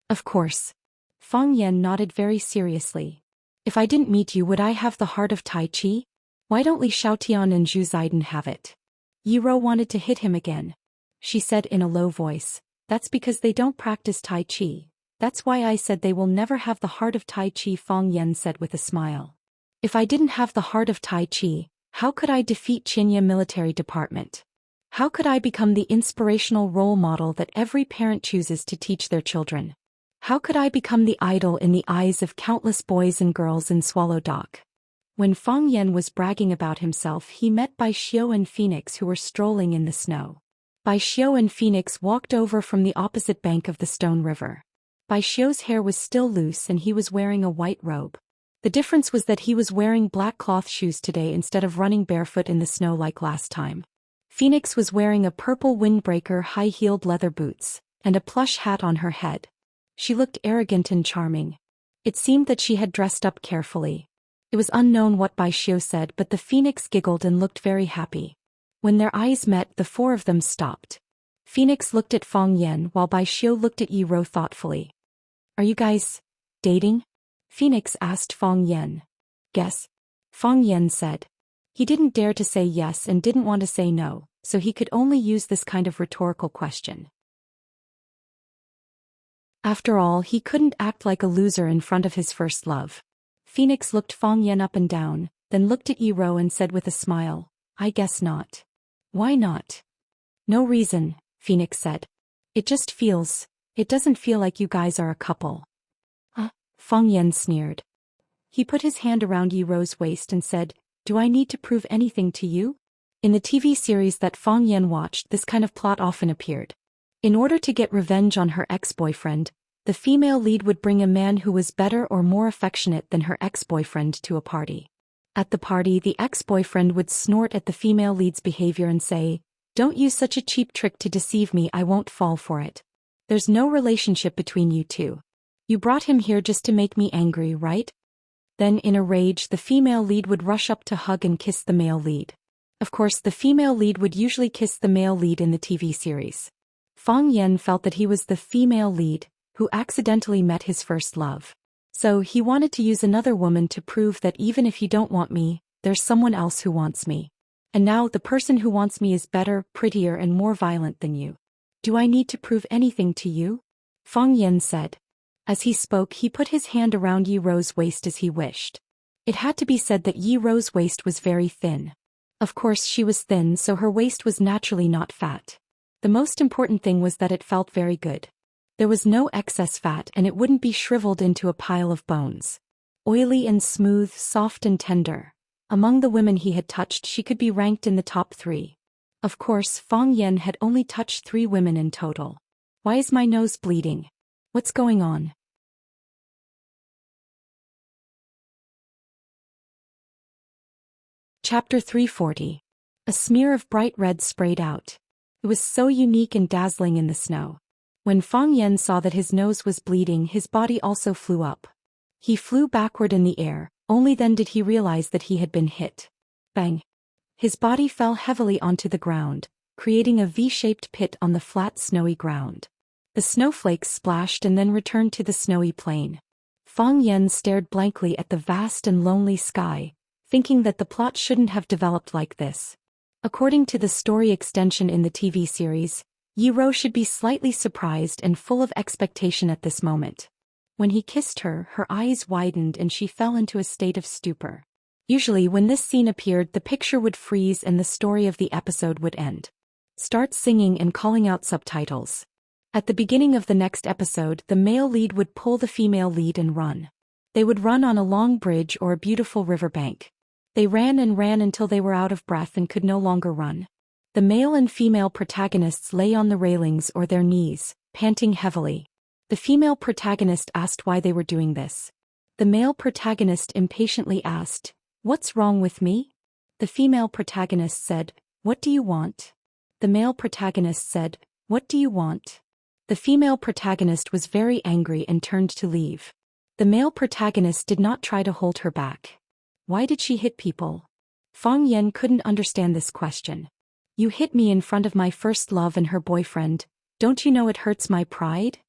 "Of course." Fang Yan nodded very seriously. "If I didn't meet you would I have the heart of Tai Chi? Why don't Li Xiaotian and Zhu Xian have it?" Yi Ro wanted to hit him again. She said in a low voice, "That's because they don't practice Tai Chi. That's why I said they will never have the heart of Tai Chi," Fang Yan said with a smile. "If I didn't have the heart of Tai Chi, how could I defeat Xianxia military department? How could I become the inspirational role model that every parent chooses to teach their children? How could I become the idol in the eyes of countless boys and girls in Swallow Dock?" When Fang Yan was bragging about himself he met by Xiao and Phoenix who were strolling in the snow. Bai Xiu and Phoenix walked over from the opposite bank of the stone river. Bai Xiu's hair was still loose and he was wearing a white robe. The difference was that he was wearing black cloth shoes today instead of running barefoot in the snow like last time. Phoenix was wearing a purple windbreaker high-heeled leather boots, and a plush hat on her head. She looked arrogant and charming. It seemed that she had dressed up carefully. It was unknown what Bai Xiu said, but the Phoenix giggled and looked very happy. When their eyes met, the four of them stopped. Phoenix looked at Fang Yan while Bai Xiu looked at Yi Rou thoughtfully. "Are you guys dating?" Phoenix asked Fang Yan. "Guess," Fang Yan said. He didn't dare to say yes and didn't want to say no, so he could only use this kind of rhetorical question. After all, he couldn't act like a loser in front of his first love. Phoenix looked Fang Yan up and down, then looked at Yi Rou and said with a smile, "I guess not." "Why not?" "No reason," Phoenix said. It doesn't feel like you guys are a couple." Fang Yan sneered. He put his hand around Yi Rou's waist and said, "Do I need to prove anything to you?" In the TV series that Fang Yan watched, this kind of plot often appeared. In order to get revenge on her ex-boyfriend, the female lead would bring a man who was better or more affectionate than her ex-boyfriend to a party. At the party, the ex-boyfriend would snort at the female lead's behavior and say, "Don't use such a cheap trick to deceive me, I won't fall for it. There's no relationship between you two. You brought him here just to make me angry, right?" Then in a rage, the female lead would rush up to hug and kiss the male lead. Of course, the female lead would usually kiss the male lead in the TV series. Fang Yan felt that he was the female lead, who accidentally met his first love. So he wanted to use another woman to prove that even if you don't want me, there's someone else who wants me. And now the person who wants me is better, prettier and more violent than you. "Do I need to prove anything to you?" Fang Yan said. As he spoke, he put his hand around Yi Rou's waist as he wished. It had to be said that Yi Rou's waist was very thin. Of course, she was thin, so her waist was naturally not fat. The most important thing was that it felt very good. There was no excess fat and it wouldn't be shriveled into a pile of bones. Oily and smooth, soft and tender. Among the women he had touched, she could be ranked in the top 3. Of course, Fang Yan had only touched 3 women in total. "Why is my nose bleeding? What's going on?" Chapter 340. A smear of bright red sprayed out. It was so unique and dazzling in the snow. When Fang Yan saw that his nose was bleeding, his body also flew up. He flew backward in the air, only then did he realize that he had been hit. Bang! His body fell heavily onto the ground, creating a V-shaped pit on the flat snowy ground. The snowflakes splashed and then returned to the snowy plain. Fang Yan stared blankly at the vast and lonely sky, thinking that the plot shouldn't have developed like this. According to the story extension in the TV series, Yi Rou should be slightly surprised and full of expectation at this moment. When he kissed her, her eyes widened and she fell into a state of stupor. Usually when this scene appeared, the picture would freeze and the story of the episode would end. Start singing and calling out subtitles. At the beginning of the next episode, the male lead would pull the female lead and run. They would run on a long bridge or a beautiful riverbank. They ran and ran until they were out of breath and could no longer run. The male and female protagonists lay on the railings or their knees, panting heavily. The female protagonist asked why they were doing this. The male protagonist impatiently asked, "What's wrong with me?" The female protagonist said, "What do you want?" The male protagonist said, "What do you want?" The female protagonist was very angry and turned to leave. The male protagonist did not try to hold her back. Why did she hit people? Fang Yan couldn't understand this question. "You hit me in front of my first love and her boyfriend. Don't you know it hurts my pride?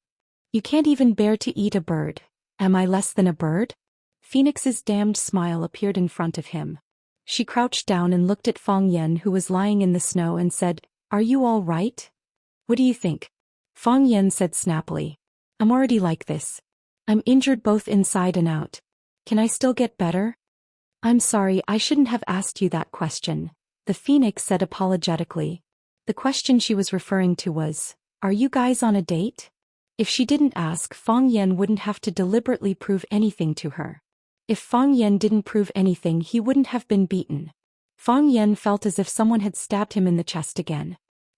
You can't even bear to eat a bird. Am I less than a bird?" Phoenix's damned smile appeared in front of him. She crouched down and looked at Fang Yan, who was lying in the snow, and said, "Are you all right? What do you think?" Fang Yan said snappily, "I'm already like this. I'm injured both inside and out. Can I still get better?" "I'm sorry, I shouldn't have asked you that question," the Phoenix said apologetically. The question she was referring to was, "Are you guys on a date?" If she didn't ask, Fang Yan wouldn't have to deliberately prove anything to her. If Fang Yan didn't prove anything, he wouldn't have been beaten. Fang Yan felt as if someone had stabbed him in the chest again.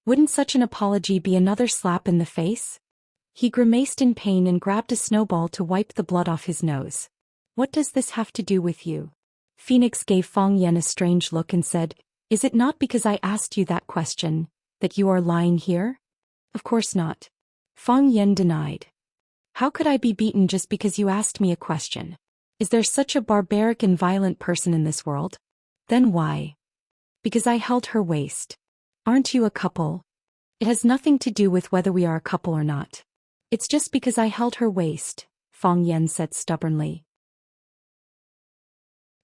Wouldn't such an apology be another slap in the face? He grimaced in pain and grabbed a snowball to wipe the blood off his nose. What does this have to do with you? Phoenix gave Fang Yan a strange look and said, Is it not because I asked you that question, that you are lying here? Of course not. Fang Yan denied. How could I be beaten just because you asked me a question? Is there such a barbaric and violent person in this world? Then why? Because I held her waist. Aren't you a couple? It has nothing to do with whether we are a couple or not. It's just because I held her waist, Fang Yan said stubbornly.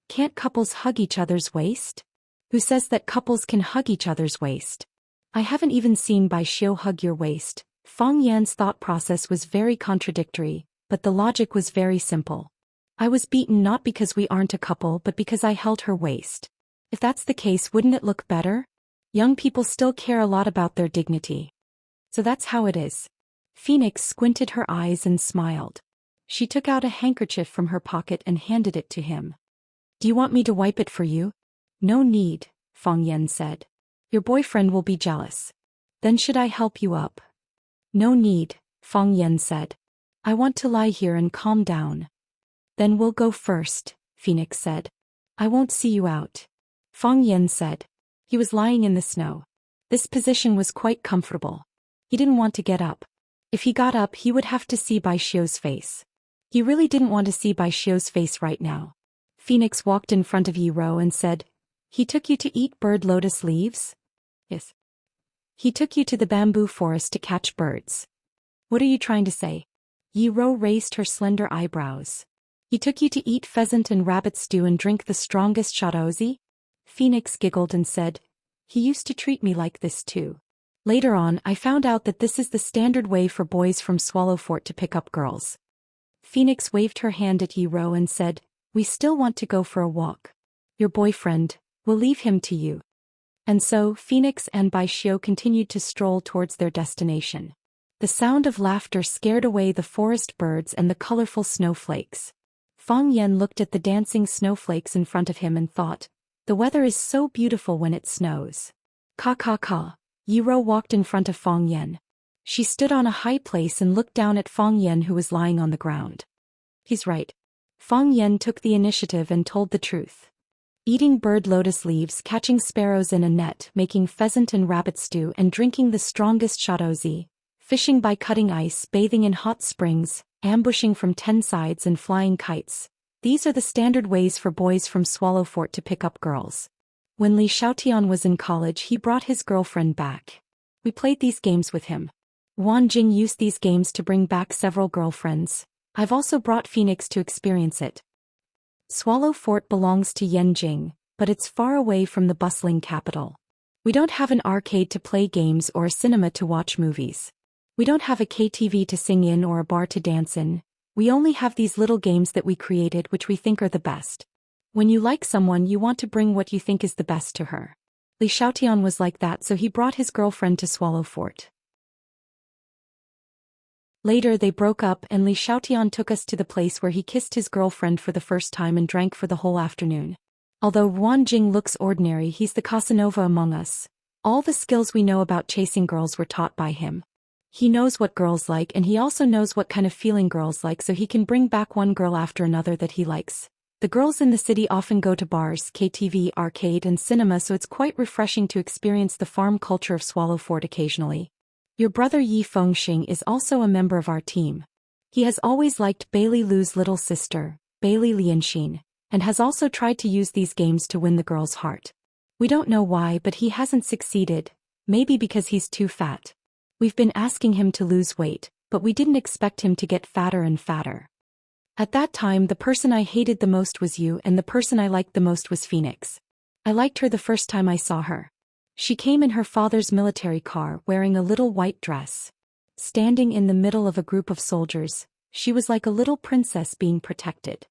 Can't couples hug each other's waist? Who says that couples can hug each other's waist? I haven't even seen Bai Xiu hug your waist. Fang Yan's thought process was very contradictory, but the logic was very simple. I was beaten not because we aren't a couple but because I held her waist. If that's the case, wouldn't it look better? Young people still care a lot about their dignity. So that's how it is. Phoenix squinted her eyes and smiled. She took out a handkerchief from her pocket and handed it to him. Do you want me to wipe it for you? No need, Fang Yan said. Your boyfriend will be jealous. Then should I help you up? No need, Fang Yan said. I want to lie here and calm down. Then we'll go first, Phoenix said. I won't see you out. Fang Yan said. He was lying in the snow. This position was quite comfortable. He didn't want to get up. If he got up, he would have to see Bai Xiu's face. He really didn't want to see Bai Xiu's face right now. Phoenix walked in front of Yi Ro and said, He took you to eat bird lotus leaves? Yes. He took you to the bamboo forest to catch birds. What are you trying to say? Yi Ro raised her slender eyebrows. He took you to eat pheasant and rabbit stew and drink the strongest shaozi? Phoenix giggled and said, He used to treat me like this too. Later on, I found out that this is the standard way for boys from Swallow Fort to pick up girls. Phoenix waved her hand at Yi Ro and said, We still want to go for a walk. Your boyfriend, we'll leave him to you. And so, Phoenix and Bai Xiu continued to stroll towards their destination. The sound of laughter scared away the forest birds and the colorful snowflakes. Fang Yan looked at the dancing snowflakes in front of him and thought, The weather is so beautiful when it snows. Ka. Yi Ro walked in front of Fang Yan. She stood on a high place and looked down at Fang Yan, who was lying on the ground. He's right. Fang Yan took the initiative and told the truth. Eating bird lotus leaves, catching sparrows in a net, making pheasant and rabbit stew and drinking the strongest shaozi, fishing by cutting ice, bathing in hot springs, ambushing from 10 sides and flying kites. These are the standard ways for boys from Swallow Fort to pick up girls. When Li Xiaotian was in college, he brought his girlfriend back. We played these games with him. Wan Jing used these games to bring back several girlfriends. I've also brought Phoenix to experience it. Swallow Fort belongs to Yanjing, but it's far away from the bustling capital. We don't have an arcade to play games or a cinema to watch movies. We don't have a KTV to sing in or a bar to dance in. We only have these little games that we created which we think are the best. When you like someone, you want to bring what you think is the best to her. Li Xiaotian was like that, so he brought his girlfriend to Swallow Fort. Later they broke up and Li Xiaotian took us to the place where he kissed his girlfriend for the first time and drank for the whole afternoon. Although Wan Jing looks ordinary, he's the Casanova among us. All the skills we know about chasing girls were taught by him. He knows what girls like, and he also knows what kind of feeling girls like, so he can bring back one girl after another that he likes. The girls in the city often go to bars, KTV, arcade and cinema, so it's quite refreshing to experience the farm culture of Swallow Fort occasionally. Your brother Yi Fengxing is also a member of our team. He has always liked Bailey Lu's little sister, Bailey Lianxin, and has also tried to use these games to win the girl's heart. We don't know why, but he hasn't succeeded, maybe because he's too fat. We've been asking him to lose weight, but we didn't expect him to get fatter and fatter. At that time, the person I hated the most was you, and the person I liked the most was Phoenix. I liked her the first time I saw her. She came in her father's military car, wearing a little white dress. Standing in the middle of a group of soldiers, she was like a little princess being protected.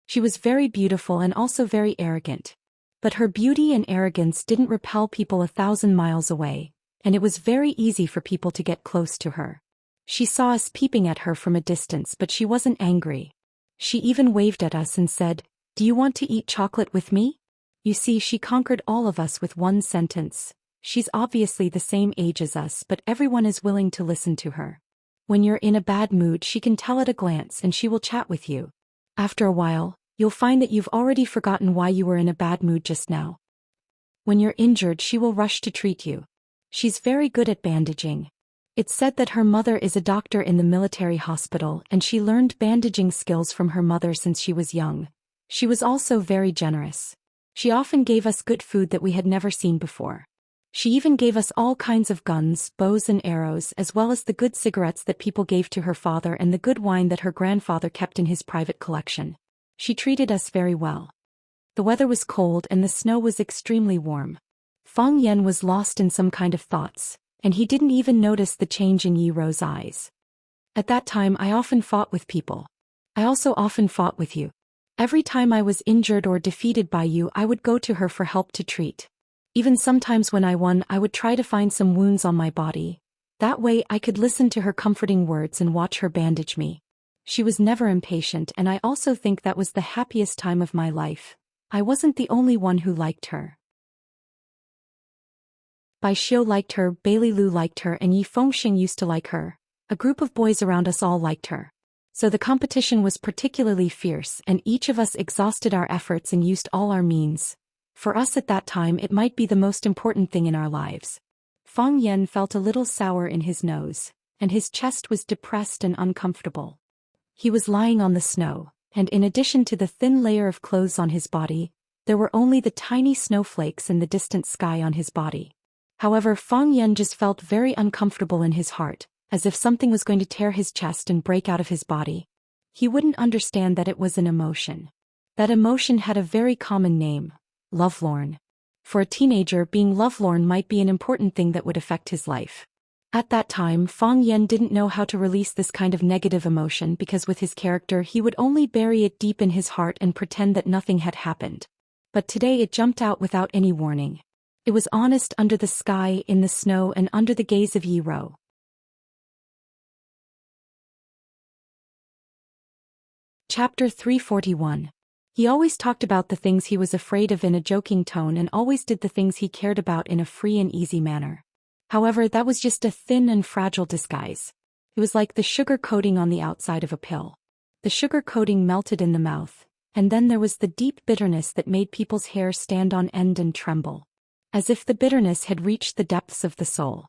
She was very beautiful and also very arrogant. But her beauty and arrogance didn't repel people 1,000 miles away, and it was very easy for people to get close to her. She saw us peeping at her from a distance, but she wasn't angry. She even waved at us and said, "Do you want to eat chocolate with me?" You see, she conquered all of us with one sentence. She's obviously the same age as us, but everyone is willing to listen to her. When you're in a bad mood, she can tell at a glance and she will chat with you. After a while, you'll find that you've already forgotten why you were in a bad mood just now. When you're injured, she will rush to treat you. She's very good at bandaging. It's said that her mother is a doctor in the military hospital and she learned bandaging skills from her mother since she was young. She was also very generous. She often gave us good food that we had never seen before. She even gave us all kinds of guns, bows and arrows, as well as the good cigarettes that people gave to her father and the good wine that her grandfather kept in his private collection. She treated us very well. The weather was cold and the snow was extremely warm. Fang Yan was lost in some kind of thoughts, and he didn't even notice the change in Yi Rou's eyes. At that time I often fought with people. I also often fought with you. Every time I was injured or defeated by you, I would go to her for help to treat. Even sometimes when I won, I would try to find some wounds on my body. That way I could listen to her comforting words and watch her bandage me. She was never impatient, and I also think that was the happiest time of my life. I wasn't the only one who liked her. Bai Xiu liked her, Bailey Lu liked her, and Yi Fengxing used to like her. A group of boys around us all liked her. So the competition was particularly fierce, and each of us exhausted our efforts and used all our means. For us at that time, it might be the most important thing in our lives. Fang Yan felt a little sour in his nose, and his chest was depressed and uncomfortable. He was lying on the snow, and in addition to the thin layer of clothes on his body, there were only the tiny snowflakes in the distant sky on his body. However, Fang Yan just felt very uncomfortable in his heart, as if something was going to tear his chest and break out of his body. He wouldn't understand that it was an emotion. That emotion had a very common name: lovelorn. For a teenager, being lovelorn might be an important thing that would affect his life. At that time, Fang Yan didn't know how to release this kind of negative emotion because with his character he would only bury it deep in his heart and pretend that nothing had happened. But today it jumped out without any warning. It was honest under the sky, in the snow, and under the gaze of Yi Rou. Chapter 341. He always talked about the things he was afraid of in a joking tone and always did the things he cared about in a free and easy manner. However, that was just a thin and fragile disguise. It was like the sugar coating on the outside of a pill. The sugar coating melted in the mouth, and then there was the deep bitterness that made people's hair stand on end and tremble. As if the bitterness had reached the depths of the soul.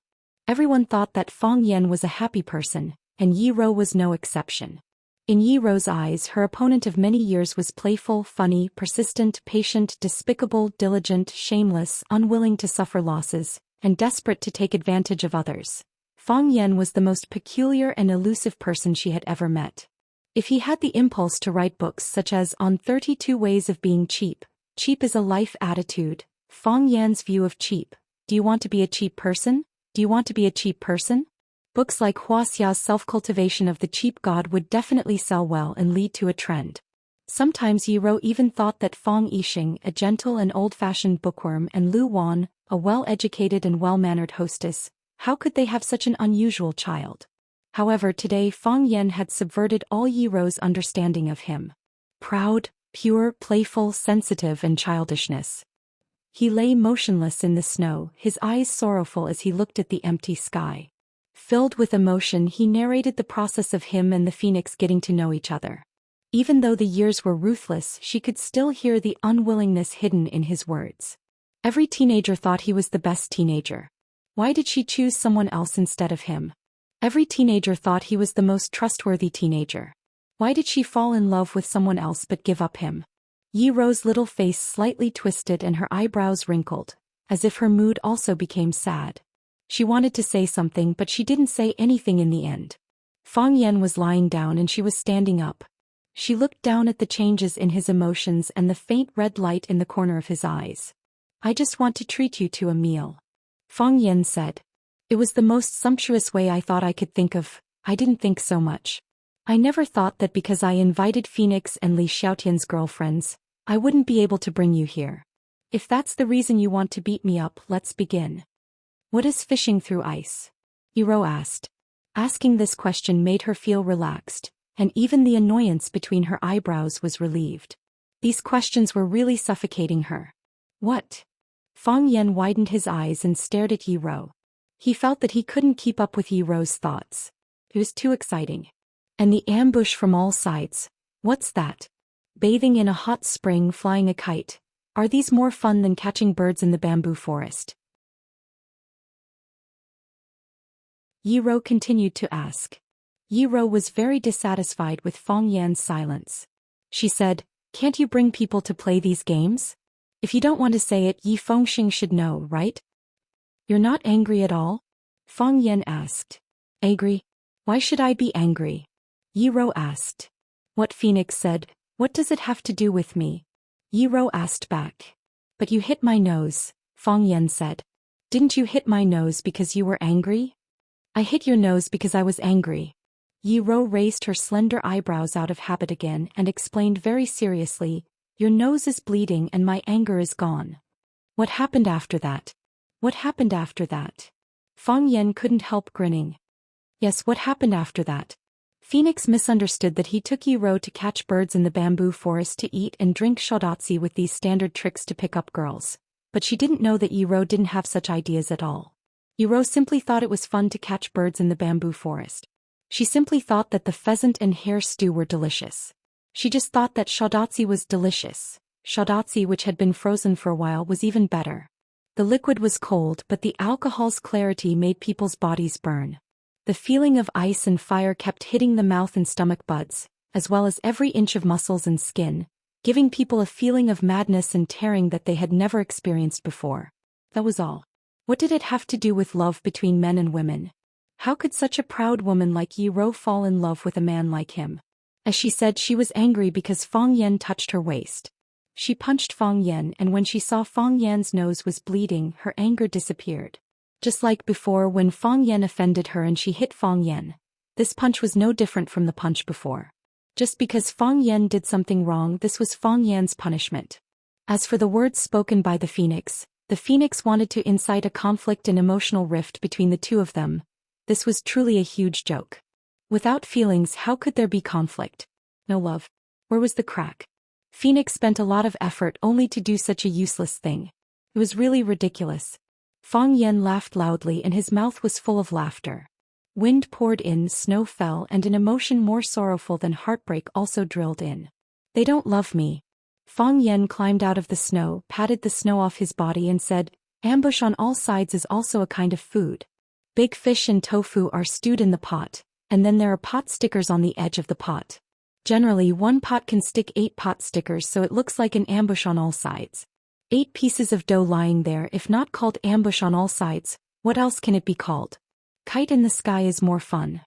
Everyone thought that Fang Yan was a happy person, and Yi Rou was no exception. In Yi Rou's eyes, her opponent of many years was playful, funny, persistent, patient, despicable, diligent, shameless, unwilling to suffer losses, and desperate to take advantage of others. Fang Yan was the most peculiar and elusive person she had ever met. If he had the impulse to write books such as On 32 Ways of Being Cheap, Cheap is a Life Attitude, Fang Yan's view of cheap, do you want to be a cheap person? Do you want to be a cheap person? Books like Wuxia's Self-Cultivation of the Cheap God would definitely sell well and lead to a trend. Sometimes Yi Rou even thought that Fang Yixing, a gentle and old-fashioned bookworm, and Lu Wan, a well-educated and well-mannered hostess, how could they have such an unusual child? However, today Fang Yan had subverted all Yi Rou's understanding of him. Proud, pure, playful, sensitive, and childishness. He lay motionless in the snow, his eyes sorrowful as he looked at the empty sky. Filled with emotion, he narrated the process of him and the phoenix getting to know each other. Even though the years were ruthless, she could still hear the unwillingness hidden in his words. Every teenager thought he was the best teenager. Why did she choose someone else instead of him? Every teenager thought he was the most trustworthy teenager. Why did she fall in love with someone else but give up him? Yi Rou's little face slightly twisted and her eyebrows wrinkled, as if her mood also became sad. She wanted to say something, but she didn't say anything in the end. Fang Yan was lying down and she was standing up. She looked down at the changes in his emotions and the faint red light in the corner of his eyes. I just want to treat you to a meal. Fang Yan said. It was the most sumptuous way I thought I could think of. I didn't think so much. I never thought that because I invited Phoenix and Li Xiaotian's girlfriends, I wouldn't be able to bring you here. If that's the reason you want to beat me up, let's begin. What is fishing through ice? Yi Rou asked. Asking this question made her feel relaxed, and even the annoyance between her eyebrows was relieved. These questions were really suffocating her. What? Fang Yan widened his eyes and stared at Yi Rou. He felt that he couldn't keep up with Yi Rou's thoughts. It was too exciting. And the ambush from all sides. What's that? Bathing in a hot spring, flying a kite. Are these more fun than catching birds in the bamboo forest? Yi Rou continued to ask. Yi Rou was very dissatisfied with Fang Yan's silence. She said, "Can't you bring people to play these games? If you don't want to say it, Yi Fengxing should know, right?" "You're not angry at all?" Fang Yan asked. "Angry? Why should I be angry?" Yi Rou asked. "What Phoenix said, what does it have to do with me?" Yi Rou asked back. "But you hit my nose," Fang Yan said. "Didn't you hit my nose because you were angry?" "I hit your nose because I was angry." Yi Rou raised her slender eyebrows out of habit again and explained very seriously, "Your nose is bleeding and my anger is gone." "What happened after that?" "What happened after that?" Fang Yan couldn't help grinning. "Yes, what happened after that?" Phoenix misunderstood that he took Yi Rou to catch birds in the bamboo forest to eat and drink shodatsi with these standard tricks to pick up girls. But she didn't know that Yi Rou didn't have such ideas at all. Yi Rou simply thought it was fun to catch birds in the bamboo forest. She simply thought that the pheasant and hare stew were delicious. She just thought that shodatsi was delicious. Shodatsi, which had been frozen for a while, was even better. The liquid was cold, but the alcohol's clarity made people's bodies burn. The feeling of ice and fire kept hitting the mouth and stomach buds, as well as every inch of muscles and skin, giving people a feeling of madness and tearing that they had never experienced before. That was all. What did it have to do with love between men and women? How could such a proud woman like Yi Rou fall in love with a man like him? As she said, she was angry because Fang Yan touched her waist. She punched Fang Yan, and when she saw Fang Yan's nose was bleeding, her anger disappeared. Just like before when Fang Yan offended her and she hit Fang Yan, this punch was no different from the punch before. Just because Fang Yan did something wrong, this was Fang Yan's punishment. As for the words spoken by the Phoenix wanted to incite a conflict and emotional rift between the two of them. This was truly a huge joke. Without feelings, how could there be conflict? No love. Where was the crack? Phoenix spent a lot of effort only to do such a useless thing. It was really ridiculous. Fang Yan laughed loudly and his mouth was full of laughter. Wind poured in, snow fell, and an emotion more sorrowful than heartbreak also drilled in. "They don't love me." Fang Yan climbed out of the snow, patted the snow off his body and said, "Ambush on all sides is also a kind of food. Big fish and tofu are stewed in the pot, and then there are pot stickers on the edge of the pot. Generally, one pot can stick 8 pot stickers, so it looks like an ambush on all sides. 8 pieces of dough lying there. If not called ambush on all sides, what else can it be called? Kite in the sky is more fun.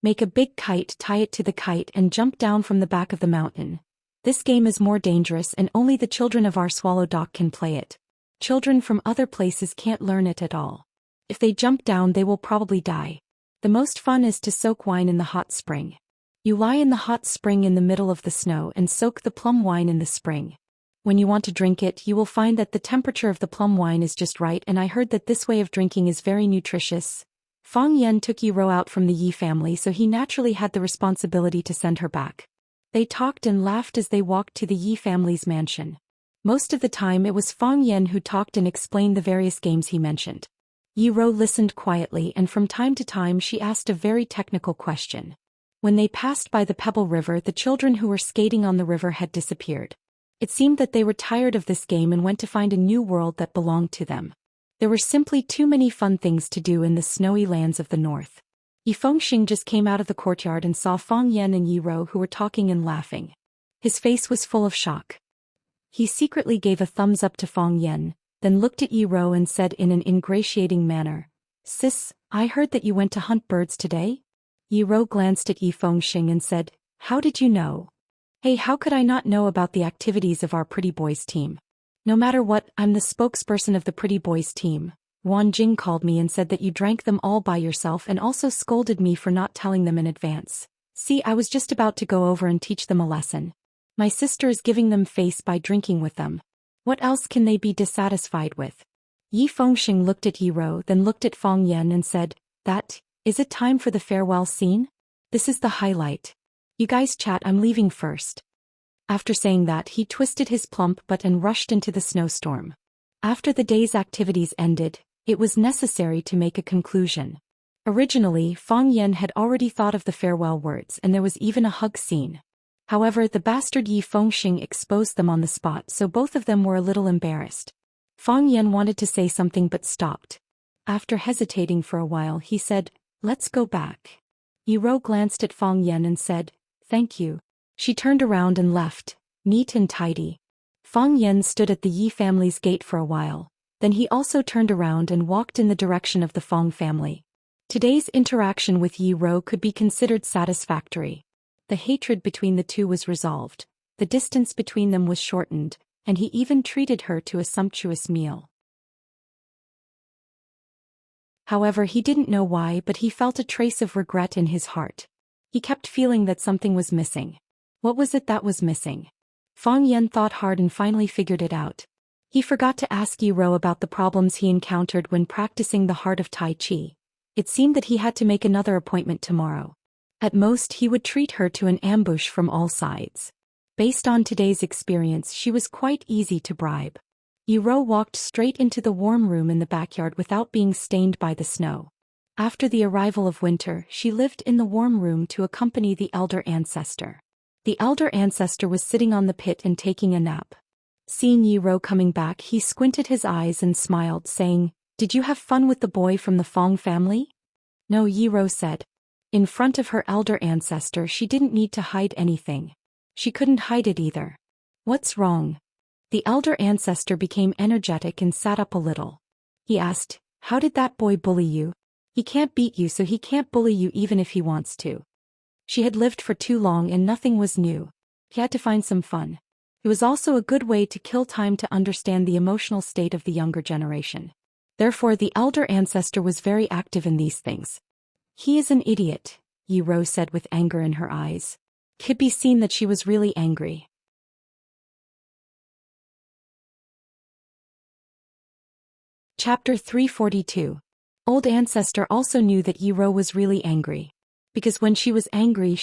Make a big kite, tie it to the kite and jump down from the back of the mountain. This game is more dangerous and only the children of our swallow dock can play it. Children from other places can't learn it at all. If they jump down, they will probably die. The most fun is to soak wine in the hot spring. You lie in the hot spring in the middle of the snow and soak the plum wine in the spring. When you want to drink it, you will find that the temperature of the plum wine is just right, and I heard that this way of drinking is very nutritious." Fang Yan took Yi Rou out from the Yi family, so he naturally had the responsibility to send her back. They talked and laughed as they walked to the Yi family's mansion. Most of the time it was Fang Yan who talked and explained the various games he mentioned. Yi Rou listened quietly, and from time to time she asked a very technical question. When they passed by the Pebble River, the children who were skating on the river had disappeared. It seemed that they were tired of this game and went to find a new world that belonged to them. There were simply too many fun things to do in the snowy lands of the north. Yi Fengxing just came out of the courtyard and saw Fang Yan and Yi Rou, who were talking and laughing. His face was full of shock. He secretly gave a thumbs up to Fang Yan, then looked at Yi Rou and said in an ingratiating manner, "Sis, I heard that you went to hunt birds today?" Yi Rou glanced at Yi Fengxing and said, "How did you know?" "Hey, how could I not know about the activities of our Pretty Boys team? No matter what, I'm the spokesperson of the Pretty Boys team. Wan Jing called me and said that you drank them all by yourself and also scolded me for not telling them in advance. See, I was just about to go over and teach them a lesson. My sister is giving them face by drinking with them. What else can they be dissatisfied with?" Yi Fengxing looked at Yi Rou, then looked at Fang Yan and said, Is it time for the farewell scene? This is the highlight. You guys chat, I'm leaving first." After saying that, he twisted his plump butt and rushed into the snowstorm. After the day's activities ended, it was necessary to make a conclusion. Originally, Fang Yan had already thought of the farewell words and there was even a hug scene. However, the bastard Yi Fengxing exposed them on the spot, so both of them were a little embarrassed. Fang Yan wanted to say something but stopped. After hesitating for a while, he said, "Let's go back." Yi Rou glanced at Fang Yan and said, "Thank you." She turned around and left, neat and tidy. Fang Yan stood at the Yi family's gate for a while, then he also turned around and walked in the direction of the Fang family. Today's interaction with Yi Rou could be considered satisfactory. The hatred between the two was resolved, the distance between them was shortened, and he even treated her to a sumptuous meal. However, he didn't know why, but he felt a trace of regret in his heart. He kept feeling that something was missing. What was it that was missing? Fang Yan thought hard and finally figured it out. He forgot to ask Yi Rou about the problems he encountered when practicing the art of Tai Chi. It seemed that he had to make another appointment tomorrow. At most, he would treat her to an ambush from all sides. Based on today's experience, she was quite easy to bribe. Yi Rou walked straight into the warm room in the backyard without being stained by the snow. After the arrival of winter, she lived in the warm room to accompany the elder ancestor. The elder ancestor was sitting on the pit and taking a nap. Seeing Yi Rou coming back, he squinted his eyes and smiled, saying, "Did you have fun with the boy from the Fang family?" "No," Yi Rou said. In front of her elder ancestor, she didn't need to hide anything. She couldn't hide it either. "What's wrong?" The elder ancestor became energetic and sat up a little. He asked, "How did that boy bully you?" "He can't beat you, so he can't bully you even if he wants to." She had lived for too long and nothing was new. He had to find some fun. It was also a good way to kill time to understand the emotional state of the younger generation. Therefore, the elder ancestor was very active in these things. "He is an idiot," Yi Rou said with anger in her eyes. It could be seen that she was really angry. Chapter 342. Old Ancestor also knew that Yi Rou was really angry. Because when she was angry,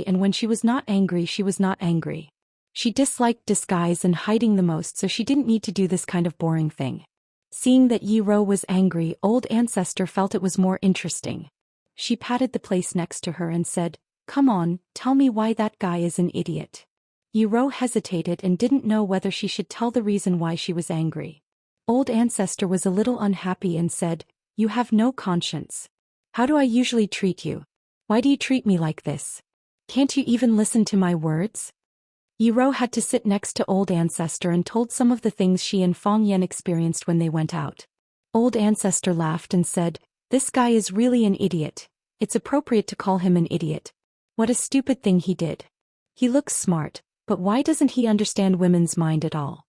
and when she was not angry, she was not angry. She disliked disguise and hiding the most, so she didn't need to do this kind of boring thing. Seeing that Yi Rou was angry, Old Ancestor felt it was more interesting. She patted the place next to her and said, "Come on, tell me why that guy is an idiot." Yi Rou hesitated and didn't know whether she should tell the reason why she was angry. Old Ancestor was a little unhappy and said, "You have no conscience. How do I usually treat you? Why do you treat me like this? Can't you even listen to my words?" Yi Rou had to sit next to Old Ancestor and told some of the things she and Fang Yan experienced when they went out. Old Ancestor laughed and said, "This guy is really an idiot. It's appropriate to call him an idiot. What a stupid thing he did. He looks smart, but why doesn't he understand women's mind at all?"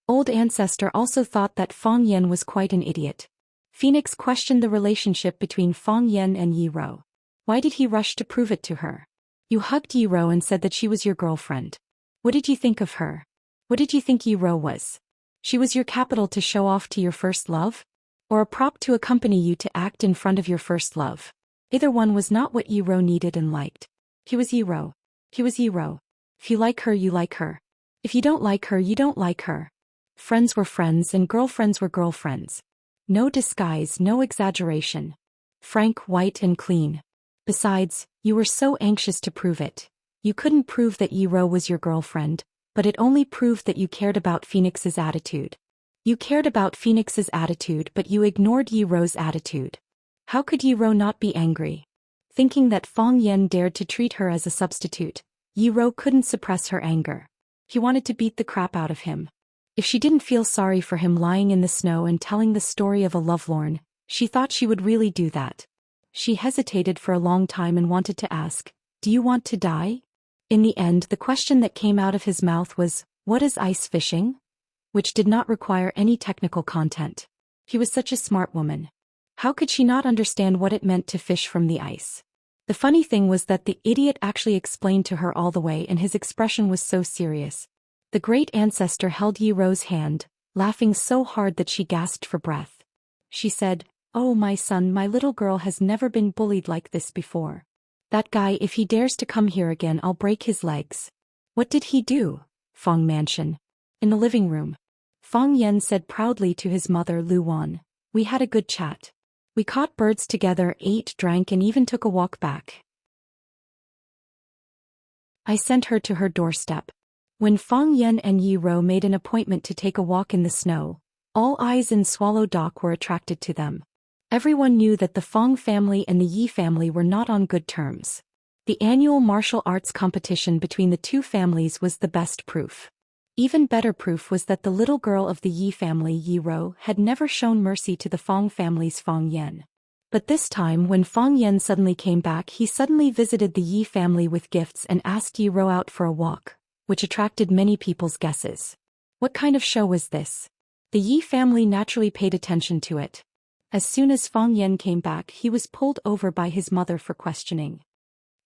Old Ancestor also thought that Fang Yan was quite an idiot. Phoenix questioned the relationship between Fang Yan and Yi Rou. Why did he rush to prove it to her? You hugged Yi Rou and said that she was your girlfriend. What did you think of her? What did you think Yi Rou was? She was your capital to show off to your first love? Or a prop to accompany you to act in front of your first love? Either one was not what Yi Rou needed and liked. He was Yi Rou. He was Yi Rou. If you like her, you like her. If you don't like her, you don't like her. Friends were friends and girlfriends were girlfriends. No disguise, no exaggeration. Frank, white and clean. Besides, you were so anxious to prove it. You couldn't prove that Yi Rou was your girlfriend, but it only proved that you cared about Phoenix's attitude. You cared about Phoenix's attitude, but you ignored Yi Rou's attitude. How could Yi Rou not be angry? Thinking that Fang Yan dared to treat her as a substitute, Yi Rou couldn't suppress her anger. He wanted to beat the crap out of him. If she didn't feel sorry for him lying in the snow and telling the story of a lovelorn, she thought she would really do that. She hesitated for a long time and wanted to ask, "Do you want to die?" In the end, the question that came out of his mouth was, "What is ice fishing?" Which did not require any technical content. He was such a smart woman. How could she not understand what it meant to fish from the ice? The funny thing was that the idiot actually explained to her all the way, and his expression was so serious. The great ancestor held Yi Rou's hand, laughing so hard that she gasped for breath. She said, "Oh my son, my little girl has never been bullied like this before. That guy, if he dares to come here again, I'll break his legs." What did he do? Fong Mansion. In the living room. Fong Yan said proudly to his mother Lu Wan. We had a good chat. We caught birds together, ate, drank, and even took a walk back. I sent her to her doorstep. When Fong Yan and Yi Ro made an appointment to take a walk in the snow, all eyes in Swallow Dock were attracted to them. Everyone knew that the Fong family and the Yi family were not on good terms. The annual martial arts competition between the two families was the best proof. Even better proof was that the little girl of the Yi family, Yi Ro, had never shown mercy to the Fong family's Fong Yan. But this time when Fong Yan suddenly came back, he suddenly visited the Yi family with gifts and asked Yi Ro out for a walk, which attracted many people's guesses. What kind of show was this? The Yi family naturally paid attention to it. As soon as Fong Yan came back, he was pulled over by his mother for questioning.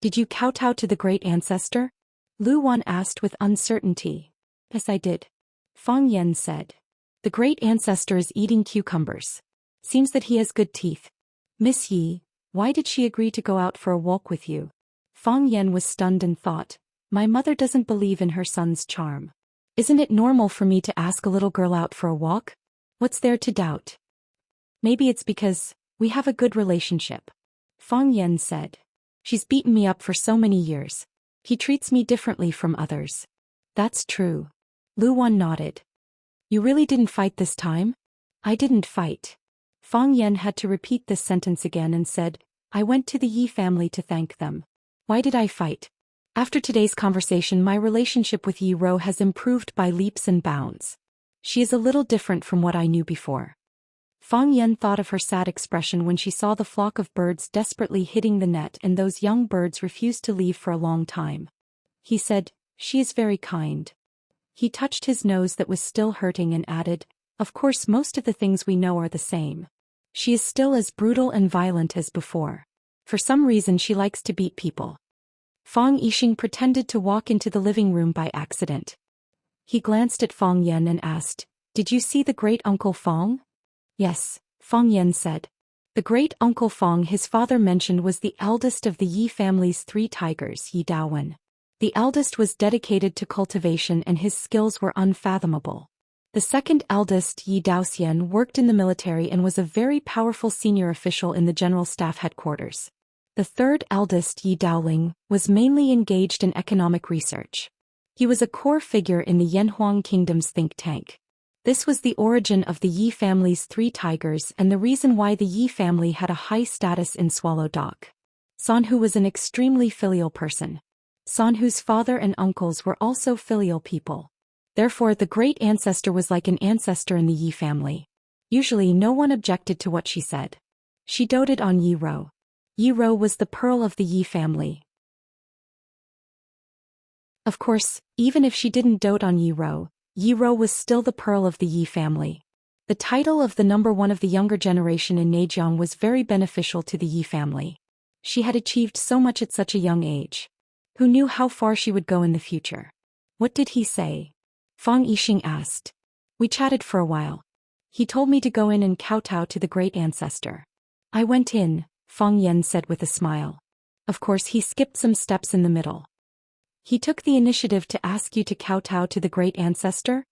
Did you kowtow to the great ancestor? Lu Wan asked with uncertainty. Yes, I did. Fong Yan said. The great ancestor is eating cucumbers. Seems that he has good teeth. Miss Yi, why did she agree to go out for a walk with you? Fong Yan was stunned and thought, my mother doesn't believe in her son's charm. Isn't it normal for me to ask a little girl out for a walk? What's there to doubt? Maybe it's because we have a good relationship. Fong Yan said. She's beaten me up for so many years. He treats me differently from others. That's true. Lu Wan nodded. You really didn't fight this time? I didn't fight. Fong Yan had to repeat this sentence again and said, I went to the Yi family to thank them. Why did I fight? After today's conversation, my relationship with Yi Ro has improved by leaps and bounds. She is a little different from what I knew before. Fong Yan thought of her sad expression when she saw the flock of birds desperately hitting the net and those young birds refused to leave for a long time. He said, she is very kind. He touched his nose that was still hurting and added, of course most of the things we know are the same. She is still as brutal and violent as before. For some reason she likes to beat people. Fong Yixing pretended to walk into the living room by accident. He glanced at Fong Yan and asked, did you see the great uncle Fong? Yes, Fong Yan said. The great uncle Fong his father mentioned was the eldest of the Yi family's 3 tigers, Yi Daowen. The eldest was dedicated to cultivation and his skills were unfathomable. The second eldest, Zhou Xian, worked in the military and was a very powerful senior official in the General Staff headquarters. The third eldest, Yi Daoling, was mainly engaged in economic research. He was a core figure in the Yanhuang Kingdom's think tank. This was the origin of the Yi family's 3 tigers and the reason why the Yi family had a high status in Swallow Dock. Sanhu was an extremely filial person. Sanhu's father and uncles were also filial people. Therefore, the great ancestor was like an ancestor in the Yi family. Usually no one objected to what she said. She doted on Yi Ro. Yi Ro was the pearl of the Yi family. Of course, even if she didn't dote on Yi Ro was still the pearl of the Yi family. The title of the number 1 of the younger generation in Neijiang was very beneficial to the Yi family. She had achieved so much at such a young age. Who knew how far she would go in the future? What did he say? Fong Yixing asked. We chatted for a while. He told me to go in and kowtow to the great ancestor. I went in, Fong Yan said with a smile. Of course he skipped some steps in the middle. He took the initiative to ask you to kowtow to the great ancestor?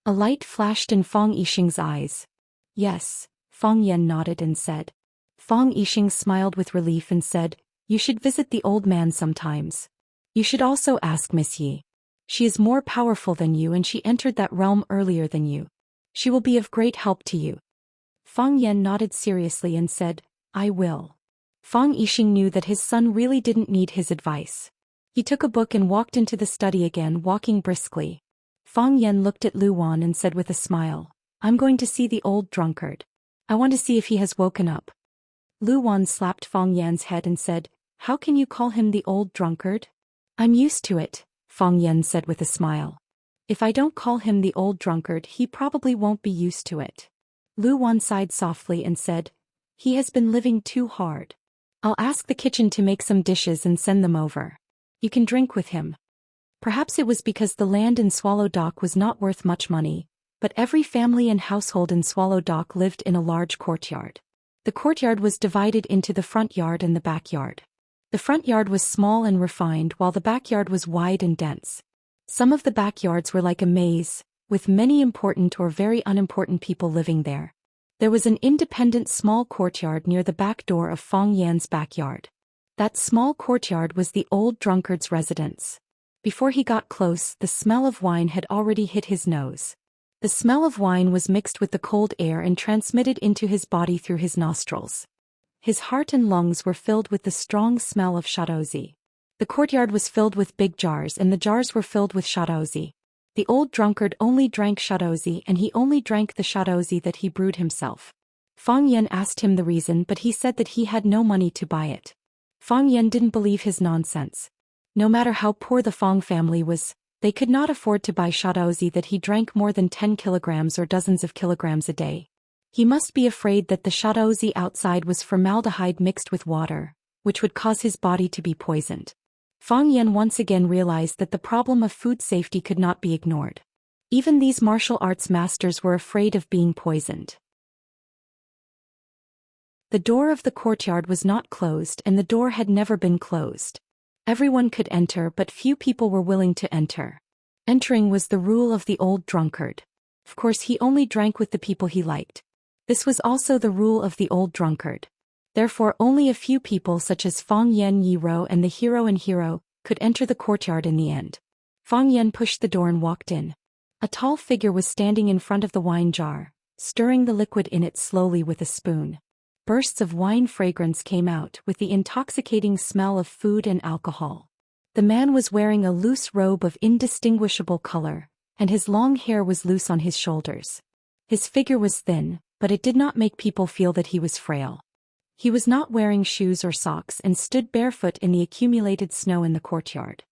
A light flashed in Fong Yixing's eyes. Yes, Fong Yan nodded and said. Fong Yixing smiled with relief and said, you should visit the old man sometimes. You should also ask Miss Yi. She is more powerful than you and she entered that realm earlier than you. She will be of great help to you. Fong Yan nodded seriously and said, I will. Fong Yixing knew that his son really didn't need his advice. He took a book and walked into the study again, walking briskly. Fong Yan looked at Lu Wan and said with a smile, I'm going to see the old drunkard. I want to see if he has woken up. Lu Wan slapped Fong Yan's head and said, how can you call him the old drunkard? I'm used to it, Fong Yan said with a smile. If I don't call him the old drunkard, he probably won't be used to it. Lu Wan sighed softly and said, he has been living too hard. I'll ask the kitchen to make some dishes and send them over. You can drink with him. Perhaps it was because the land in Swallow Dock was not worth much money, but every family and household in Swallow Dock lived in a large courtyard. The courtyard was divided into the front yard and the backyard. The front yard was small and refined while the backyard was wide and dense. Some of the backyards were like a maze, with many important or very unimportant people living there. There was an independent small courtyard near the back door of Fang Yan's backyard. That small courtyard was the old drunkard's residence. Before he got close, the smell of wine had already hit his nose. The smell of wine was mixed with the cold air and transmitted into his body through his nostrils. His heart and lungs were filled with the strong smell of shadozi. The courtyard was filled with big jars, and the jars were filled with shadozi. The old drunkard only drank shadozi, and he only drank the shadozi that he brewed himself. Fang Yan asked him the reason, but he said that he had no money to buy it. Fang Yan didn't believe his nonsense. No matter how poor the Fang family was, they could not afford to buy shadozi that he drank more than 10 kilograms or dozens of kilograms a day. He must be afraid that the shadozi outside was formaldehyde mixed with water, which would cause his body to be poisoned. Fang Yan once again realized that the problem of food safety could not be ignored. Even these martial arts masters were afraid of being poisoned. The door of the courtyard was not closed, and the door had never been closed. Everyone could enter, but few people were willing to enter. Entering was the rule of the old drunkard. Of course, he only drank with the people he liked. This was also the rule of the old drunkard. Therefore, only a few people such as Fang Yan Yiro and the hero and hero could enter the courtyard in the end. Fang Yan pushed the door and walked in. A tall figure was standing in front of the wine jar, stirring the liquid in it slowly with a spoon. Bursts of wine fragrance came out with the intoxicating smell of food and alcohol. The man was wearing a loose robe of indistinguishable color, and his long hair was loose on his shoulders. His figure was thin, but it did not make people feel that he was frail. He was not wearing shoes or socks and stood barefoot in the accumulated snow in the courtyard.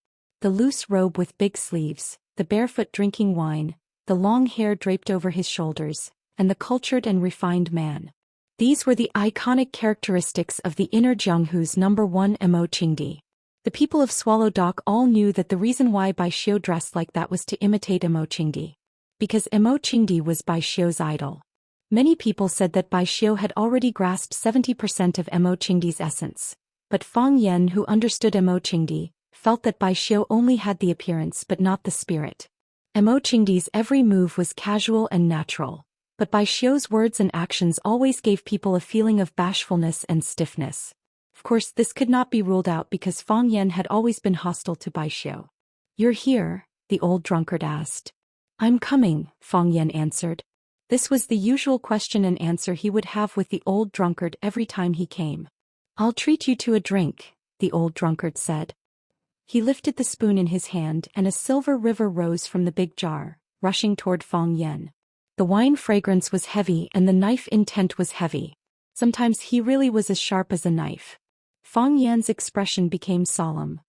The loose robe with big sleeves, the barefoot drinking wine, the long hair draped over his shoulders, and the cultured and refined man. These were the iconic characteristics of the inner Jianghu's number one Mo Qingdi. The people of Swallow Dock all knew that the reason why Bai Xiu dressed like that was to imitate Mo Qingdi. Because Mo Qingdi was Bai Xiu's idol. Many people said that Bai Xiu had already grasped 70% of Mo Qingdi's essence. But Fang Yan, who understood Mo Qingdi, felt that Bai Xiu only had the appearance but not the spirit. Mo Qingdi's every move was casual and natural. But Bai Xiu's words and actions always gave people a feeling of bashfulness and stiffness. Of course, this could not be ruled out because Fang Yan had always been hostile to Bai Xiu. "You're here?" the old drunkard asked. "I'm coming," Fang Yan answered. This was the usual question and answer he would have with the old drunkard every time he came. "I'll treat you to a drink," the old drunkard said. He lifted the spoon in his hand and a silver river rose from the big jar, rushing toward Fang Yan. The wine fragrance was heavy and the knife intent was heavy. Sometimes he really was as sharp as a knife. Fang Yan's expression became solemn.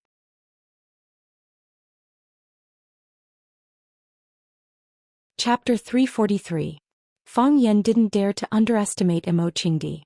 Chapter 343. Fang Yan didn't dare to underestimate Mo Qingdi.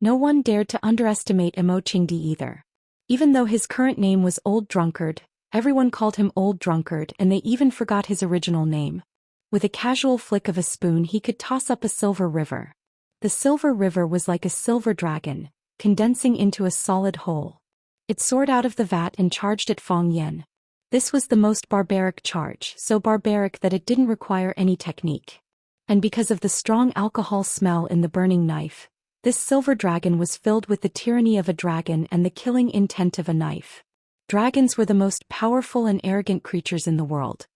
No one dared to underestimate Mo Qingdi either. Even though his current name was Old Drunkard, everyone called him Old Drunkard and they even forgot his original name. With a casual flick of a spoon he could toss up a silver river. The silver river was like a silver dragon, condensing into a solid whole. It soared out of the vat and charged at Fang Yan. This was the most barbaric charge, so barbaric that it didn't require any technique. And because of the strong alcohol smell in the burning knife, this silver dragon was filled with the tyranny of a dragon and the killing intent of a knife. Dragons were the most powerful and arrogant creatures in the world.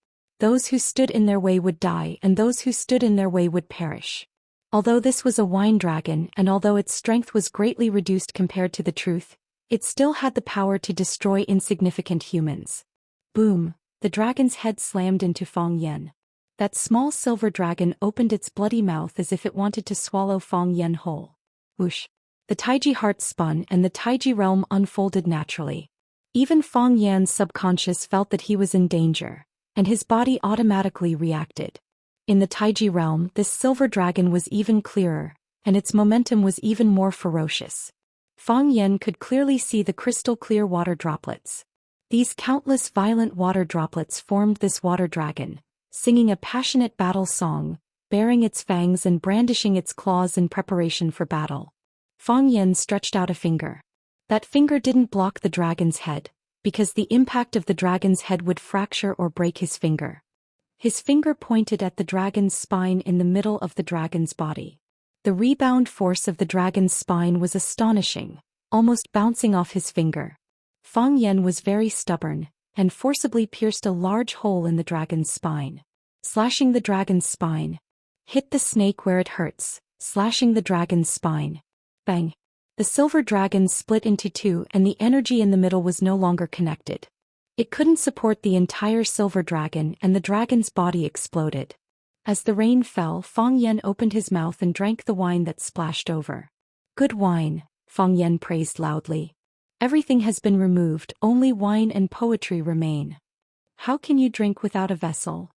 Those who stood in their way would die and those who stood in their way would perish. Although this was a wine dragon and although its strength was greatly reduced compared to the truth, it still had the power to destroy insignificant humans. Boom! The dragon's head slammed into Fang Yan. That small silver dragon opened its bloody mouth as if it wanted to swallow Fang Yan whole. Whoosh! The Taiji heart spun and the Taiji realm unfolded naturally. Even Fang Yan's subconscious felt that he was in danger, and his body automatically reacted. In the Taiji realm, this silver dragon was even clearer, and its momentum was even more ferocious. Fang Yan could clearly see the crystal-clear water droplets. These countless violent water droplets formed this water dragon, singing a passionate battle song, baring its fangs and brandishing its claws in preparation for battle. Fang Yan stretched out a finger. That finger didn't block the dragon's head, because the impact of the dragon's head would fracture or break his finger. His finger pointed at the dragon's spine in the middle of the dragon's body. The rebound force of the dragon's spine was astonishing, almost bouncing off his finger. Fang Yan was very stubborn, and forcibly pierced a large hole in the dragon's spine. Slashing the dragon's spine. Hit the snake where it hurts, slashing the dragon's spine. Bang! The silver dragon split into two and the energy in the middle was no longer connected. It couldn't support the entire silver dragon and the dragon's body exploded. As the rain fell, Fang Yan opened his mouth and drank the wine that splashed over. Good wine, Fang Yan praised loudly. Everything has been removed, only wine and poetry remain. How can you drink without a vessel?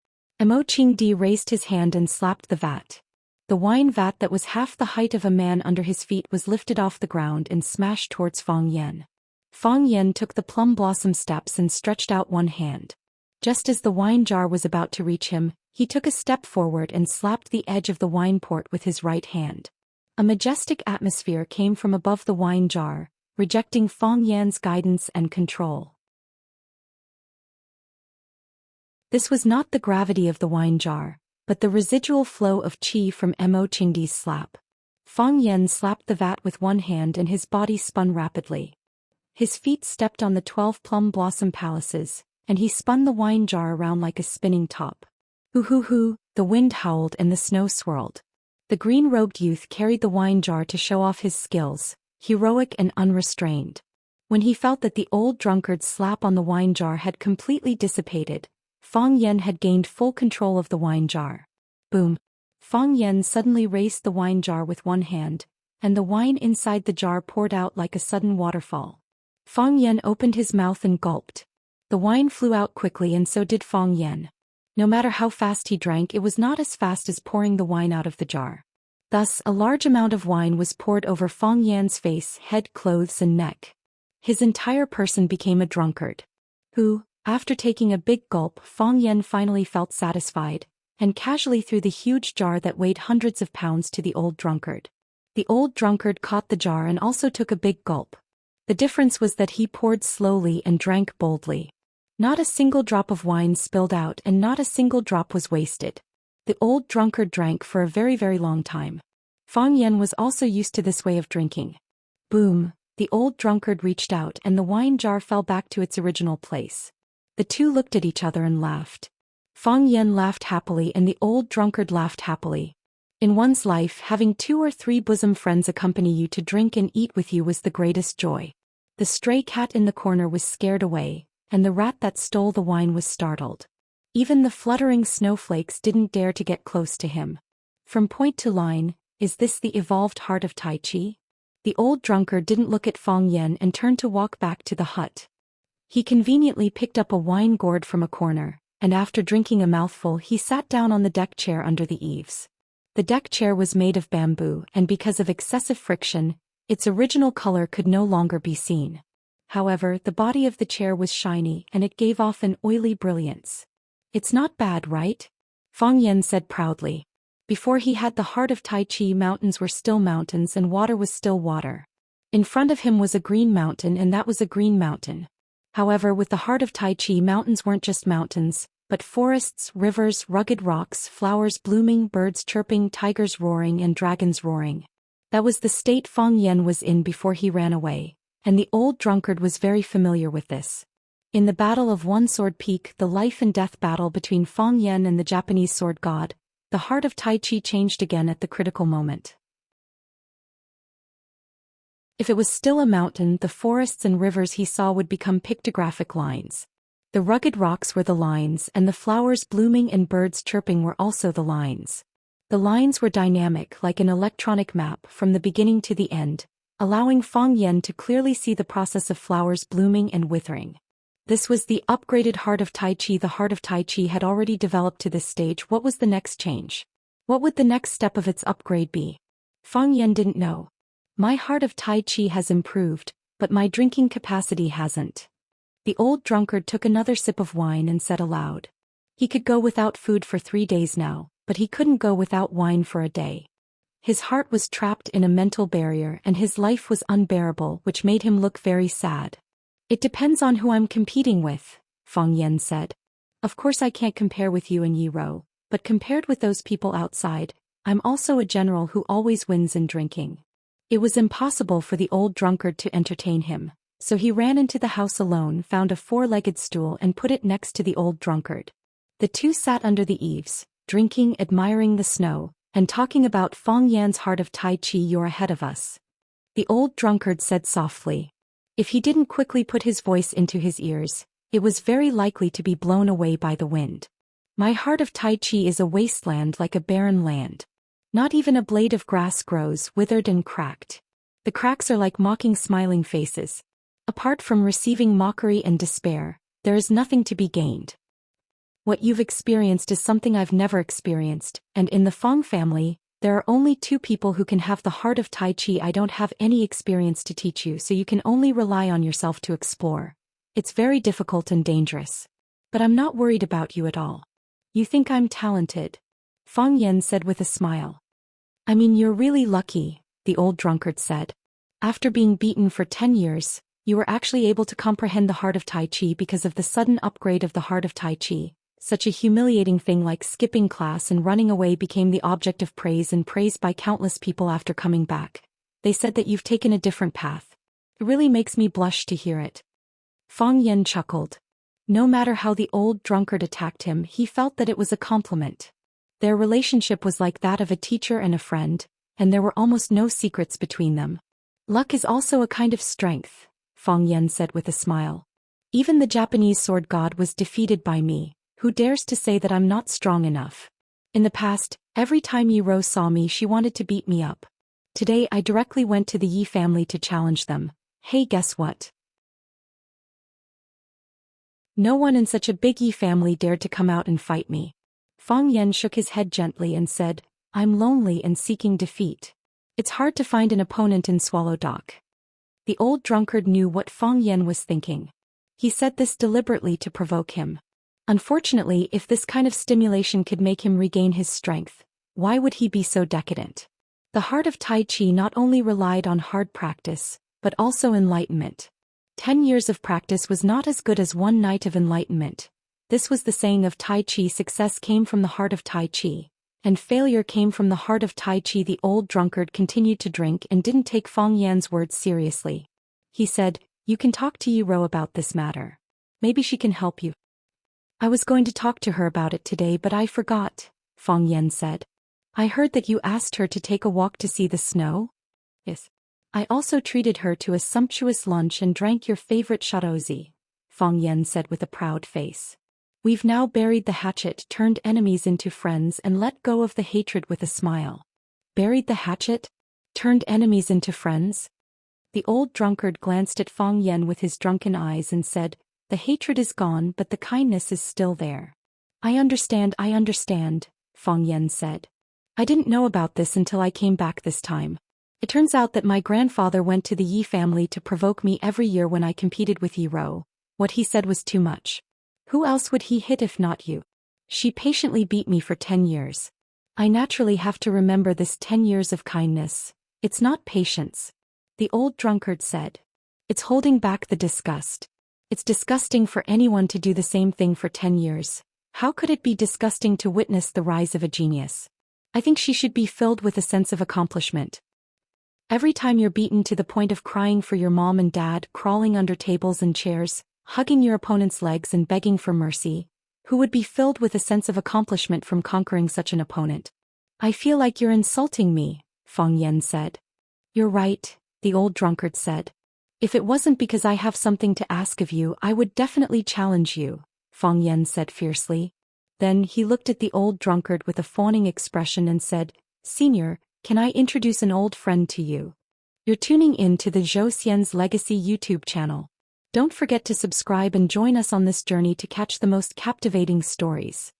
Mo Qingdi raised his hand and slapped the vat. The wine vat that was half the height of a man under his feet was lifted off the ground and smashed towards Fang Yan. Fang Yan took the plum blossom steps and stretched out one hand. Just as the wine jar was about to reach him, he took a step forward and slapped the edge of the wine port with his right hand. A majestic atmosphere came from above the wine jar, rejecting Fang Yan's guidance and control. This was not the gravity of the wine jar, but the residual flow of qi from Mo Qingdi's slap. Fang Yan slapped the vat with one hand and his body spun rapidly. His feet stepped on the 12 plum blossom palaces, and he spun the wine jar around like a spinning top. Hoo-hoo-hoo, the wind howled and the snow swirled. The green-robed youth carried the wine jar to show off his skills, heroic and unrestrained. When he felt that the old drunkard's slap on the wine jar had completely dissipated, Fang Yan had gained full control of the wine jar. Boom! Fang Yan suddenly raised the wine jar with one hand, and the wine inside the jar poured out like a sudden waterfall. Fang Yan opened his mouth and gulped. The wine flew out quickly and so did Fang Yan. No matter how fast he drank, it was not as fast as pouring the wine out of the jar. Thus, a large amount of wine was poured over Fang Yan's face, head, clothes and neck. His entire person became a drunkard. After taking a big gulp, Fang Yan finally felt satisfied, and casually threw the huge jar that weighed hundreds of pounds to the old drunkard. The old drunkard caught the jar and also took a big gulp. The difference was that he poured slowly and drank boldly. Not a single drop of wine spilled out and not a single drop was wasted. The old drunkard drank for a very, very long time. Fang Yan was also used to this way of drinking. Boom! The old drunkard reached out and the wine jar fell back to its original place. The two looked at each other and laughed. Fang Yan laughed happily and the old drunkard laughed happily. In one's life, having 2 or 3 bosom friends accompany you to drink and eat with you was the greatest joy. The stray cat in the corner was scared away, and the rat that stole the wine was startled. Even the fluttering snowflakes didn't dare to get close to him. From point to line, is this the evolved heart of Tai Chi? The old drunkard didn't look at Fang Yan and turned to walk back to the hut. He conveniently picked up a wine gourd from a corner, and after drinking a mouthful he sat down on the deck chair under the eaves. The deck chair was made of bamboo and because of excessive friction, its original color could no longer be seen. However, the body of the chair was shiny and it gave off an oily brilliance. It's not bad, right? Fang Yan said proudly. Before he had the heart of Tai Chi, mountains were still mountains and water was still water. In front of him was a green mountain and that was a green mountain. However, with the heart of Tai Chi, mountains weren't just mountains, but forests, rivers, rugged rocks, flowers blooming, birds chirping, tigers roaring and dragons roaring. That was the state Fang Yan was in before he ran away, and the old drunkard was very familiar with this. In the Battle of One Sword Peak, the life and death battle between Fang Yan and the Japanese sword god, the heart of Tai Chi changed again at the critical moment. If it was still a mountain, the forests and rivers he saw would become pictographic lines. The rugged rocks were the lines and the flowers blooming and birds chirping were also the lines. The lines were dynamic like an electronic map from the beginning to the end, allowing Fang Yan to clearly see the process of flowers blooming and withering. This was the upgraded heart of Tai Chi. The heart of Tai Chi had already developed to this stage. What was the next change? What would the next step of its upgrade be? Fang Yan didn't know. My heart of Tai Chi has improved, but my drinking capacity hasn't. The old drunkard took another sip of wine and said aloud. He could go without food for 3 days now, but he couldn't go without wine for a day. His heart was trapped in a mental barrier and his life was unbearable, which made him look very sad. It depends on who I'm competing with, Fang Yan said. Of course I can't compare with you and Yi Rou, but compared with those people outside, I'm also a general who always wins in drinking. It was impossible for the old drunkard to entertain him, so he ran into the house alone, found a four-legged stool and put it next to the old drunkard. The two sat under the eaves, drinking, admiring the snow, and talking about Fang Yan's heart of Tai Chi. You're ahead of us. The old drunkard said softly. If he didn't quickly put his voice into his ears, it was very likely to be blown away by the wind. My heart of Tai Chi is a wasteland like a barren land. Not even a blade of grass grows, withered and cracked. The cracks are like mocking smiling faces. Apart from receiving mockery and despair, there is nothing to be gained. What you've experienced is something I've never experienced, and in the Fang family, there are only two people who can have the heart of Tai Chi. I don't have any experience to teach you, so you can only rely on yourself to explore. It's very difficult and dangerous. But I'm not worried about you at all. You think I'm talented? Fang Yan said with a smile. I mean, you're really lucky, the old drunkard said. After being beaten for 10 years, you were actually able to comprehend the heart of Tai Chi because of the sudden upgrade of the heart of Tai Chi. Such a humiliating thing like skipping class and running away became the object of praise and praised by countless people after coming back. They said that you've taken a different path. It really makes me blush to hear it. Fang Yan chuckled. No matter how the old drunkard attacked him, he felt that it was a compliment. Their relationship was like that of a teacher and a friend, and there were almost no secrets between them. Luck is also a kind of strength, Fang Yan said with a smile. Even the Japanese sword god was defeated by me. Who dares to say that I'm not strong enough? In the past, every time Yi Rou saw me, she wanted to beat me up. Today I directly went to the Yi family to challenge them. Hey, guess what? No one in such a big Yi family dared to come out and fight me. Fang Yan shook his head gently and said, I'm lonely and seeking defeat. It's hard to find an opponent in Swallow Dock. The old drunkard knew what Fang Yan was thinking. He said this deliberately to provoke him. Unfortunately, if this kind of stimulation could make him regain his strength, why would he be so decadent? The heart of Tai Chi not only relied on hard practice, but also enlightenment. 10 years of practice was not as good as one night of enlightenment. This was the saying of Tai Chi. Success came from the heart of Tai Chi, and failure came from the heart of Tai Chi. The old drunkard continued to drink and didn't take Fang Yan's words seriously. He said, You can talk to Yi Rou about this matter. Maybe she can help you. I was going to talk to her about it today, but I forgot, Fang Yan said. I heard that you asked her to take a walk to see the snow? Yes. I also treated her to a sumptuous lunch and drank your favorite shaozi, Fang Yan said with a proud face. We've now buried the hatchet, turned enemies into friends and let go of the hatred with a smile. Buried the hatchet? Turned enemies into friends? The old drunkard glanced at Fang Yan with his drunken eyes and said, The hatred is gone, but the kindness is still there. I understand, Fang Yan said. I didn't know about this until I came back this time. It turns out that my grandfather went to the Yi family to provoke me every year when I competed with Yi Rou. What he said was too much. Who else would he hit if not you? She patiently beat me for 10 years. I naturally have to remember this 10 years of kindness. It's not patience. The old drunkard said. It's holding back the disgust. It's disgusting for anyone to do the same thing for 10 years. How could it be disgusting to witness the rise of a genius? I think she should be filled with a sense of accomplishment. Every time you're beaten to the point of crying for your mom and dad, crawling under tables and chairs, hugging your opponent's legs and begging for mercy, who would be filled with a sense of accomplishment from conquering such an opponent? I feel like you're insulting me, Fang Yan said. You're right, the old drunkard said. If it wasn't because I have something to ask of you, I would definitely challenge you, Fang Yan said fiercely. Then he looked at the old drunkard with a fawning expression and said, Senior, can I introduce an old friend to you? You're tuning in to the Zhou Xian's Legacy YouTube channel. Don't forget to subscribe and join us on this journey to catch the most captivating stories.